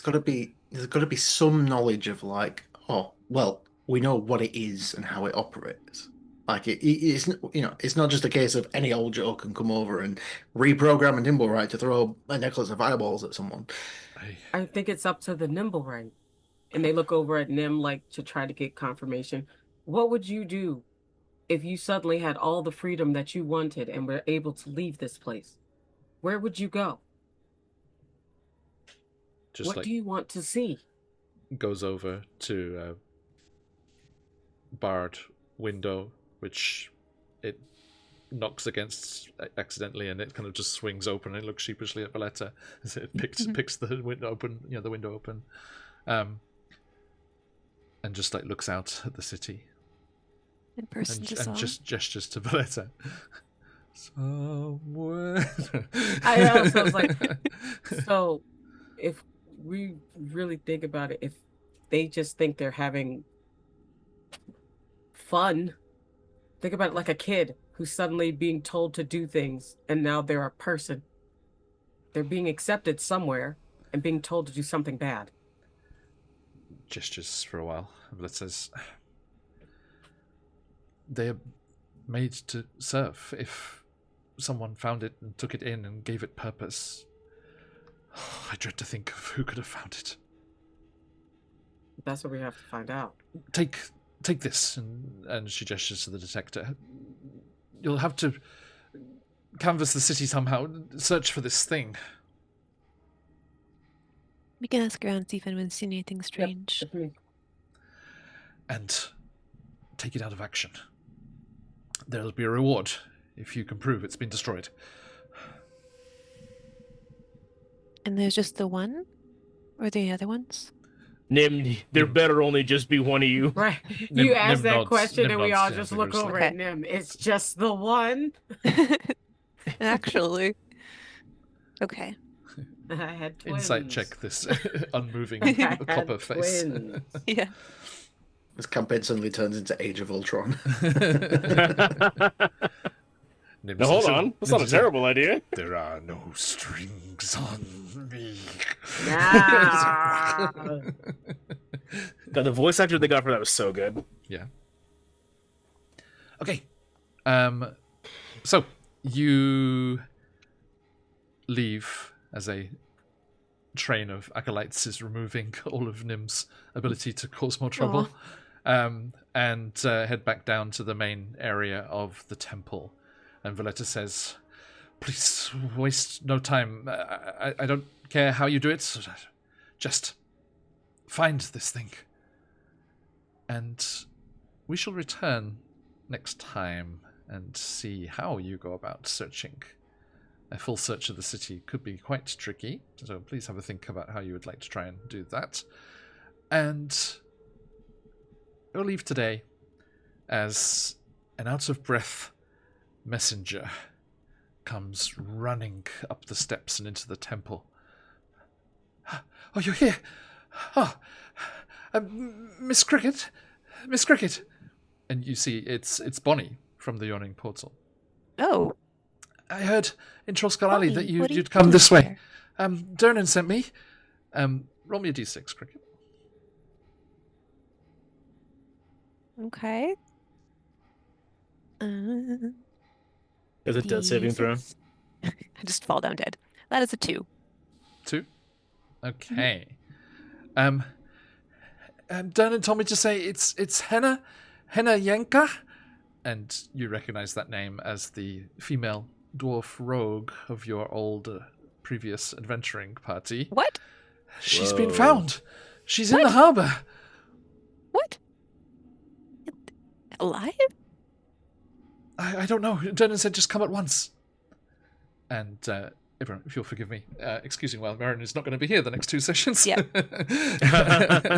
got to be there's got to be some knowledge of like, oh well, we know what it is and how it operates. Like it's it's not just a case of any old Joe can come over and reprogram a nimble right to throw a necklace of eyeballs at someone.
I think it's up to the nimble right. And they look over at Nim like to try to get confirmation. What would you do if you suddenly had all the freedom that you wanted and were able to leave this place? Where would you go?
Just
What
like
do you want to see?
goes over to a barred window, which it knocks against accidentally, and it kind of just swings open. And it looks sheepishly at Valletta as it picks the window open, the window open, and just like looks out at the city.
In person to
And
song.
just gestures to Valletta. Somewhere.
I also was like, so if we really think about it, if they just think they're having fun, think about it like a kid who's suddenly being told to do things and now they're a person. They're being accepted somewhere and being told to do something bad.
Gestures for a while. Valletta says, they are made to serve. If someone found it and took it in and gave it purpose, I dread to think of who could have found it.
That's what we have to find out.
Take this, and she gestures to the detector. You'll have to canvass the city somehow, search for this thing.
We can ask around, see if anyone's seen anything strange.
Yep.
And take it out of action. There'll be a reward if you can prove it's been destroyed.
And there's just the one? Or the other ones?
Nim, there better only just be one of you.
Right.
Nim-
You asked
Nim
that
nods-
question
Nim
and we
nods,
all
yeah,
just look
vigorously.
over at Nim. It's just the one.
Actually. Okay.
I had twins.
Insight check this unmoving
I had
copper face.
twins.
Yeah.
This campaign suddenly turns into Age of Ultron.
Nim
Now hold
says,
on, that's not a
Nim says,
terrible idea.
There are no strings on me.
Ah.
God, the voice actor they got for that was so good.
Yeah. Okay. So you leave as a train of acolytes is removing all of Nim's ability to cause more trouble, and head back down to the main area of the temple. And Valletta says, "Please waste no time. I don't care how you do it. Just find this thing. And we shall return next time and see how you go about searching. A full search of the city could be quite tricky, so please have a think about how you would like to try and do that. And we'll leave today as an out-of-breath messenger comes running up the steps and into the temple. Oh, you're here! Oh, Miss Cricket! Miss Cricket! And you see it's Bonnie from the Yawning Portal.
Oh.
I heard in Troskalali that
Bonnie, what are you
you'd come
doing
this way.
here?
Dernan sent me. Roll me a d6, Cricket.
Okay.
Is it death saving throw?
D6. I just fall down dead. That is a 2.
2. Okay. Dernan told me to say it's Henna Yenka, and you recognize that name as the female dwarf rogue of your old previous adventuring party.
What?
She's been
Whoa.
found. She's in the harbor.
What? Alive?
I don't know. Dernan said just come at once. And everyone, if you'll forgive me, excusing while Marin is not going to be here the next 2 sessions.
Yeah.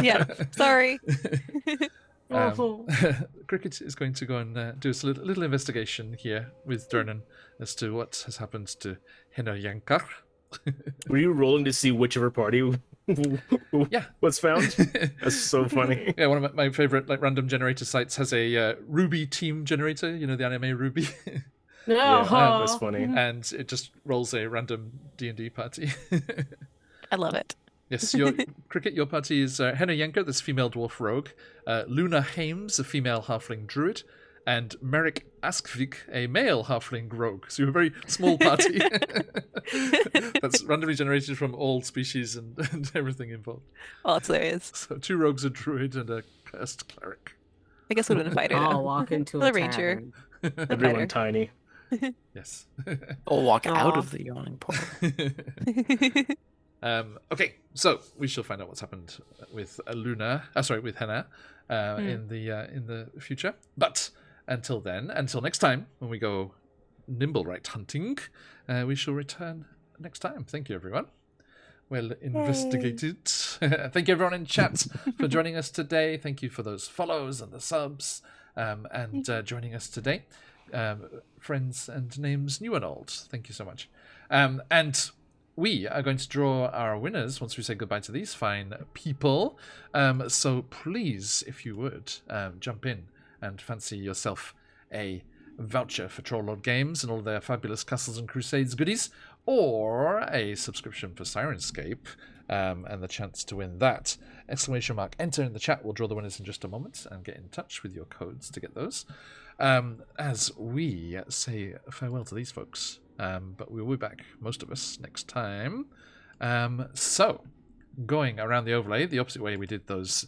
Yeah. Sorry.
Cricket is going to go and do a little investigation here with Dernan as to what has happened to Henna Yankar.
Were you rolling to see which of her party
Yeah.
was found? That's so funny.
Yeah, one of my favorite random generator sites has a Ruby team generator. You know, the anime Ruby.
No.
Yeah, that's funny.
and it just rolls a random D&D party.
I love it.
Yes, your Cricket, your party is Henna Yenka, this female dwarf rogue, Luna Hames, a female halfling druid, and Merrick Askvik, a male halfling rogue. So you're a very small party. That's randomly generated from all species and everything involved.
Oh, it's hilarious.
So 2 rogues, a druid, and a cursed cleric.
I guess we'll have been a fighter.
I'll
Though.
walk into
The
a
ranger.
tavern.
Everyone tiny.
Yes.
Or walk out
Aw.
of the yawning portal.
Okay, so we shall find out what's happened with with Henna in the future. But until then, until next time, when we go Nimblewright hunting, we shall return next time. Thank you, everyone. Well investigated. Thank you, everyone in chat, for joining us today. Thank you for those follows and the subs and joining us today. Friends and names new and old. Thank you so much. And we are going to draw our winners once we say goodbye to these fine people. So please, if you would, jump in and fancy yourself a voucher for Troll Games and all their fabulous Castles and Crusades goodies, or a subscription for Syrinscape and the chance to win that. ! Enter in the chat. We'll draw the winners in just a moment and get in touch with your codes to get those. As we say farewell to these folks. But we'll be back, most of us, next time. So, going around the overlay, the opposite way we did those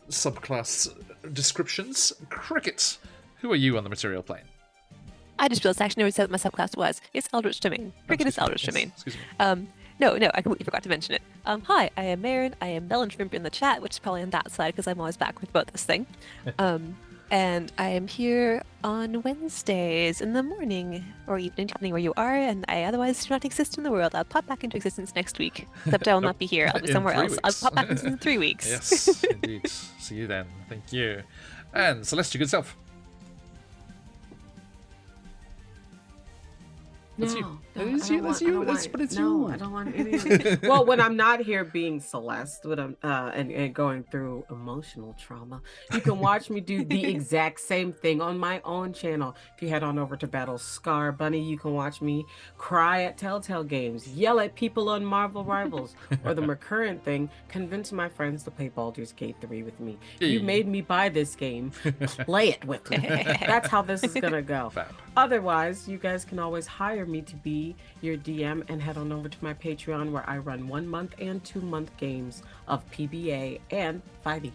subclass descriptions. Cricket, who are you on the material plane?
I just realized I actually never said what my subclass was. It's Eldritch Domain. Cricket is Eldritch Domain.
Excuse me.
No, I completely forgot to mention it. Hi, I am Marin. I am Melon Shrimp in the chat, which is probably on that side because I'm always back with both this thing. And I am here on Wednesdays in the morning or evening, depending where you are, and I otherwise do not exist in the world. I'll pop back into existence next week, except I will not be here. I'll be
In
somewhere
3
else.
weeks.
I'll pop back in 3 weeks.
Yes, indeed. See you then. Thank you. And Celeste, your good self. That's you. It's you. It's you. But it's you.
I don't want anything. Well, when I'm not here being Celeste, when I'm and going through emotional trauma, you can watch me do the exact same thing on my own channel. If you head on over to Battle Scar Bunny, you can watch me cry at Telltale Games, yell at people on Marvel Rivals, or the more current thing, convince my friends to play Baldur's Gate 3 with me. You made me buy this game. Play it with me. That's how this is gonna go.
Fab.
Otherwise, you guys can always hire me to be your DM and head on over to my Patreon where I run 1 month and 2 month games of PBA and 5e.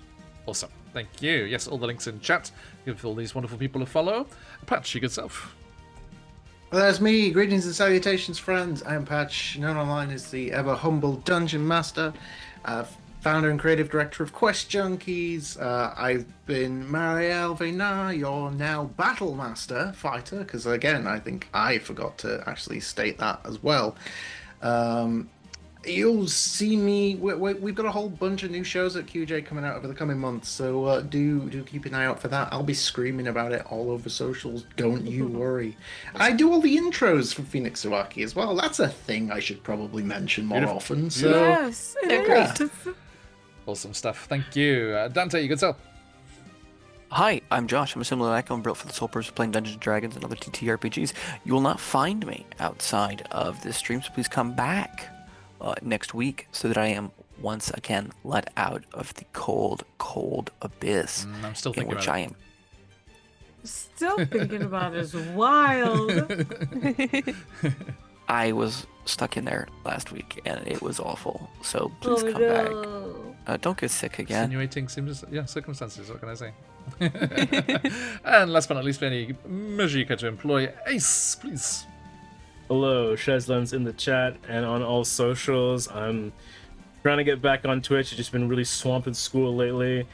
Awesome. Thank you. Yes, all the links in chat. Give all these wonderful people a follow. Patch, your good self.
Well, that's me. Greetings and salutations, friends. I'm Patch, known online as the ever humble Dungeon Master, founder and creative director of QuestJunkies. I've been Marielle Vecna, your now Battle Master fighter, because again, I think I forgot to actually state that as well. You'll see me. We've got a whole bunch of new shows at QJ coming out over the coming months, so do keep an eye out for that. I'll be screaming about it all over socials. Don't you worry. I do all the intros for Phoenix Iwaki as well. That's a thing I should probably mention more often. So
Yes,
They're
it is.
Awesome stuff. Thank you. Dante, your good self.
Hi, I'm Josh. I'm a similar icon built for the sole purpose of playing Dungeons & Dragons and other TTRPGs. You will not find me outside of this stream, so please come back next week so that I am once again let out of the cold, cold abyss
I'm still
in
thinking
which
about
I
it.
am.
Still thinking about it is wild.
I was stuck in there last week and it was awful. So please come back. Don't get sick again.
Insinuating circumstances, what can I say? And last but not least, any Majika to employ. Ace, please.
Hello, Shezlan's in the chat and on all socials. I'm trying to get back on Twitch. I've just been really swamped in school lately.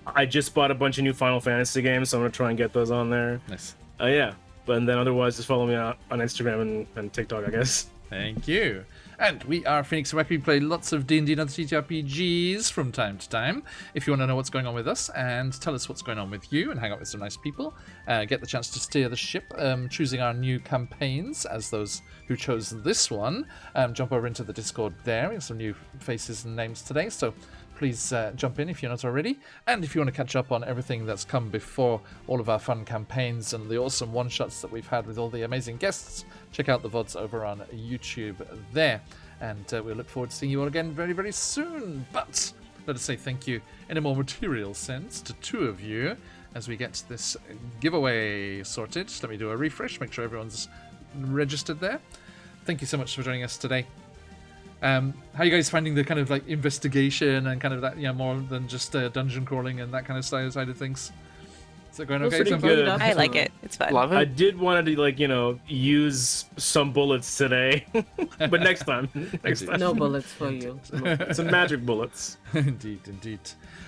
I just bought a bunch of new Final Fantasy games, so I'm gonna try and get those on there.
Nice.
Yeah. But then otherwise, just follow me on Instagram and TikTok, I guess.
Thank you. And we are Phoenix Iwaki. We play lots of D&D and other TTRPGs from time to time. If you want to know what's going on with us and tell us what's going on with you and hang out with some nice people, get the chance to steer the ship, choosing our new campaigns as those who chose this one, jump over into the Discord there. We have some new faces and names today, so please jump in if you're not already. And if you want to catch up on everything that's come before, all of our fun campaigns and the awesome one-shots that we've had with all the amazing guests, check out the VODs over on YouTube there. And we look forward to seeing you all again very, very soon. But let us say thank you in a more material sense to two of you as we get this giveaway sorted. Let me do a refresh, make sure everyone's registered there. Thank you so much for joining us today. How are you guys finding the kind of like investigation and kind of that, more than just dungeon crawling and that kind of side of things? Is it going okay?
Pretty
So far?
good.
I like it. It's fun.
Love
I
it.
did want to use some bullets today, but next time. Next time.
No bullets for you.
Some magic bullets.
Indeed.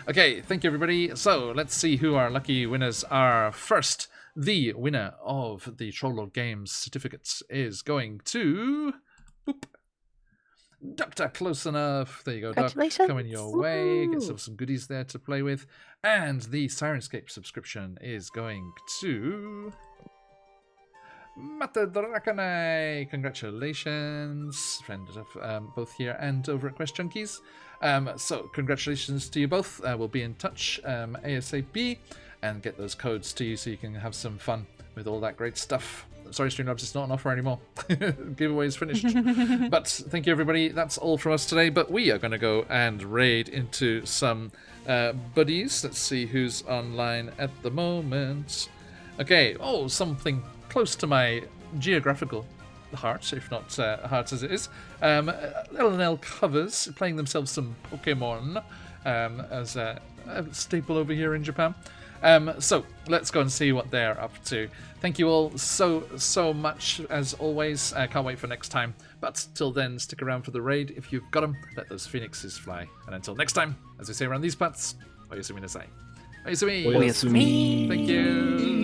Okay, thank you, everybody. So let's see who our lucky winners are. First, the winner of the Trolllord Games certificates is going to Dr. Close Enough. There you go, Doc.
Congratulations.
Coming your way. Get
Woo.
some goodies there to play with. And the Syrinscape subscription is going to Mate Drakanai. Congratulations, friend of both here and over at QuestJunkies. So congratulations to you both. We'll be in touch ASAP and get those codes to you so you can have some fun with all that great stuff. Sorry, Streamlabs, it's not an offer anymore. Giveaway is finished. But thank you, everybody. That's all from us today. But we are going to go and raid into some buddies. Let's see who's online at the moment. Okay. Oh, something close to my geographical heart, if not heart as it is. L&L Covers playing themselves some Pokemon as a staple over here in Japan. So let's go and see what they're up to. Thank you all so much as always. Can't wait for next time. But till then, stick around for the raid. If you've got them, let those phoenixes fly. And until next time, as we say around these parts, oyasumi nasai. Oyasumi.
Oyasumi.
Thank you.